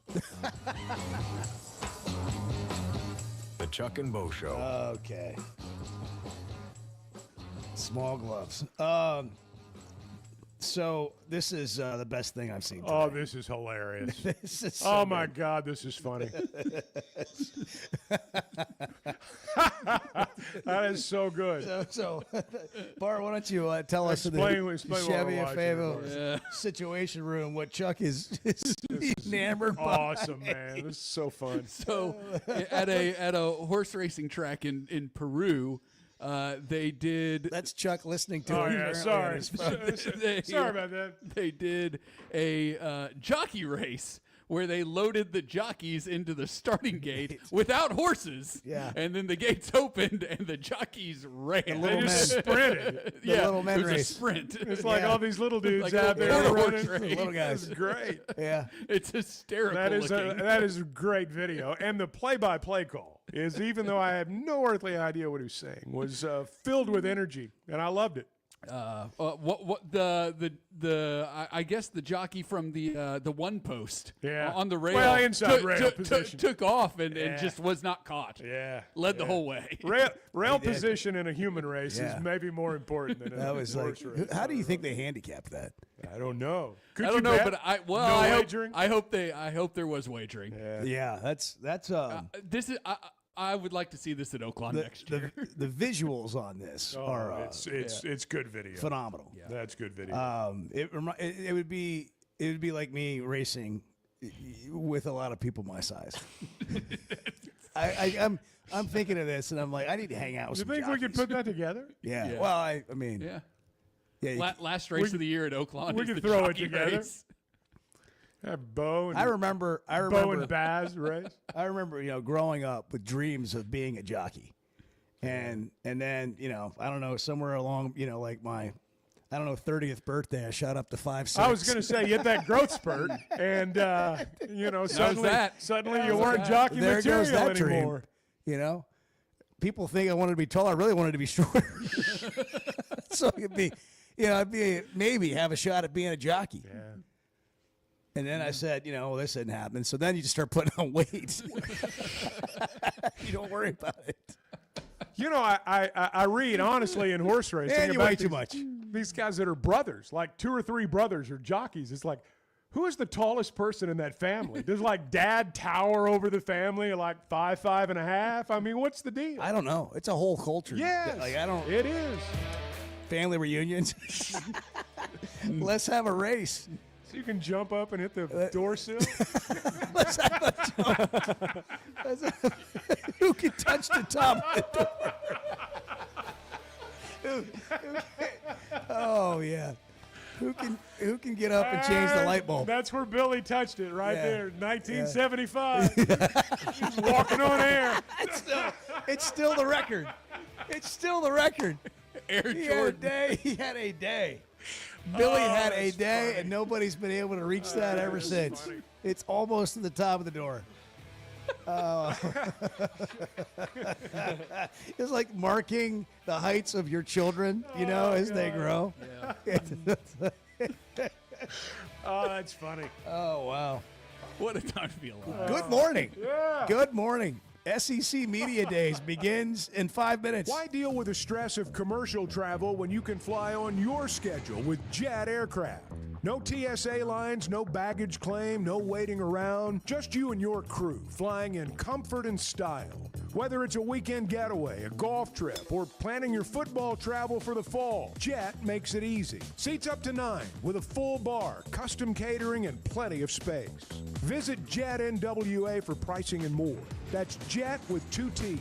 The Chuck and Bo Show. Okay. Small gloves. So this is the best thing I've seen today. Oh, this is hilarious. This is oh, so my good. God, this is funny. That is so good. So Bart, why don't you tell us in Explain the what Chevy we're watching, Favo situation room what Chuck is enamored by. Awesome, man. This is so fun. So at a horse racing track in Peru, they did. That's Chuck listening to. Oh, it yeah, apparently on his phone. Sorry about that. They did a jockey race where they loaded the jockeys into the starting gate without horses. Yeah. And then the gates opened and the jockeys ran. They just sprinted. The little men it was race. a sprint. It's like all these little dudes Like out a there quarter running. horse race. Little guys. It's great. Yeah. It's hysterical looking. That is a great video. And the play-by-play call is, even though I have no earthly idea what he was saying, was filled with energy, and I loved it. I guess the jockey from the one post on the rail, Well, inside rail position. took off and Yeah. just was not caught. Yeah. Led the whole way. Rail position in a human race Yeah. is maybe more important than That a was horse like, race. how do you think they handicapped that? I don't know. Could I you don't know, bet? but I No hope wagering? I hope there was wagering. Yeah, that's This is I would like to see this at Oakland next year. the visuals on this Oh, are it's good video. phenomenal. Yeah. That's good video. It would be like me racing with a lot of people my size. I'm thinking of this and I'm like, I need to hang out with you some think we could jockeys. put that together? Yeah. Yeah. Well, I mean, Yeah. yeah. Last race of the year at Oakland. we is could the throw it jockey together. race. Have Bo and I remember Bo and Baz race. I remember, growing up with dreams of being a jockey. And then, I don't know, somewhere along, like my, 30th birthday, I shot up to 5'6". I was going to say, you hit that growth spurt, and, suddenly you weren't jockey There material goes that anymore. dream. People think I wanted to be tall. I really wanted to be shorter. So I could be, I'd maybe have a shot at being a jockey. Yeah. And then I said, this didn't happen. So then you just start putting on weight. You don't worry about it. You know, I read honestly in horse racing. And you about weigh too much. These guys that are brothers, like 2 or 3 brothers or jockeys. It's like, who is the tallest person in that family? Does like dad tower over the family at like 5'5.5"? I mean, what's the deal? I don't know. It's a whole culture. Yes, Like, I don't. It is. Family reunions. Let's have a race. So you can jump up and hit the door sill. Let's have a jump. Who can touch the top of the door? Oh yeah. Who can get up and change the light bulb? That's where Billy touched it right Yeah. there, 1975. He's walking on air. It's still the record. It's still the record. Air He Jordan. had a day. Billy had a that's day, funny. and nobody's been able to reach that ever is since. funny. It's almost to the top of the door. Oh. It's like marking the heights of your children, as they grow. Oh, that's funny. Oh, wow. What a time to be alive. Good morning. Yeah. Good morning. SEC Media Days begins in 5 minutes. Why deal with the stress of commercial travel when you can fly on your schedule with Jet Aircraft? No TSA lines, no baggage claim, no waiting around. Just you and your crew flying in comfort and style. Whether it's a weekend getaway, a golf trip, or planning your football travel for the fall, Jet makes it easy. Seats up to 9 with a full bar, custom catering, and plenty of space. Visit Jet NWA for pricing and more. That's Jet with 2 T's.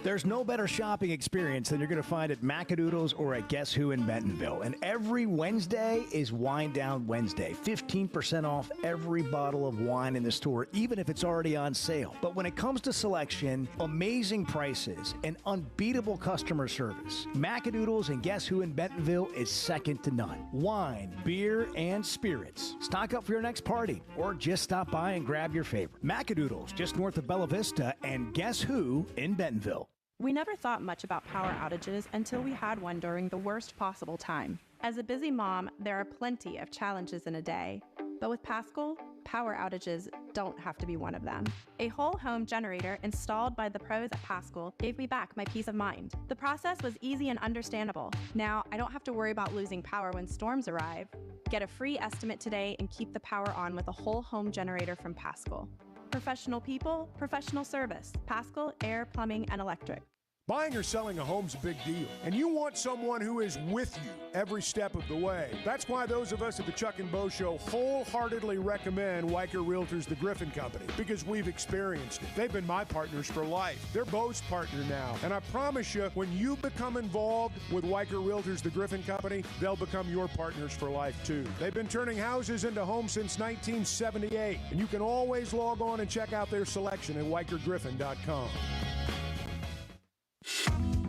There's no better shopping experience than you're going to find at Macadoodles or at Guess Who in Bentonville. And every Wednesday is Wine Down Wednesday. 15% off every bottle of wine in the store, even if it's already on sale. But when it comes to selection, amazing prices, and unbeatable customer service, Macadoodles and Guess Who in Bentonville is second to none. Wine, beer, and spirits. Stock up for your next party or just stop by and grab your favorite. Macadoodles, just north of Bella Vista, and Guess Who in Bentonville. We never thought much about power outages until we had one during the worst possible time. As a busy mom, there are plenty of challenges in a day. But with Paschal, power outages don't have to be one of them. A whole home generator installed by the pros at Paschal gave me back my peace of mind. The process was easy and understandable. Now, I don't have to worry about losing power when storms arrive. Get a free estimate today and keep the power on with a whole home generator from Paschal. Professional people, professional service. Paschal Air, Plumbing, and Electric. Buying or selling a home's a big deal, and you want someone who is with you every step of the way. That's why those of us at the Chuck and Bo Show wholeheartedly recommend Weicker Realtors, the Griffin Company, because we've experienced it. They've been my partners for life. They're Bo's partner now, and I promise you, when you become involved with Weicker Realtors, the Griffin Company, they'll become your partners for life too. They've been turning houses into homes since 1978, and you can always log on and check out their selection at WeicherGriffin.com.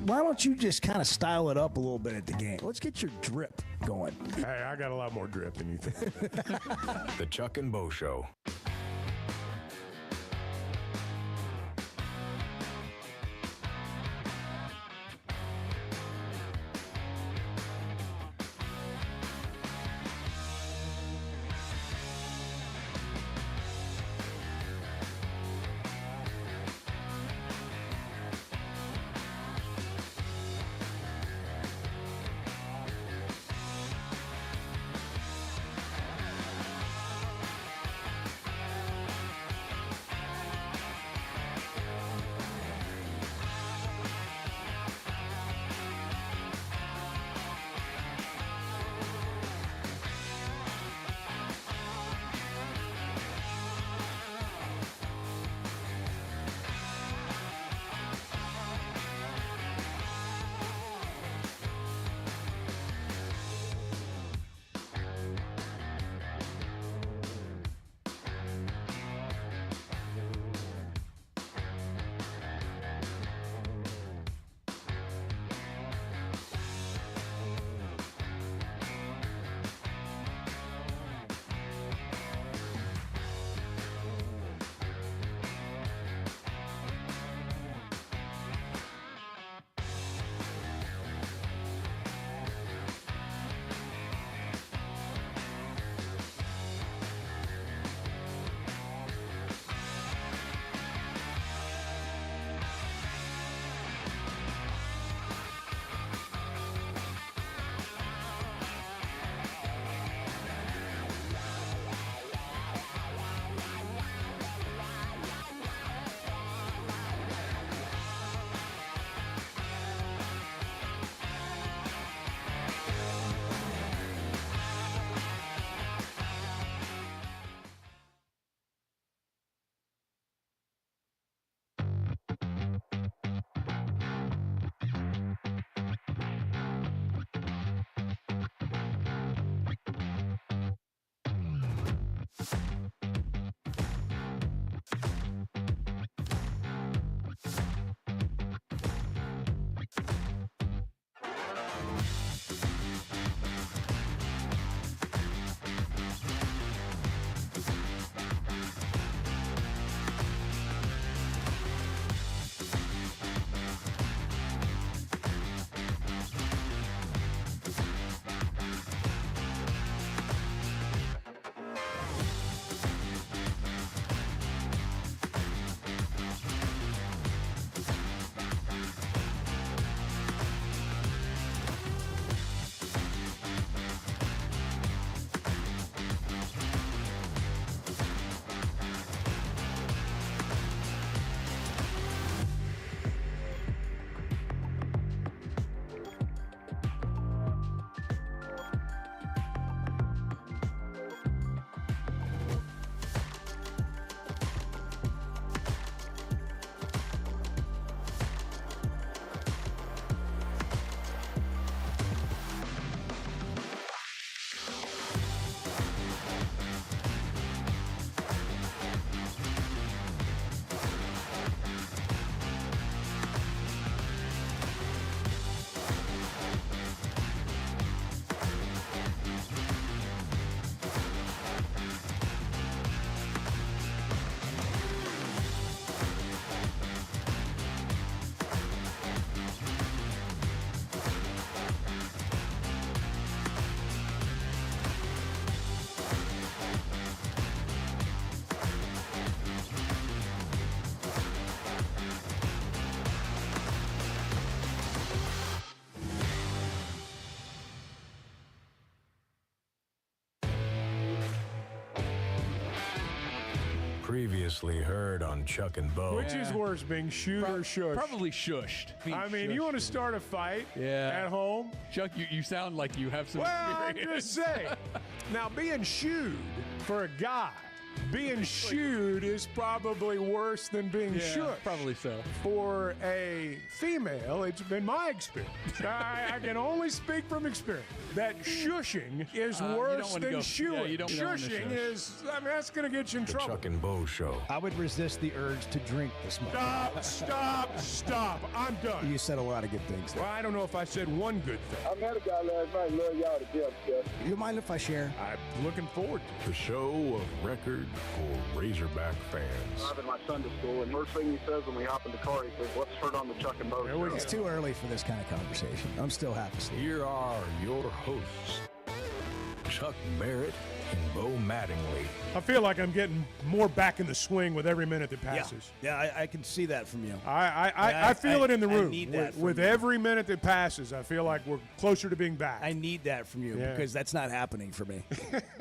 Why don't you just kind of style it up a little bit at the game? Let's get your drip going. Hey, I got a lot more drip than you think. The Chuck and Bo Show. Previously heard on Chuck and Bo. Which is worse, being shooed or shushed? Probably shushed. I mean, you want to start a fight at home? Chuck, you sound like you have some I'm experience. just saying. Now, being shooed for a guy, being shooed is probably worse than being shushed. Probably so. For a female, it's been my experience. I can only speak from experience that shushing is worse than shooing. Shushing is, I mean, that's going to get you in trouble. Chuck and Bo Show. I would resist the urge to drink this morning. Stop. I'm done. You said a lot of good things there. Well, I don't know if I said one good thing. I met a guy last night. Love y'all to death, Jeff. You mind if I share? I'm looking forward to it. The show of record for Razorback fans. Driving my son to school, and first thing he says when we hop in the car, he says, "What's heard on the Chuck and Bo Show?" It's too early for this kind of conversation. I'm still half asleep. Here are your hosts, Chuck Barrett and Bo Mattingly. I feel like I'm getting more back in the swing with every minute that passes. Yeah, I can see that from you. I feel it in the room. I need that with from you. every minute that passes, I feel like we're closer to being back. I need that from you Yeah. because that's not happening for me.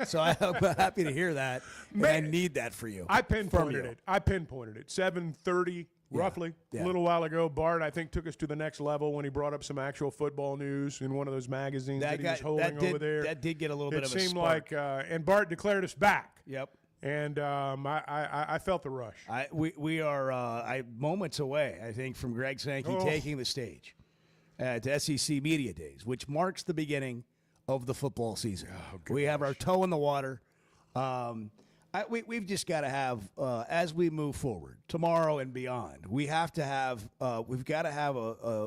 So I'm happy to hear that. And I need that for you. I pinpointed it. 7:30 roughly. Yeah. A little while ago, Bart, I think, took us to the next level when he brought up some actual football news in one of those magazines that he was holding over there. That did get a little bit of a It seemed spark. like, and Bart declared us back. Yep. And I felt the rush. We are moments away, I think, from Greg Sankey taking the stage at SEC Media Days, which marks the beginning of the football season. We have our toe in the water. We've just got to have, as we move forward tomorrow and beyond, we've got to have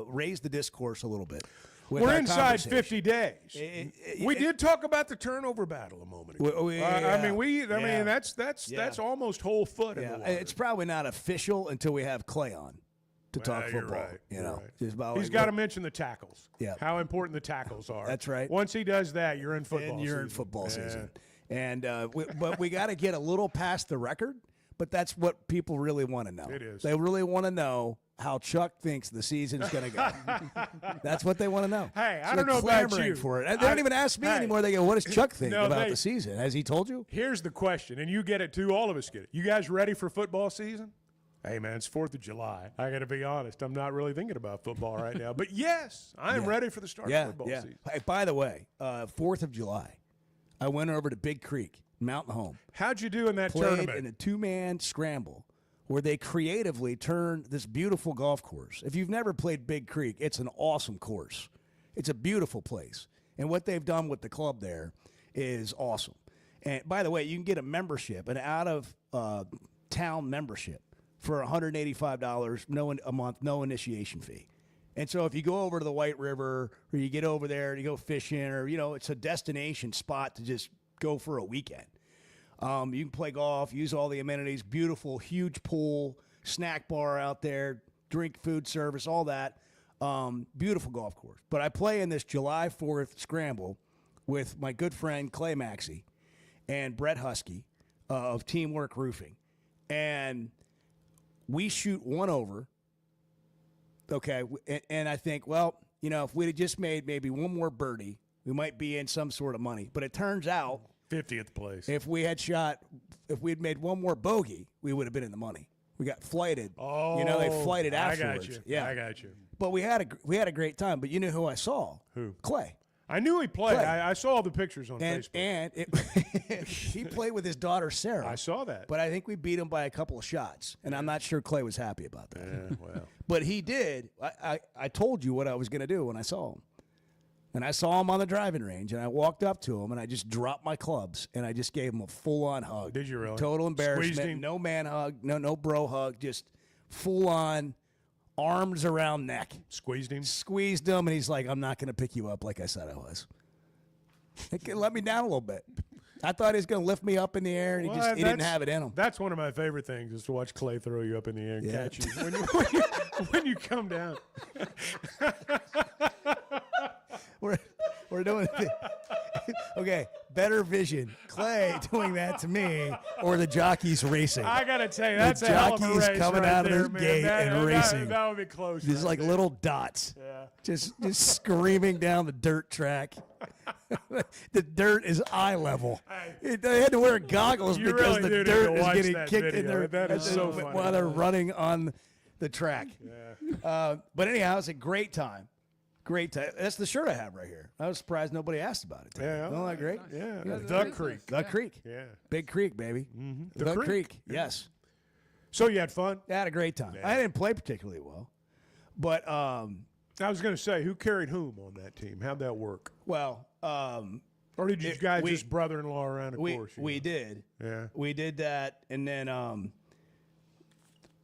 raise the discourse a little bit. with We're our inside conversation. 50 days. We did talk about the turnover battle a moment ago. I mean, that's almost whole foot in the water. It's probably not official until we have Clay on to talk You're football. right. You You're know, right. just about He's got to mention the tackles. Yeah. How important the tackles are. That's right. Once he does that, you're in football and you're season. in football Yeah. season. And but we got to get a little past the record. But that's what people really want to know. It is. They really want to know how Chuck thinks the season's going to go. That's what they want to know. Hey, I So don't know they're about clamoring you. for it. They don't even ask me anymore. They go, "What does Chuck think about the season? Has he told you?" Here's the question, and you get it too. All of us get it. You guys ready for football season? Hey, man, it's 4th of July. I got to be honest. I'm not really thinking about football right now. But, yes, I'm ready for the start of football season. Hey, by the way, 4th of July, I went over to Big Creek, Mountain Home. How'd you do in that Played tournament? in a two-man scramble where they creatively turned this beautiful golf course. If you've never played Big Creek, it's an awesome course. It's a beautiful place. And what they've done with the club there is awesome. And by the way, you can get a membership, an out-of-town membership for $185 a month, no initiation fee. And so if you go over to the White River or you get over there and you go fishing or, it's a destination spot to just go for a weekend. You can play golf, use all the amenities, beautiful, huge pool, snack bar out there, drink, food service, all that. Beautiful golf course. But I play in this July 4th scramble with my good friend Clay Maxey and Brett Husky of Teamwork Roofing. And we shoot one over. Okay. And I think, if we'd have just made maybe one more birdie, we might be in some sort of money. But it turns out 50th place. If we had made one more bogey, we would have been in the money. We got flighted. Oh, they flighted afterwards. I got you. Yeah, I got you. But we had a great time. But you know who I saw? Who? Clay. I knew he played. Clay. I saw all the pictures on Facebook. And he played with his daughter Sarah. I saw that. But I think we beat him by a couple of shots, and I'm not sure Clay was happy about that. Yeah, well. But he did. I told you what I was going to do when I saw him. And I saw him on the driving range, and I walked up to him, and I just dropped my clubs, and I just gave him a full-on hug. Did you really? Total embarrassment. Squeezed him? No man hug, no bro hug, just full-on arms around neck. Squeezed him? Squeezed him, and he's like, "I'm not going to pick you up like I said I was." It let me down a little bit. I thought he was going to lift me up in the air, and he didn't have it in him. That's one of my favorite things is to watch Clay throw you up in the air and catch you when you come down. We're doing Okay, better vision. Clay doing that to me, or the jockeys racing. I gotta tell you, that's the a hell of a jockeys race coming right out of there, the man. gate and racing. That would be close. Just right like there. little dots. Yeah. Just screaming down the dirt track. The dirt is eye level. They had to wear goggles You because really the do need dirt to is watch getting that kicked in video. there That is so funny. while they're running on the track. But anyhow, it's a great time. Great time. That's the shirt I have right here. I was surprised nobody asked about it. Yeah. Isn't that great? Yeah. Yeah, The that is Creek. nice. The Creek. Yeah. Big Creek, baby. The The Creek. Creek. Yes. So you had fun? I had a great time. I didn't play particularly well, but I was going to say, who carried whom on that team? How'd that work? well, Or did you guys just brother-in-law around a course? we did. Yeah. We did that, and then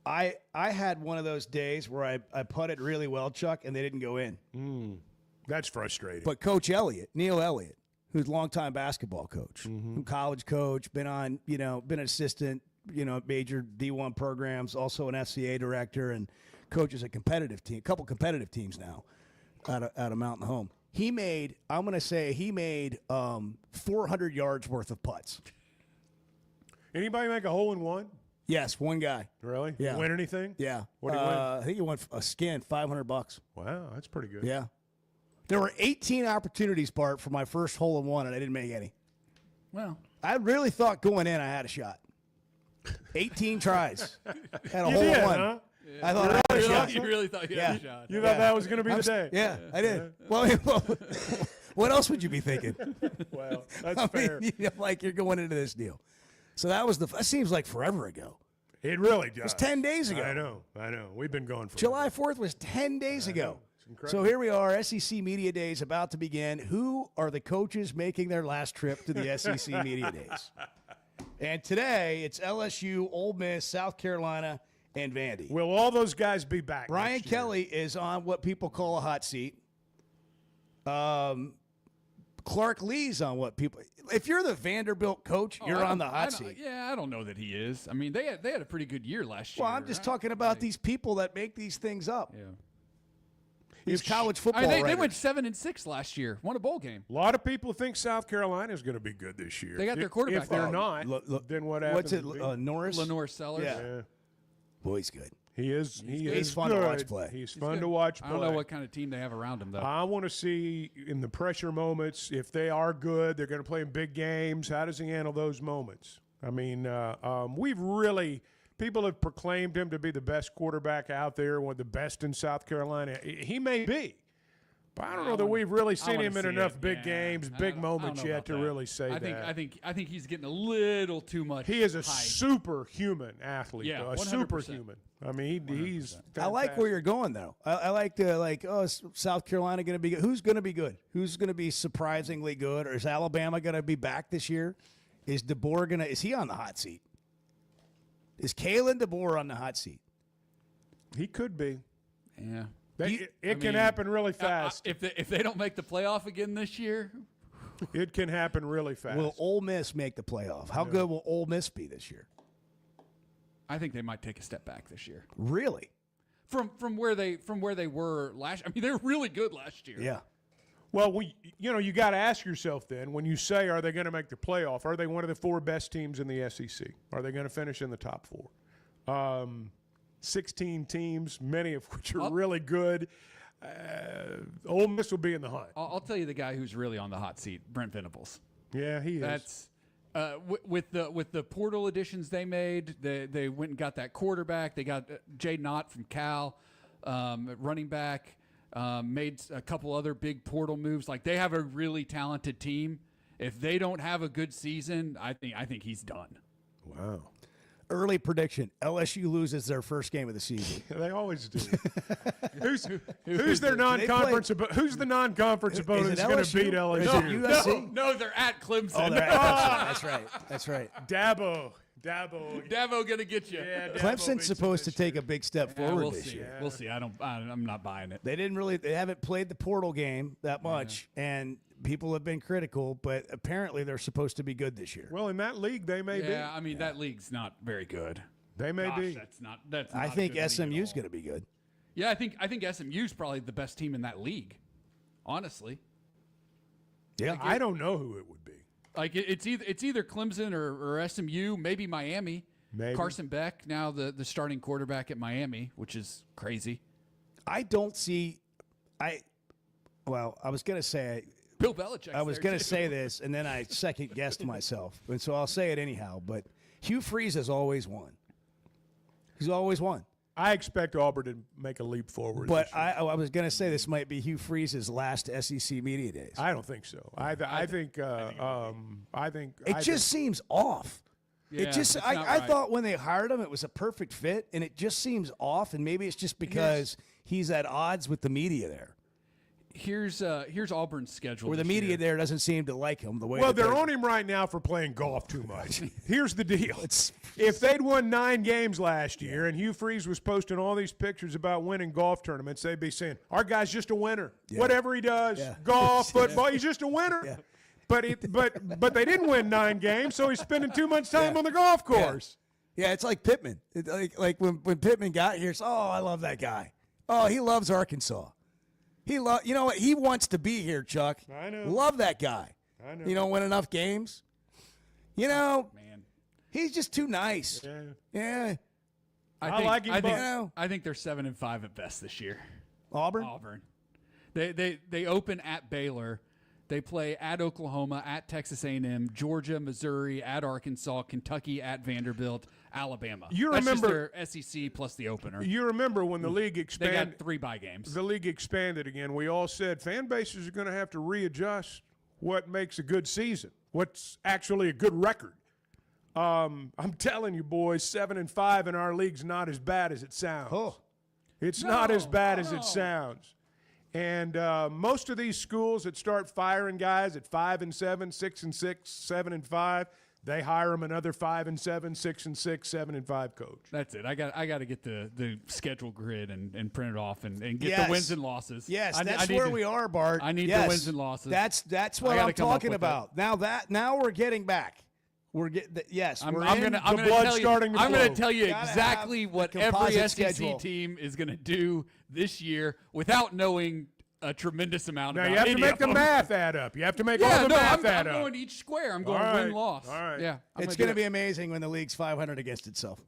I had one of those days where I putted really well, Chuck, and they didn't go in. That's frustrating. But Coach Elliott, Neil Elliott, who's a longtime basketball coach, college coach, been an assistant, major D1 programs, also an FCA director, and coaches a couple competitive teams now out of Mountain Home. He made 400 yards worth of putts. Anybody make a hole in one? Yes, one guy. Really? Yeah. Win anything? Yeah. What did he win? I think he won a skin, $500. Wow, that's pretty good. Yeah. There were 18 opportunities, Bart, for my first hole in one, and I didn't make any. Well, I really thought going in I had a shot. 18 tries. Had a You hole did, in one. huh? I thought I had a shot. you really thought you had a shot. You thought that was going to be the day? Yeah, I did. Well, what else would you be thinking? Well, that's I fair. mean, like you're going into this deal. So that seems like forever ago. It really does. It was 10 days ago. I know. We've been going for July 4th was 10 days ago. So here we are, SEC Media Days about to begin. Who are the coaches making their last trip to the SEC Media Days? And today, it's LSU, Ole Miss, South Carolina, and Vandy. Will all those guys be back? Brian next year? Kelly is on what people call a hot seat. Clark Lee's on what people. If you're the Vanderbilt coach, you're on the hot seat. Yeah, I don't know that he is. I mean, they had a pretty good year last year. Well, I'm just talking about these people that make these things up. Yeah. These college football they writers. went 7-6 last year. Won a bowl game. A lot of people think South Carolina is going to be good this year. They got their quarterback If they're there. not, then what happens? What's it? Norris? Lenore Sellers. Yeah. Boy, he's good. He is. He's fun to watch play. He's fun to watch play. I don't know what kind of team they have around him, though. I want to see in the pressure moments, if they are good, they're going to play in big games. How does he handle those moments? I mean, people have proclaimed him to be the best quarterback out there, one of the best in South Carolina. He may be. But I don't know that we've really seen him in enough big games, big moments yet to really say that. I think he's getting a little too much. He is a hype. superhuman athlete. Yeah, though, a 100%. superhuman. I mean, he's. I like where you're going though. I like is South Carolina going to be good? Who's going to be good? Who's going to be surprisingly good? Or is Alabama going to be back this year? Is DeBoer is he on the hot seat? Is Kalen DeBoer on the hot seat? He could be. Yeah. It can happen really fast. If they don't make the playoff again this year, it can happen really fast. Will Ole Miss make the playoff? How good will Ole Miss be this year? I think they might take a step back this year. Really? From where they were last. I mean, they were really good last year. Yeah. Well, you got to ask yourself then, when you say, are they going to make the playoff? Are they one of the 4 best teams in the SEC? Are they going to finish in the top 4? 16 teams, many of which are really good. Ole Miss will be in the hunt. I'll tell you the guy who's really on the hot seat, Brent Venables. Yeah, he is. That's with the portal additions they made. They went and got that quarterback. They got Jay Knott from Cal, running back. Made a couple other big portal moves. Like, they have a really talented team. If they don't have a good season, I think he's done. Wow. Early prediction: LSU loses their first game of the season. They always do. Who's their non-conference? Who's the non-conference opponent that's going to beat LSU? Is it USC? No, they're at Clemson. Oh, they're at Clemson. That's right. That's right. Dabo gonna get you. Yeah, Clemson's supposed to take a big step forward we'll this see. year. We'll see. I'm not buying it. They haven't played the portal game that much, and people have been critical, but apparently they're supposed to be good this year. Well, in that league, they may be. Yeah, I mean, that league's not very good. They may be. That's I not think a good league at SMU's all. going to be good. Yeah, I think SMU's probably the best team in that league, honestly. Yeah, I don't know who it would be. Like it's either Clemson or SMU, maybe Miami. Maybe. Carson Beck, now the starting quarterback at Miami, which is crazy. I don't see. I was going to say. Bill Belichick. I was going to say this, and then I second guessed myself, and so I'll say it anyhow. But Hugh Freeze has always won. He's always won. I expect Auburn to make a leap forward. But I was going to say this might be Hugh Freeze's last SEC media days. I don't think so. I think it just seems off. Yeah, it just it's I not right. thought when they hired him it was a perfect fit, and it just seems off. And maybe it's just because he's at odds with the media there. Here's Auburn's schedule. Where the this media year. there doesn't seem to like him the way. Well, that they're on him right now for playing golf too much. Here's the deal. If they'd won 9 games last year and Hugh Freeze was posting all these pictures about winning golf tournaments, they'd be saying, our guy's just a winner. Yeah. Whatever he does, golf, football, he's just a winner. Yeah. But they didn't win 9 games, so he's spending too much time on the golf course. Yeah, it's like Pittman. Like when Pittman got here, it's, I love that guy. Oh, he loves Arkansas. You know what? He wants to be here, Chuck. I know. Love that guy. I know. You don't win enough games. You know, Man. he's just too nice. Yeah. I like him, I think they're 7-5 at best this year. Auburn. They open at Baylor. They play at Oklahoma, at Texas A&M, Georgia, Missouri, at Arkansas, Kentucky, at Vanderbilt, Alabama. You That's remember just their SEC plus the opener. You remember when the league expanded? They got 3 bye games. The league expanded again. We all said fan bases are going to have to readjust what makes a good season, what's actually a good record. I'm telling you, boys, 7-5 in our league's not as bad as it sounds. It's not as bad as it sounds. And most of these schools that start firing guys at 5-7, 6-6, 7-5, they hire them another 5-7, 6-6, 7-5 coach. That's it. I got to get the schedule grid and print it off and get the wins and losses. Yes, I that's need where to- we are, Bart. I need Yes. the wins and losses. That's I what gotta I'm come up talking with about. Now we're getting back. We're getting I'm we're gonna in. tell you. I'm gonna tell you Gotta exactly have what the every composite SEC schedule. team is gonna do this year without knowing a tremendous amount. Now about you have to any make of the them. math add up. You have to make Yeah, all the no, math I'm add up. going each square. I'm going All right, win-loss. all right. Yeah, It's going to be amazing when the league's 500 against itself.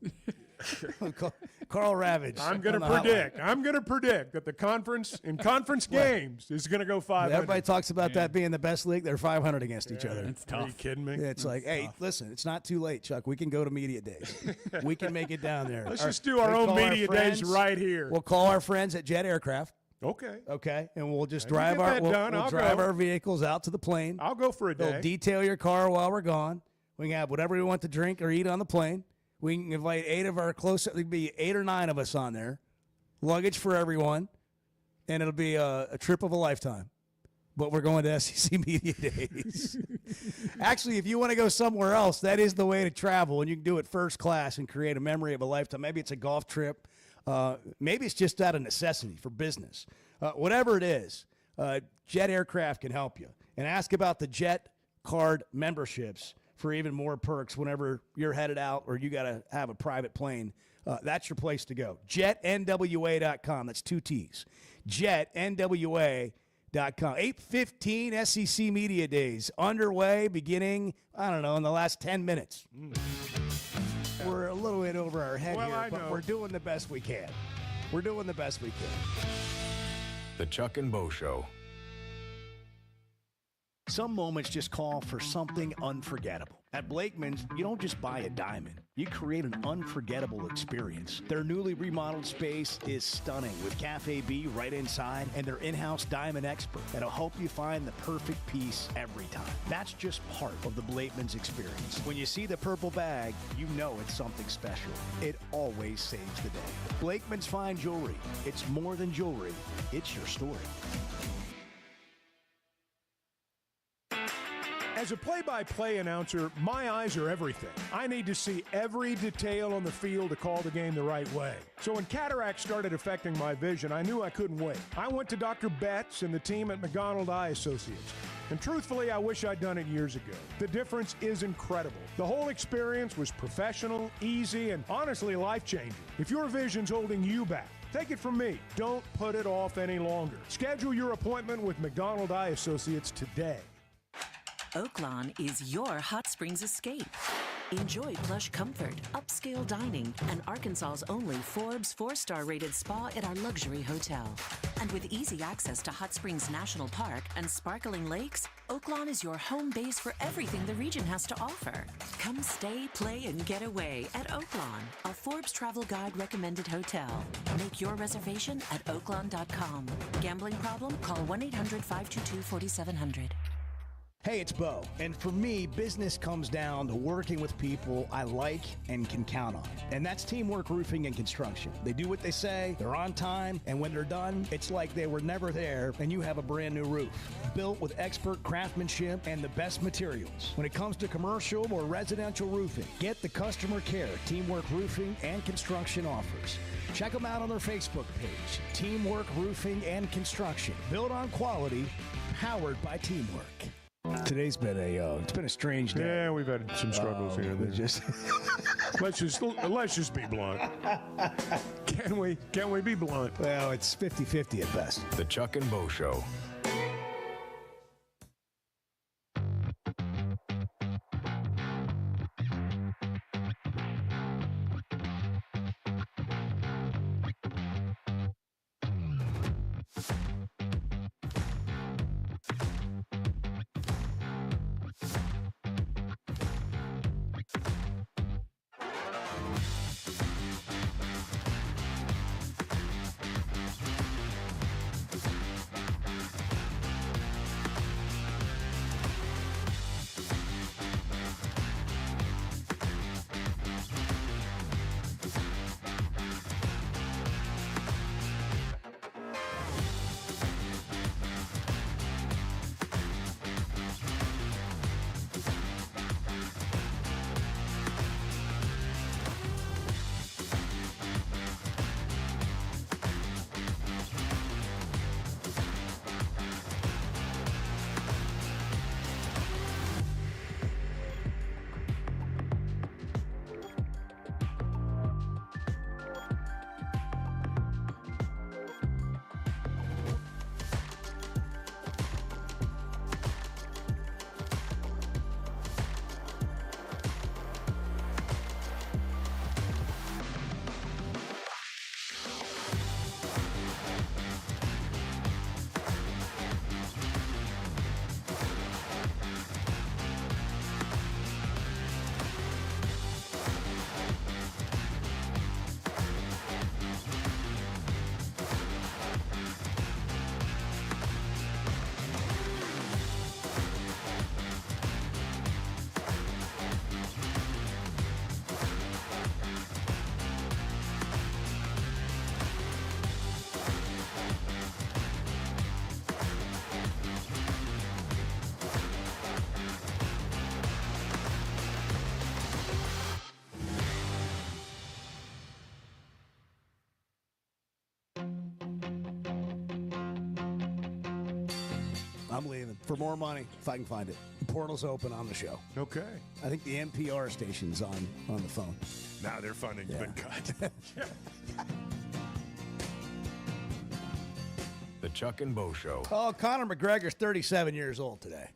Carl Ravage. I'm going on to the predict. I'm going to predict that the conference in conference games is going to go 500. Everybody talks about that being the best league. They're 500 against each other. It's tough. Are you kidding me? Yeah, it's like, hey, listen, it's not too late, Chuck. We can go to media days. We can make it down there. Let's just do our we own call media days friends. right here. We'll call our friends at Jet Aircraft. Okay. And we'll just You drive get our that we'll, done, we'll I'll drive go. our vehicles out to the plane. I'll go for a They'll day. detail your car while we're gone. We can have whatever we want to drink or eat on the plane. We can invite 8 of our close. There'll be 8 or 9 of us on there. Luggage for everyone, and it'll be a trip of a lifetime. But we're going to SEC Media Days. Actually, if you want to go somewhere else, that is the way to travel, and you can do it first class and create a memory of a lifetime. Maybe it's a golf trip. Maybe it's just out of necessity for business. Whatever it is, Jet Aircraft can help you. And ask about the Jet Card memberships for even more perks whenever you're headed out or you got to have a private plane. That's your place to go. JetNWA.com. That's 2 T's. JetNWA.com. 8:15 SEC Media Days underway beginning, I don't know, in the last 10 minutes. We're a little bit over our head Well, here, I but know. we're doing the best we can. We're doing the best we can. The Chuck and Bo Show. Some moments just call for something unforgettable. At Blakeman's, you don't just buy a diamond. You create an unforgettable experience. Their newly remodeled space is stunning with Cafe B right inside and their in-house diamond expert that'll help you find the perfect piece every time. That's just part of the Blakeman's experience. When you see the purple bag, you know it's something special. It always saves the day. Blakeman's Fine Jewelry. It's more than jewelry. It's your story. As a play-by-play announcer, my eyes are everything. I need to see every detail on the field to call the game the right way. So when cataracts started affecting my vision, I knew I couldn't wait. I went to Dr. Betts and the team at McDonald Eye Associates. And truthfully, I wish I'd done it years ago. The difference is incredible. The whole experience was professional, easy, and honestly life-changing. If your vision's holding you back, take it from me. Don't put it off any longer. Schedule your appointment with McDonald Eye Associates today. Oaklawn is your hot springs escape. Enjoy plush comfort, upscale dining, and Arkansas's only Forbes 4-star rated spa at our luxury hotel. And with easy access to Hot Springs National Park and sparkling lakes, Oaklawn is your home base for everything the region has to offer. Come stay, play, and get away at Oaklawn, a Forbes Travel Guide recommended hotel. Make your reservation at oaklawn.com. Gambling problem? Call 1-800-522-4700. Hey, it's Bo. And for me, business comes down to working with people I like and can count on. And that's Teamwork Roofing and Construction. They do what they say, they're on time, and when they're done, it's like they were never there and you have a brand new roof. Built with expert craftsmanship and the best materials. When it comes to commercial or residential roofing, get the customer care Teamwork Roofing and Construction offers. Check them out on their Facebook page, Teamwork Roofing and Construction. Built on quality, powered by teamwork. Today's been it's been a strange day. Yeah, we've had some struggles here. And Just let's just be blunt. Can we be blunt? Well, it's 50-50 at best. The Chuck and Bo Show. I'm leaving for more money if I can find it. The portal's open on the show. Okay. I think the NPR station's on the phone. Now their funding's been cut. The Chuck and Bo Show. Oh, Conor McGregor's 37 years old today.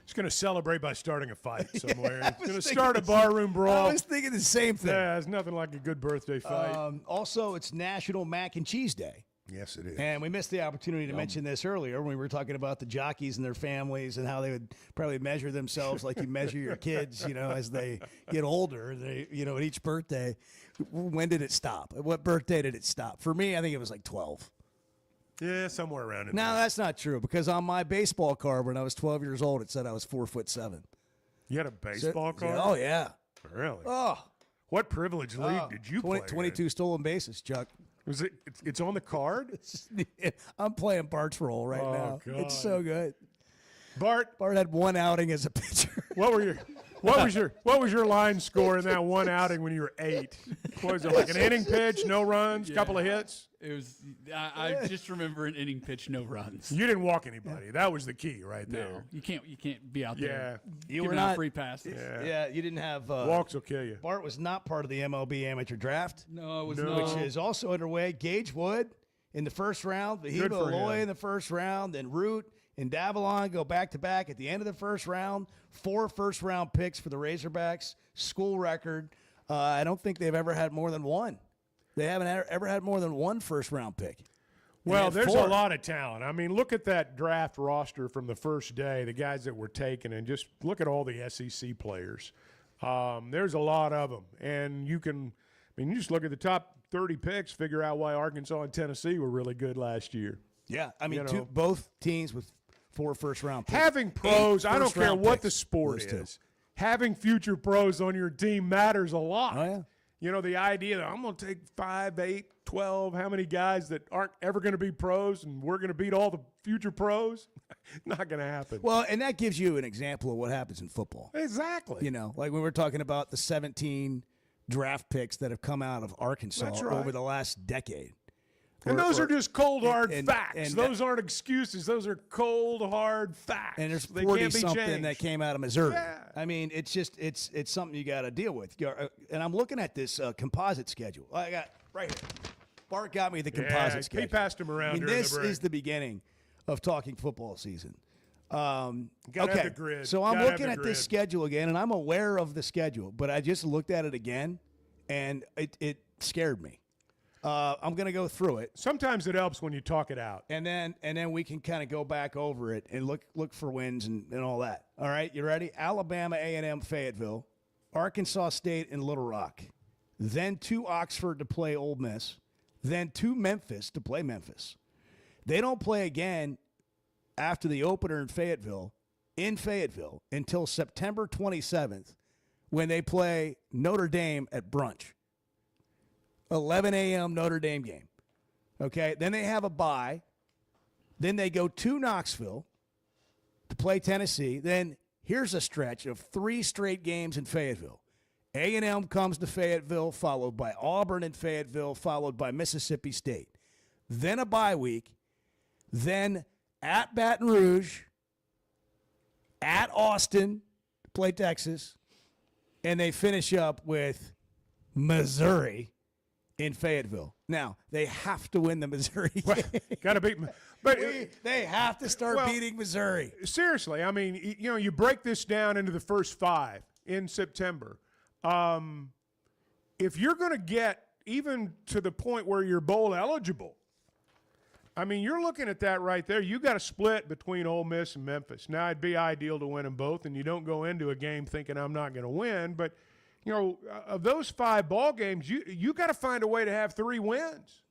He's going to celebrate by starting a fight somewhere. He's going to start a barroom brawl. I was thinking the same thing. Yeah, it's nothing like a good birthday fight. Also, it's National Mac and Cheese Day. Yes, it is. And we missed the opportunity to mention this earlier when we were talking about the jockeys and their families and how they would probably measure themselves like you measure your kids, as they get older. They, at each birthday. When did it stop? At what birthday did it stop? For me, I think it was like 12. Yeah, somewhere around in No, there. that's not true because on my baseball card when I was 12 years old, it said I was 4'7". You had a baseball card? Oh, yeah. Really? Oh. What privileged league did you play 22 in? stolen bases, Chuck. Was it? It's on the card? I'm playing Bart's role right now. God. It's so good. Bart had one outing as a pitcher. What was your line score in that one outing when you were 8? What was it, like an inning pitch, no runs, couple of hits? It was. I just remember an inning pitch, no runs. You didn't walk anybody. That was the key right No, there. you can't be out there. You giving were out not free passes. Yeah. You didn't have Walks will kill you. Bart was not part of the MLB amateur draft. No, it was Which is also underway. Gage Wood in the first round, Good Vahiba for Aloy him. in the first round, then Root and Davalon go back-to-back at the end of the first round. 4 first-round picks for the Razorbacks, school record. I don't think they've ever had more than one. They haven't ever had more than 1 first-round pick. Well, there's 4. a lot of talent. I mean, look at that draft roster from the first day, the guys that were taken, and just look at all the SEC players. There's a lot of them. And you just look at the top 30 picks, figure out why Arkansas and Tennessee were really good last year. Yeah, I mean, You know. both teams with 4 first-round picks. Having pros, 8 I don't care first-round what picks, the sport those two. is. Having future pros on your team matters a lot. Oh, yeah. You know, the idea that I'm going to take 5, 8, 12, how many guys that aren't ever going to be pros and we're going to beat all the future pros? Not going to happen. Well, and that gives you an example of what happens in football. Exactly. You know, like when we're talking about the 17 draft picks that have come out of Arkansas That's right. over the last decade. And those are just cold, hard and- facts. and Those aren't excuses. Those are cold, hard facts. And there's They can't be 40-something changed. that came out of Missouri. Yeah. I mean, it's just it's something you got to deal with. And I'm looking at this composite schedule. I got right here. Bart got me the composite schedule. He passed him around during this the break. is the beginning of talking football season. Gotta okay, have the grid. so I'm Gotta have looking the at this grid. schedule again, and I'm aware of the schedule, but I just looked at it again, and it scared me. I'm going to go through it. Sometimes it helps when you talk it out. And then we can kind of go back over it and look for wins and all that. All right, you ready? Alabama, A&M, Fayetteville, Arkansas State, and Little Rock. Then to Oxford to play Ole Miss. Then to Memphis to play Memphis. They don't play again after the opener in Fayetteville until September 27th when they play Notre Dame at brunch. 11 a.m. Notre Dame game. Okay, then they have a bye. Then they go to Knoxville to play Tennessee. Then here's a stretch of 3 straight games in Fayetteville. A&M comes to Fayetteville, followed by Auburn and Fayetteville, followed by Mississippi State. Then a bye week. Then at Baton Rouge, at Austin to play Texas. And they finish up with Missouri in Fayetteville. Now, they have to win the Missouri game. Got to beat but they have to start beating Missouri. Seriously, I mean, you break this down into the first 5 in September. If you're going to get even to the point where you're bowl eligible, I mean, you're looking at that right there. You got a split between Ole Miss and Memphis. Now, it'd be ideal to win them both, and you don't go into a game thinking I'm not going to win. But, of those 5 ball games, you got to find a way to have 3 wins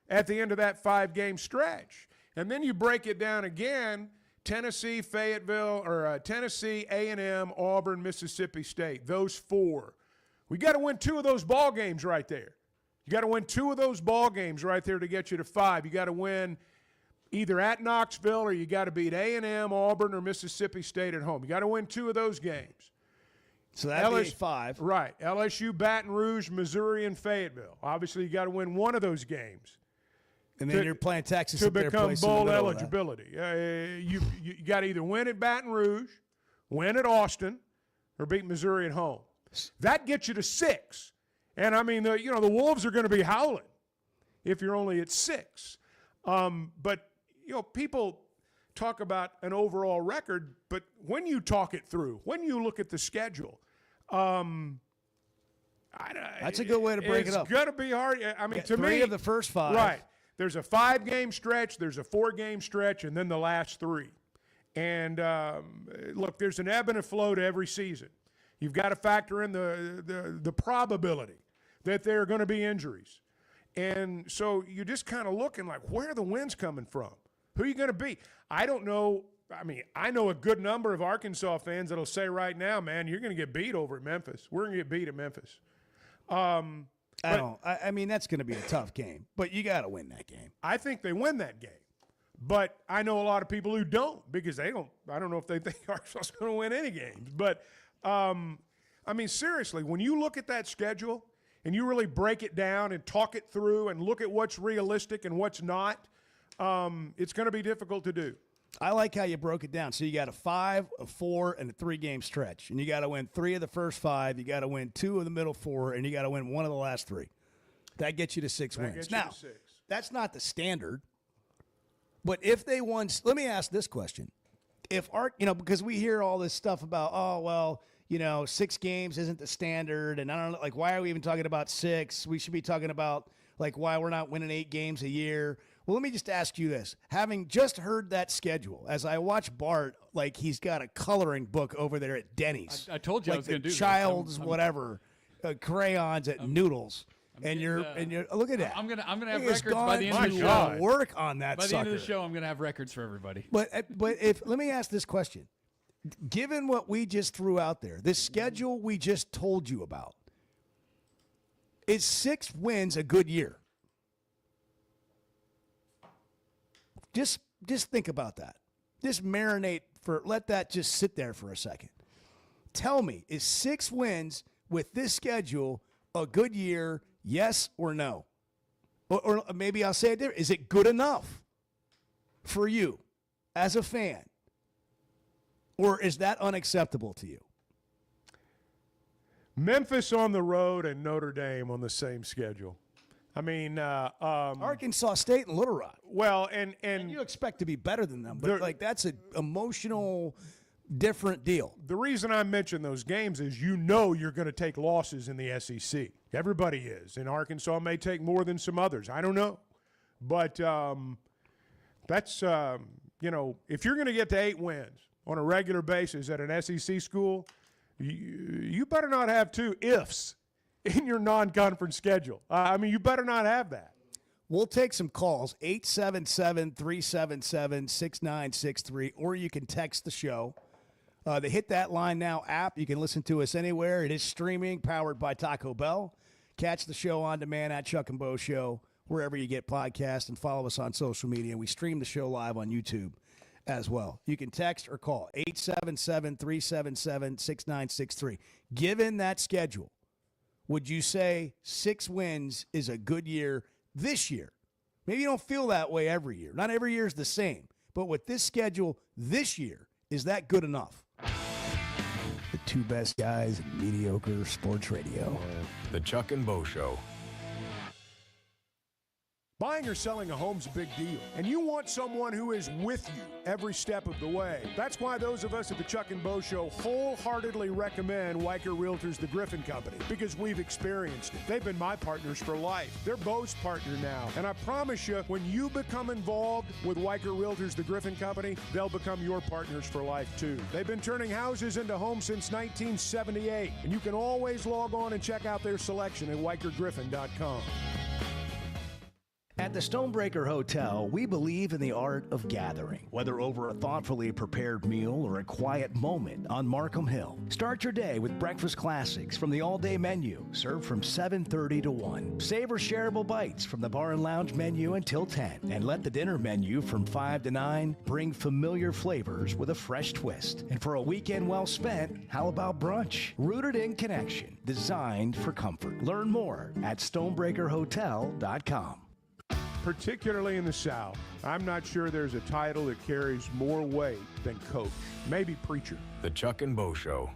at the end of that 5-game stretch. And then you break it down again, Tennessee, Fayetteville, or Tennessee, A&M, Auburn, Mississippi State, those 4. We got to win 2 of those ball games right there. You got to win 2 of those ball games right there to get you to 5. You got to win either at Knoxville or you got to beat A&M, Auburn, or Mississippi State at home. You got to win 2 of those games. So that'd be 5. Right. LSU, Baton Rouge, Missouri, and Fayetteville. Obviously, you got to win 1 of those games. And then you're playing Texas to at their become place in the bowl middle of that. eligibility. You got to either win at Baton Rouge, win at Austin, or beat Missouri at home. That gets you to 6. And, I mean, the Wolves are going to be howling if you're only at 6. But, people talk about an overall record, but when you talk it through, when you look at the schedule, that's a good way to break it up. It's going to be hard. I mean, Get to 3 me, of the first 5. Right. There's a 5-game stretch, there's a 4-game stretch, and then the last 3. And, look, there's an ebb and a flow to every season. You've got to factor in the probability that there are going to be injuries. And so you're just kind of looking like, where are the wins coming from? Who are you going to beat? I don't know. I mean, I know a good number of Arkansas fans that'll say right now, man, you're going to get beat over at Memphis. We're going to get beat at Memphis. I mean, that's going to be a tough game, but you got to win that game. I think they win that game. But I know a lot of people who don't because I don't know if they think Arkansas is going to win any games. But, I mean, seriously, when you look at that schedule and you really break it down and talk it through and look at what's realistic and what's not, it's going to be difficult to do. I like how you broke it down. So you got a 5, a 4, and a 3-game stretch. And you got to win 3 of the first 5. You got to win 2 of the middle 4, and you got to win 1 of the last 3. That gets you to 6 wins. Now, that's not the standard. But if they won, let me ask this question. If because we hear all this stuff about, 6 games isn't the standard. And I don't know, like, why are we even talking about 6? We should be talking about, like, why we're not winning 8 games a year. Well, let me just ask you this. Having just heard that schedule, as I watch Bart, like he's got a coloring book over there at Denny's. I told you I was going to do this. Child's whatever, crayons at Noodles. And you're look at that. I'm gonna have records by the end of the show. show. Work on that. By the end of the show, I'm gonna have records for everybody. But let me ask this question: given what we just threw out there, this schedule we just told you about, is 6 wins a good year? Just think about that. Just marinate let that just sit there for a second. Tell me, is 6 wins with this schedule a good year? Yes or no? Or maybe I'll say it there. Is it good enough for you as a fan? Or is that unacceptable to you? Memphis on the road and Notre Dame on the same schedule. I mean, Arkansas State and Little Rock. Well, and you expect to be better than them, but that's an emotional, different deal. The reason I mention those games is you're going to take losses in the SEC. Everybody is, and Arkansas may take more than some others. I don't know, but that's if you're going to get to 8 wins on a regular basis at an SEC school, you better not have 2 ifs in your non-conference schedule. You better not have that. We'll take some calls, 877-377-6963, or you can text the show. The Hit That Line Now app, you can listen to us anywhere. It is streaming, powered by Taco Bell. Catch the show on demand at Chuck and Bo Show, wherever you get podcasts, and follow us on social media. We stream the show live on YouTube as well. You can text or call, 877-377-6963. Given that schedule, would you say 6 wins is a good year this year? Maybe you don't feel that way every year. Not every year is the same. But with this schedule this year, is that good enough? The 2 best guys in mediocre sports radio. The Chuck and Bo Show. Buying or selling a home's a big deal, and you want someone who is with you every step of the way. That's why those of us at the Chuck and Bo Show wholeheartedly recommend Weicker Realtors, the Griffin Company, because we've experienced it. They've been my partners for life. They're Bo's partner now, and I promise you, when you become involved with Weicker Realtors, the Griffin Company, they'll become your partners for life too. They've been turning houses into homes since 1978, and you can always log on and check out their selection at WeickerGriffin.com. At the Stonebreaker Hotel, we believe in the art of gathering, whether over a thoughtfully prepared meal or a quiet moment on Markham Hill. Start your day with breakfast classics from the all-day menu, served from 7:30 to 1. Savor shareable bites from the bar and lounge menu until 10. And let the dinner menu from 5 to 9 bring familiar flavors with a fresh twist. And for a weekend well spent, how about brunch? Rooted in connection, designed for comfort. Learn more at StonebreakerHotel.com. Particularly in the South, I'm not sure there's a title that carries more weight than coach. Maybe preacher. The Chuck and Bo Show.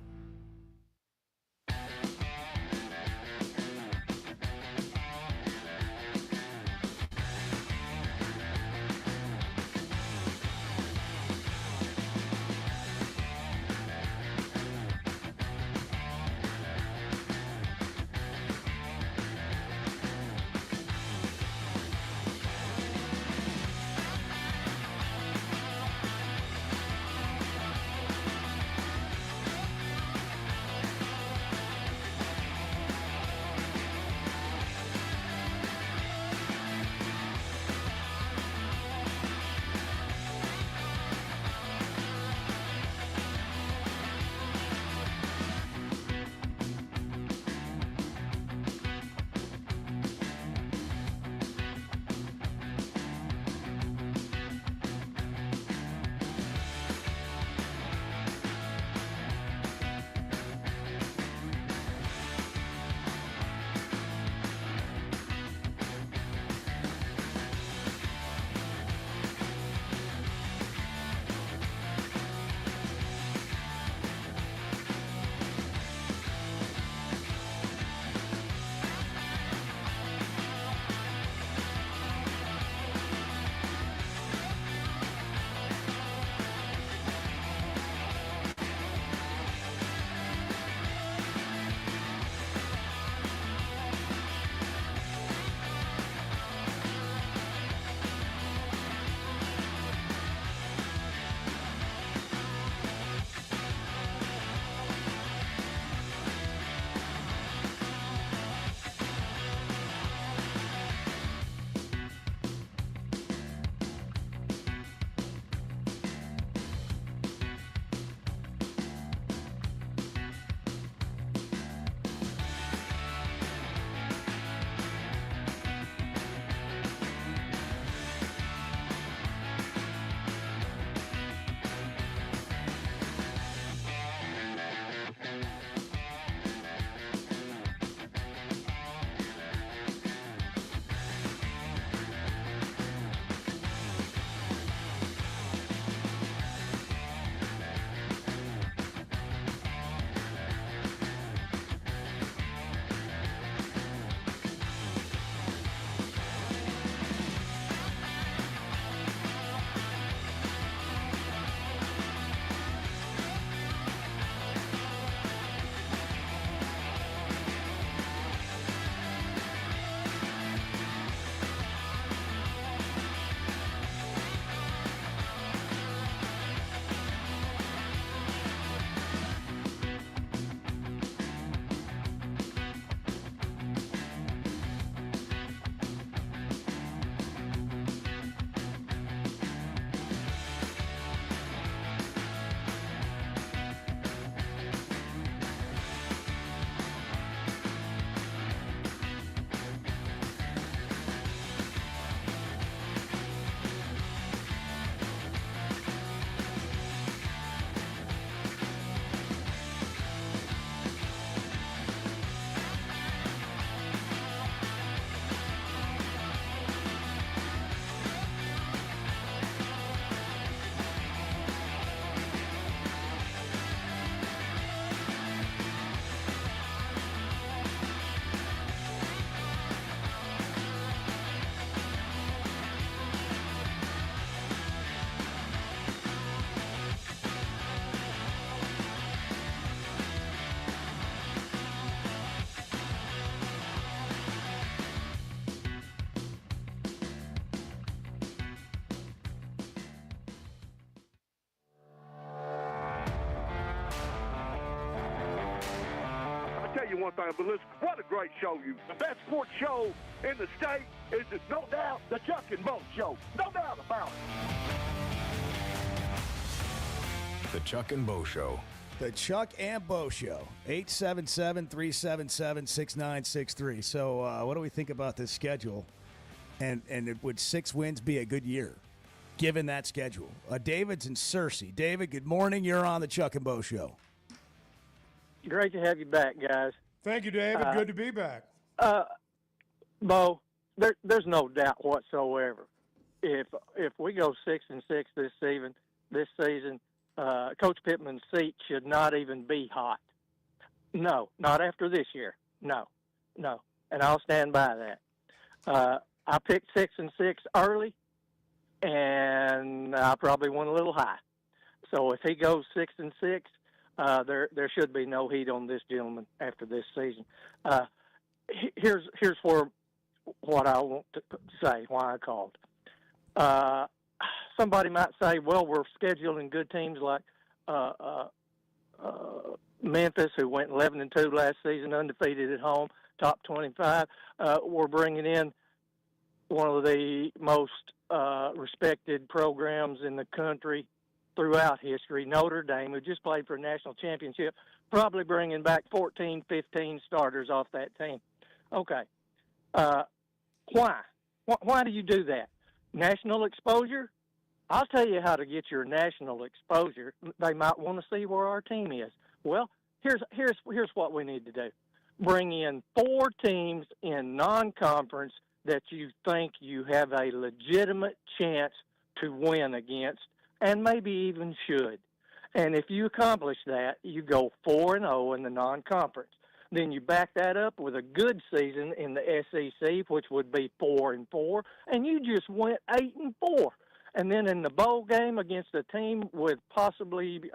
you one thing, but listen, what a great show you. The best sports show in the state is, no doubt, the Chuck and Bo Show. No doubt about it. The Chuck and Bo Show. The Chuck and Bo Show, 877-377-6963. So what do we think about this schedule? And would 6 wins be a good year, given that schedule? David's in Searcy. David, good morning. You're on the Chuck and Bo Show. Great to have you back, guys. Thank you, David. Good to be back. Bo, there's no doubt whatsoever. If we go 6-6 this season, Coach Pittman's seat should not even be hot. No, not after this year. No, and I'll stand by that. I picked 6-6 early, and I probably went a little high. So if he goes 6-6, there should be no heat on this gentleman after this season. Here's what I want to say, why I called. Somebody might say, well, we're scheduling good teams like Memphis, who went 11-2 last season, undefeated at home, top 25. We're bringing in one of the most respected programs in the country throughout history, Notre Dame, who just played for a national championship, probably bringing back 14, 15 starters off that team. Okay. Why? Why do you do that? National exposure? I'll tell you how to get your national exposure. They might want to see where our team is. Well, here's what we need to do. Bring in 4 teams in non-conference that you think you have a legitimate chance to win against, and maybe even should. And if you accomplish that, you go 4-0 in the non-conference. Then you back that up with a good season in the SEC, which would be 4-4, and you just went 8-4. And then in the bowl game against a team with possibly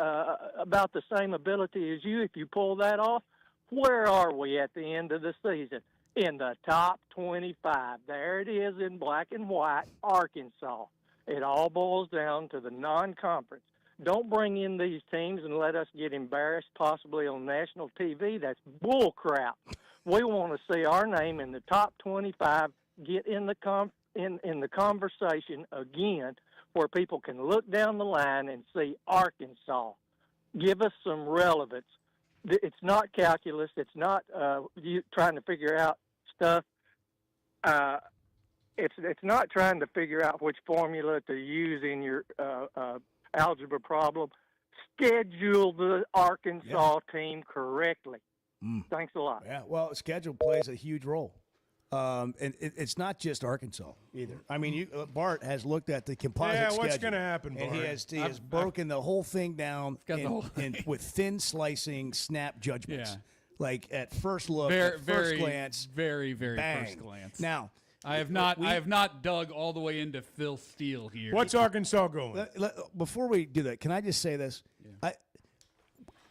about the same ability as you, if you pull that off, where are we at the end of the season? In the top 25. There it is in black and white, Arkansas. It all boils down to the non-conference. Don't bring in these teams and let us get embarrassed possibly on national TV. That's bull crap. We want to see our name in the top 25 get in the in the conversation again, where people can look down the line and see Arkansas. Give us some relevance. It's not calculus. It's not you trying to figure out stuff. It's not trying to figure out which formula to use in your algebra problem. Schedule the Arkansas team correctly. Thanks a lot. Yeah, well, schedule plays a huge role. And it's not just Arkansas either. I mean, Bart has looked at the composite schedule. Yeah, what's going to happen, Bart? And he has broken the whole thing down with thin slicing snap judgments. Yeah. Like at first look, very, glance. Very, bang. first glance. Now, I have not dug all the way into Phil Steele here. What's Arkansas going? Before we do that, can I just say this? Yeah.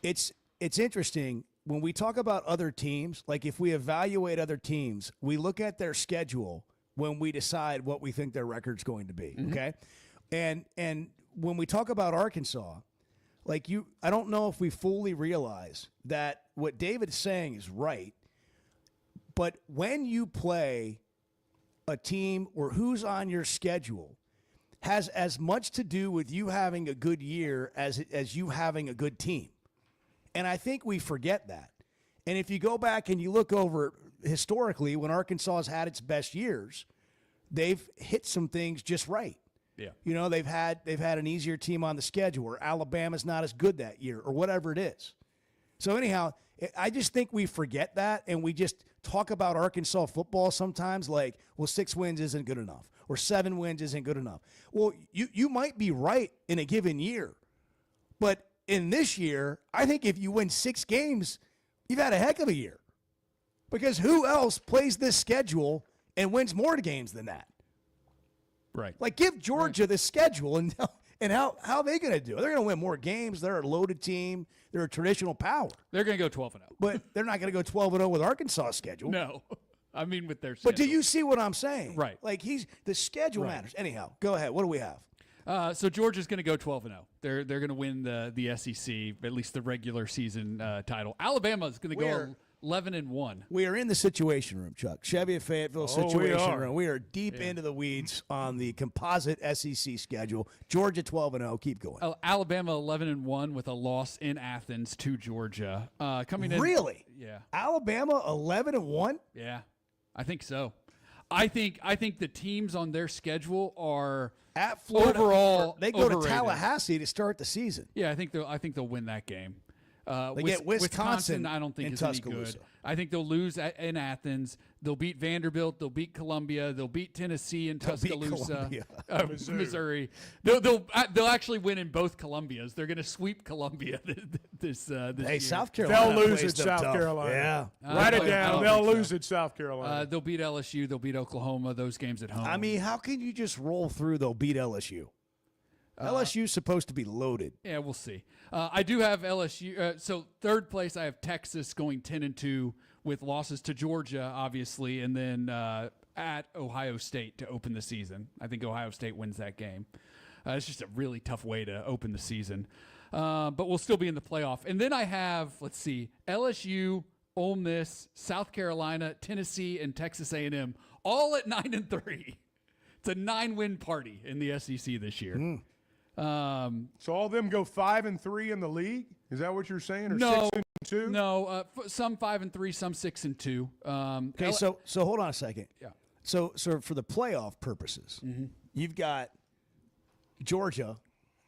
It's interesting when we talk about other teams. Like if we evaluate other teams, we look at their schedule when we decide what we think their record's going to be. Mm-hmm. Okay, and when we talk about Arkansas, like I don't know if we fully realize that what David's saying is right. But when you play a team or who's on your schedule has as much to do with you having a good year as you having a good team. And I think we forget that. And if you go back and you look over historically, when Arkansas has had its best years, they've hit some things just right. Yeah. You know, they've had an easier team on the schedule, or Alabama's not as good that year, or whatever it is. So anyhow, I just think we forget that, and we just talk about Arkansas football sometimes like, well, 6 wins isn't good enough, or 7 wins isn't good enough. Well, you might be right in a given year, but in this year, I think if you win 6 games, you've had a heck of a year. Because who else plays this schedule and wins more games than that? Right. Like, give Georgia this schedule, and how are they going to do it? They're going to win more games. They're a loaded team. They're a traditional power. They're going to go 12-0. But they're not going to go 12-0 with Arkansas' schedule. No. I mean with their schedule. But do you see what I'm saying? Right. Like, the schedule matters. Anyhow, go ahead. What do we have? So Georgia's going to go 12-0. They're going to win the SEC, at least the regular season title. Alabama's going to go 11-1. We are in the Situation Room, Chuck. Chevy of Fayetteville Oh, we Situation are. Room. We are deep into the weeds on the composite SEC schedule. Georgia 12-0. Keep going. Alabama 11-1 with a loss in Athens to Georgia. Coming in. Really? Yeah. Alabama 11-1. Yeah, I think so. I think the teams on their schedule are at Florida. Overall, They go overrated. to Tallahassee to start the season. Yeah, I think they'll win that game. They get Wisconsin I don't think in is any Tuscaloosa. good. I think they'll lose in Athens. They'll beat Vanderbilt. They'll beat Columbia. They'll beat Tennessee and They'll beat Tuscaloosa. Columbia. Missouri. They'll actually win in both Columbias. They're going to sweep Columbia this Hey, year. South Carolina. They'll lose plays at them South tough. Carolina. Yeah. Write it I down. don't They'll think lose so. at South Carolina. They'll beat LSU. They'll beat Oklahoma. Those games at home. I mean, how can you just roll through? They'll beat LSU. LSU's supposed to be loaded. Yeah, we'll see. I do have LSU. So third place, I have Texas going 10-2 with losses to Georgia, obviously, and then at Ohio State to open the season. I think Ohio State wins that game. It's just a really tough way to open the season, but we'll still be in the playoff. And then I have, let's see, LSU, Ole Miss, South Carolina, Tennessee, and Texas A&M, all at 9-3. It's a 9-win party in the SEC this year. So all of them go 5-3 in the league? Is that what you're saying? Or No, 6-2? No, some 5-3, some 6-2. Okay, so hold on a second. Yeah. So for the playoff purposes, you've got Georgia,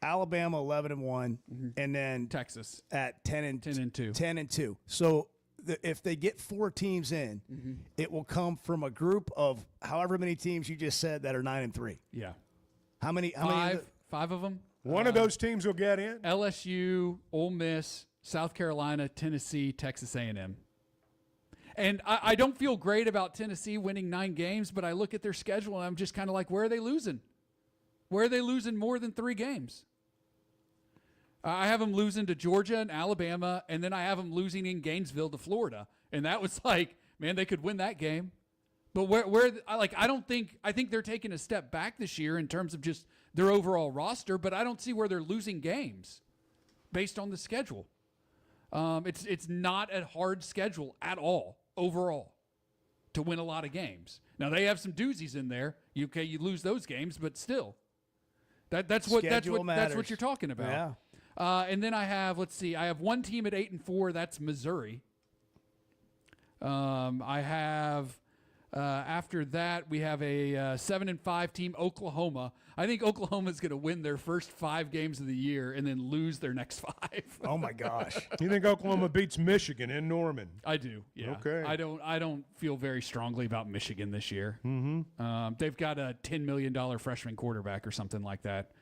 Alabama 11-1, and then Texas at 10-2. 10-2. So if they get 4 teams in, it will come from a group of however many teams you just said that are 9-3. Yeah. How many? Five of them. One of those teams will get in. LSU, Ole Miss, South Carolina, Tennessee, Texas A&M. And I don't feel great about Tennessee winning 9 games, but I look at their schedule and I'm just kind of like, where are they losing? Where are they losing more than 3 games? I have them losing to Georgia and Alabama, and then I have them losing in Gainesville to Florida. And that was like, man, they could win that game. But I think they're taking a step back this year in terms of just their overall roster, but I don't see where they're losing games based on the schedule. It's not a hard schedule at all overall to win a lot of games. Now they have some doozies in there. You lose those games, but still, that's what you're talking about. Yeah. And then I have one team at 8-4. That's Missouri. I have. After that, we have a 7-5 team, Oklahoma. I think Oklahoma is going to win their first 5 games of the year and then lose their next 5. Oh my gosh! You think Oklahoma beats Michigan in Norman? I do. Yeah. Okay. I don't feel very strongly about Michigan this year. Mm-hmm. They've got a $10 million freshman quarterback or something like that.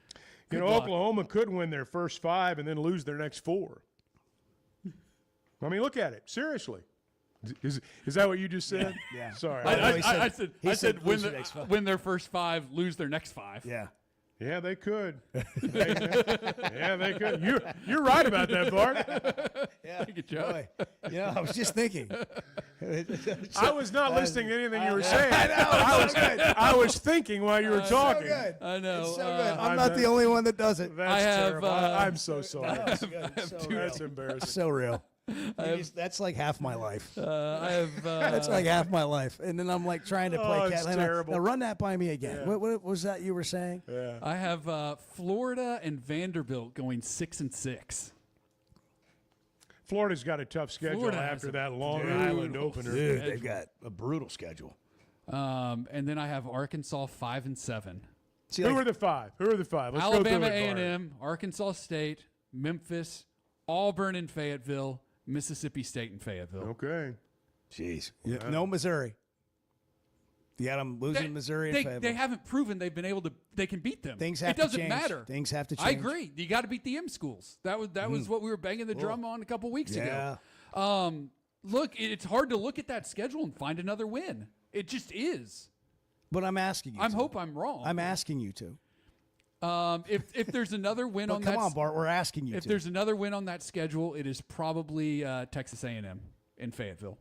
Good luck. Oklahoma could win their first 5 and then lose their next 4. I mean, look at it seriously. Is that what you just said? Yeah. Sorry. I said win their first 5, lose their next 5. Yeah. Yeah, they could. Yeah, they could. You're right about that, Bart. Yeah. Good job. Boy, I was just thinking. I was not listening to anything you were saying. I know. I was thinking while you were talking. So good. I know. It's so good. I'm not the only one that does it. That's I have, terrible. I'm so sorry. That's embarrassing. So real. That's like half my life. I have. That's like half my life, and then I'm like trying to play it's cat. terrible. Now run that by me again. Yeah. What was that you were saying? Yeah. I have Florida and Vanderbilt going 6-6. Florida's got a tough schedule Florida has after a that Long brutal Island opener. Dude, they've got a brutal schedule. And then I have Arkansas 5-7. Who are the 5? Let's Alabama go through it, Bart. A&M, Arkansas State, Memphis, Auburn and Fayetteville, Mississippi State and Fayetteville. Okay. Jeez. Yeah. No Missouri. You got them losing Missouri and Fayetteville. They haven't proven they've been able to. They can beat them. Things have it doesn't to change. matter. Things have to change. I agree. You got to beat the M schools. That was what we were banging the drum on a couple weeks ago. Look, it's hard to look at that schedule and find another win. It just is. But I'm asking you. I hope I'm wrong. I'm asking you to. If there's another win on that, come on, Bart, we're asking you. If there's another win on that schedule, it is probably Texas A&M in Fayetteville.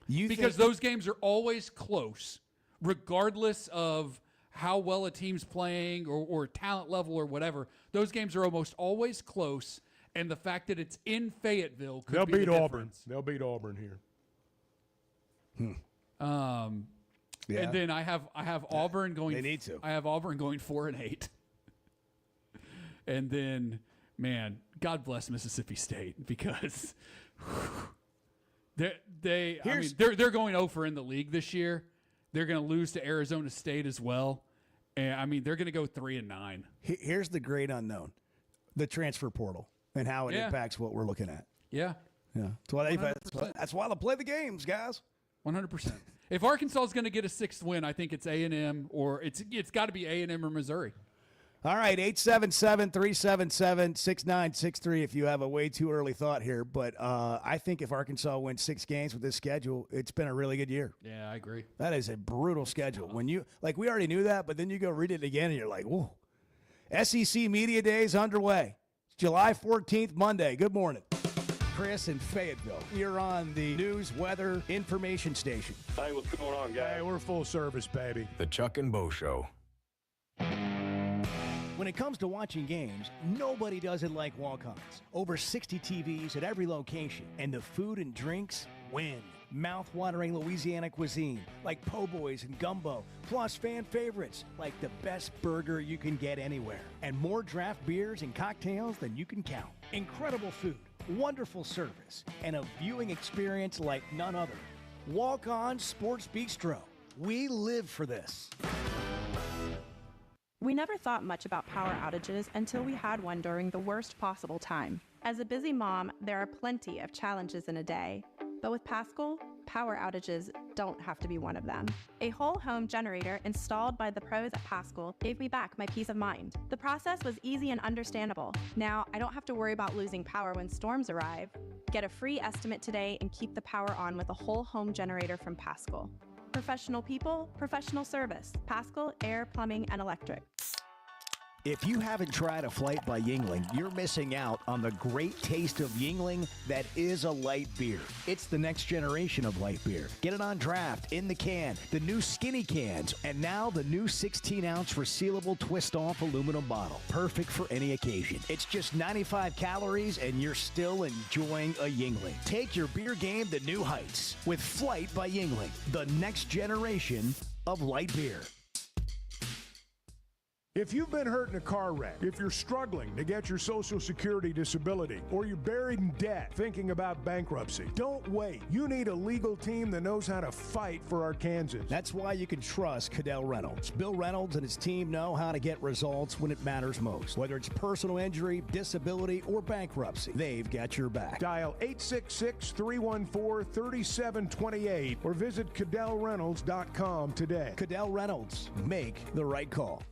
Because those games are always close, regardless of how well a team's playing or talent level or whatever. Those games are almost always close, and the fact that it's in Fayetteville could be the Auburn. difference. They'll beat Auburn here. Yeah. And then I have Auburn going. They need to. I have Auburn going 4-8. And then, man, God bless Mississippi State because they're going over in the league this year. They're going to lose to Arizona State as well, and I mean they're going to go 3-9. Here's the great unknown: the transfer portal and how it impacts what we're looking at. Yeah. That's why they play the games, guys. 100%. If Arkansas is going to get a 6th win, I think it's A&M or it's got to be A&M or Missouri. All right, 877-377-6963 if you have a way too early thought here. But I think if Arkansas wins 6 games with this schedule, it's been a really good year. Yeah, I agree. That is a brutal schedule. When you we already knew that, but then you go read it again and you're like, whoa. SEC Media Day is underway. It's July 14th, Monday. Good morning. Chris in Fayetteville. You're on the news, weather, information station. Hey, what's going on, guys? Hey, we're full service, baby. The Chuck and Bo Show. When it comes to watching games, nobody does it like Walk-Ons. Over 60 TVs at every location, and the food and drinks win. Mouth-watering Louisiana cuisine like po' boys and gumbo, plus fan favorites like the best burger you can get anywhere, and more draft beers and cocktails than you can count. Incredible food, wonderful service, and a viewing experience like none other. Walk-On Sports Bistro. We live for this. We never thought much about power outages until we had one during the worst possible time. As a busy mom, there are plenty of challenges in a day. But with Paschal, power outages don't have to be one of them. A whole home generator installed by the pros at Paschal gave me back my peace of mind. The process was easy and understandable. Now, I don't have to worry about losing power when storms arrive. Get a free estimate today and keep the power on with a whole home generator from Paschal. Professional people, professional service. Paschal Air, Plumbing, and Electric. If you haven't tried a flight by Yuengling, you're missing out on the great taste of Yuengling that is a light beer. It's the next generation of light beer. Get it on draft, in the can, the new skinny cans, and now the new 16-ounce resealable twist-off aluminum bottle. Perfect for any occasion. It's just 95 calories, and you're still enjoying a Yuengling. Take your beer game to new heights with Flight by Yuengling, the next generation of light beer. If you've been hurt in a car wreck, if you're struggling to get your Social Security disability, or you're buried in debt thinking about bankruptcy, don't wait. You need a legal team that knows how to fight for Arkansans. That's why you can trust Cadell Reynolds. Bill Reynolds and his team know how to get results when it matters most. Whether it's personal injury, disability, or bankruptcy, they've got your back. Dial 866-314-3728 or visit CadellReynolds.com today. Cadell Reynolds. Make the right call.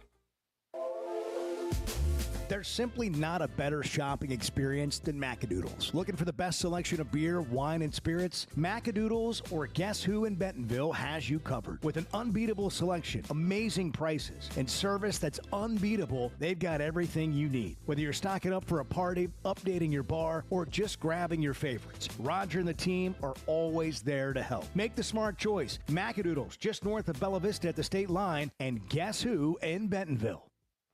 There's simply not a better shopping experience than Macadoodles. Looking for the best selection of beer, wine, and spirits? Macadoodles or Guess Who in Bentonville has you covered. With an unbeatable selection, amazing prices, and service that's unbeatable, they've got everything you need. Whether you're stocking up for a party, updating your bar, or just grabbing your favorites, Roger and the team are always there to help. Make the smart choice. Macadoodles, just north of Bella Vista at the state line, and Guess Who in Bentonville.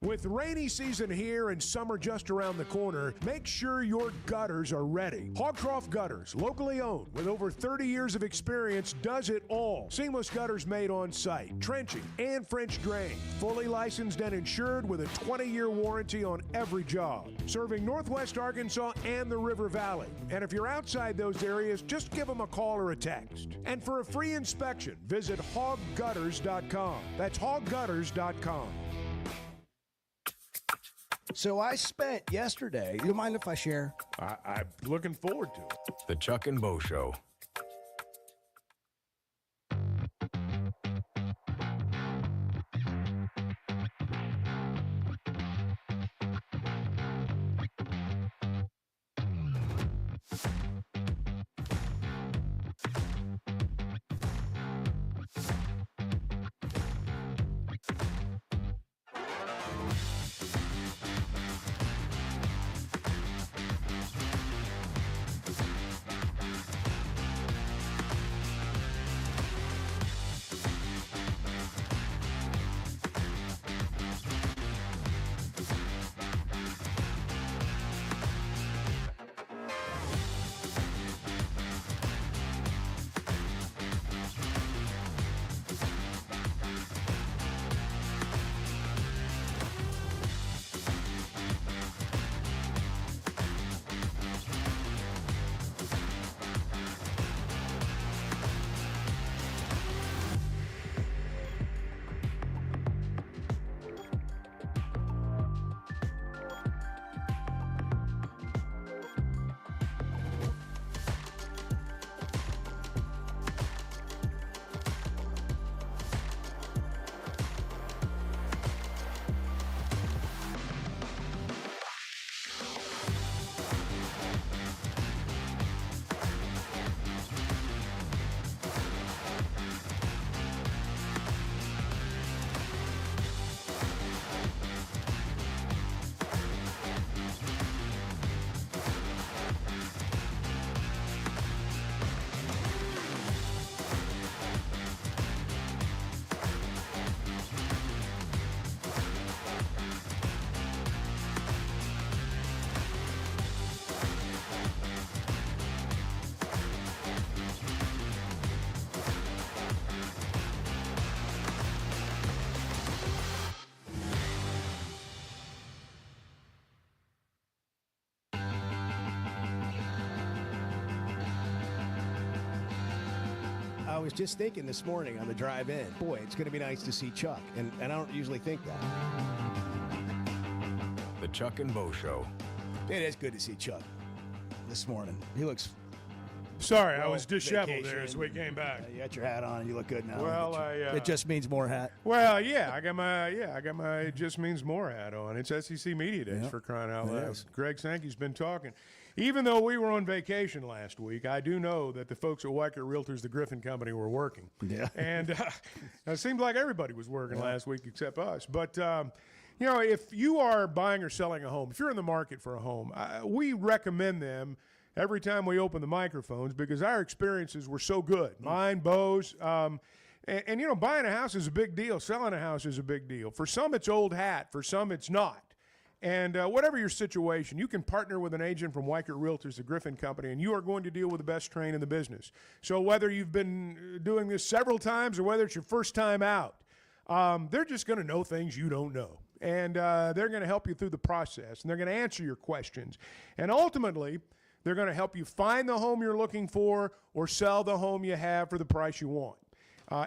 With rainy season here and summer just around the corner, make sure your gutters are ready. Hogcroft Gutters, locally owned with over 30 years of experience, does it all. Seamless gutters made on site, trenching and French drain. Fully licensed and insured with a 20-year warranty on every job. Serving Northwest Arkansas and the River Valley. And if you're outside those areas, just give them a call or a text. And for a free inspection, visit hoggutters.com. That's hoggutters.com. So I spent yesterday, you don't mind if I share? I'm looking forward to it. The Chuck and Bo Show. was just thinking this morning on the drive in, boy, it's going to be nice to see Chuck. And I don't usually think that. The Chuck and Bo Show. It is good to see Chuck this morning. He looks. Sorry, I was disheveled there as we came back. You got your hat on. You look good now. Well, it just means more hat. Well, I got my it just means more hat on. It's SEC Media Days for crying out loud. Greg Sankey's been talking. Even though we were on vacation last week, I do know that the folks at Weichert Realtors, the Griffin Company, were working. Yeah. And it seemed like everybody was working last week except us. But, if you are buying or selling a home, if you're in the market for a home, we recommend them every time we open the microphones because our experiences were so good. Mine, Bo's. And buying a house is a big deal. Selling a house is a big deal. For some, it's old hat. For some, it's not. And whatever your situation, you can partner with an agent from Weichert Realtors, the Griffin Company, and you are going to deal with the best train in the business. So whether you've been doing this several times or whether it's your first time out, they're just going to know things you don't know. And they're going to help you through the process, and they're going to answer your questions. And ultimately, they're going to help you find the home you're looking for or sell the home you have for the price you want.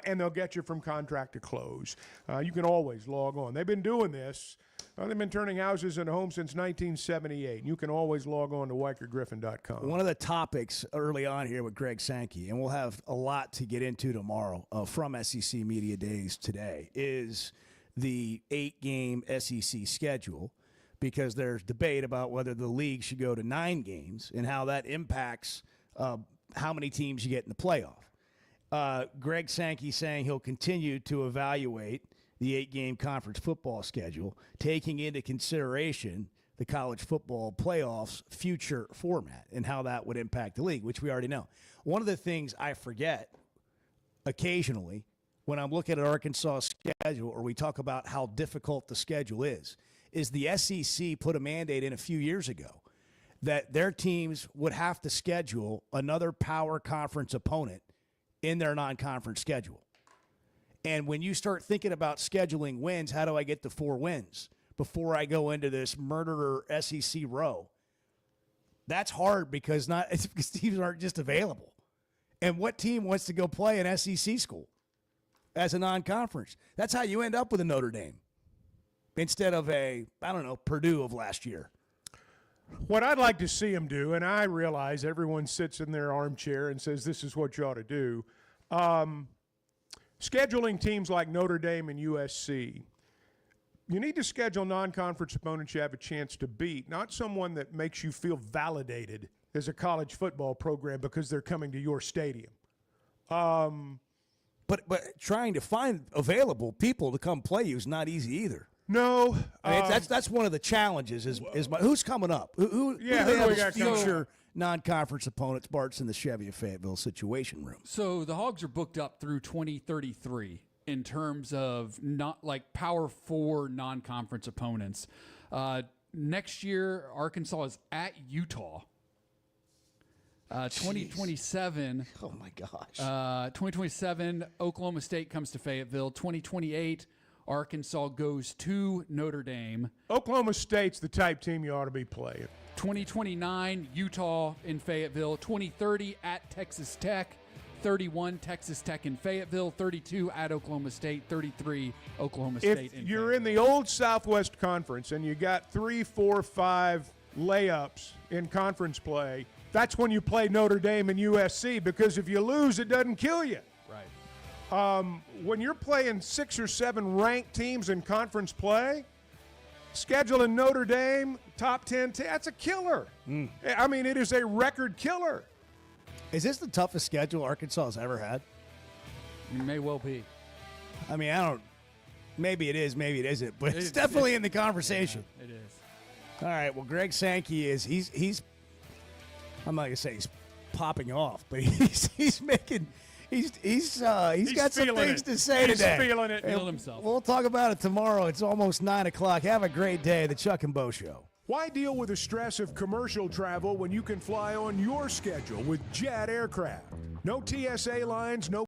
And they'll get you from contract to close. You can always log on. They've been doing this. They've been turning houses into homes since 1978. You can always log on to WeichertGriffin.com. One of the topics early on here with Greg Sankey, and we'll have a lot to get into tomorrow from SEC Media Days today, is the 8-game SEC schedule, because there's debate about whether the league should go to 9 games and how that impacts how many teams you get in the playoff. Greg Sankey saying he'll continue to evaluate the 8-game conference football schedule, taking into consideration the college football playoffs future format and how that would impact the league, which we already know. One of the things I forget occasionally when I'm looking at Arkansas' schedule or we talk about how difficult the schedule is the SEC put a mandate in a few years ago that their teams would have to schedule another power conference opponent in their non-conference schedule. And when you start thinking about scheduling wins, how do I get to 4 wins before I go into this murderer SEC row? That's hard because teams aren't just available. And what team wants to go play an SEC school as a non-conference? That's how you end up with a Notre Dame instead of Purdue of last year. What I'd like to see them do, and I realize everyone sits in their armchair and says this is what you ought to do, scheduling teams like Notre Dame and USC, you need to schedule non-conference opponents you have a chance to beat, not someone that makes you feel validated as a college football program because they're coming to your stadium. But trying to find available people to come play you is not easy either. No, that's one of the challenges. Who's coming up? Who do they have as future non-conference opponents? Bart's in the Chevy of Fayetteville Situation Room. So the Hogs are booked up through 2033 in terms of not like Power 4 non-conference opponents. Next year, Arkansas is at Utah. 2027. Oh my gosh. 2027, Oklahoma State comes to Fayetteville. 2028. Arkansas goes to Notre Dame. Oklahoma State's the type team you ought to be playing. 2029, Utah in Fayetteville. 2030 at Texas Tech. 31, Texas Tech in Fayetteville. 32 at Oklahoma State. 33, Oklahoma State in Fayetteville. If you're in the old Southwest Conference and you got 3, 4, 5 layups in conference play, that's when you play Notre Dame and USC, because if you lose, it doesn't kill you. When you're playing 6 or 7 ranked teams in conference play, scheduling Notre Dame, top 10, that's a killer. I mean, it is a record killer. Is this the toughest schedule Arkansas has ever had? It may well be. I mean, maybe it is, maybe it isn't, but it's definitely in the conversation. Yeah, it is. All right, well, Greg Sankey he's I'm not going to say he's popping off, but he's making... He's got some things to say today. He's feeling it. Feeling himself. We'll talk about it tomorrow. It's almost 9 o'clock. Have a great day. The Chuck and Bo Show. Why deal with the stress of commercial travel when you can fly on your schedule with Jet Aircraft? No TSA lines, no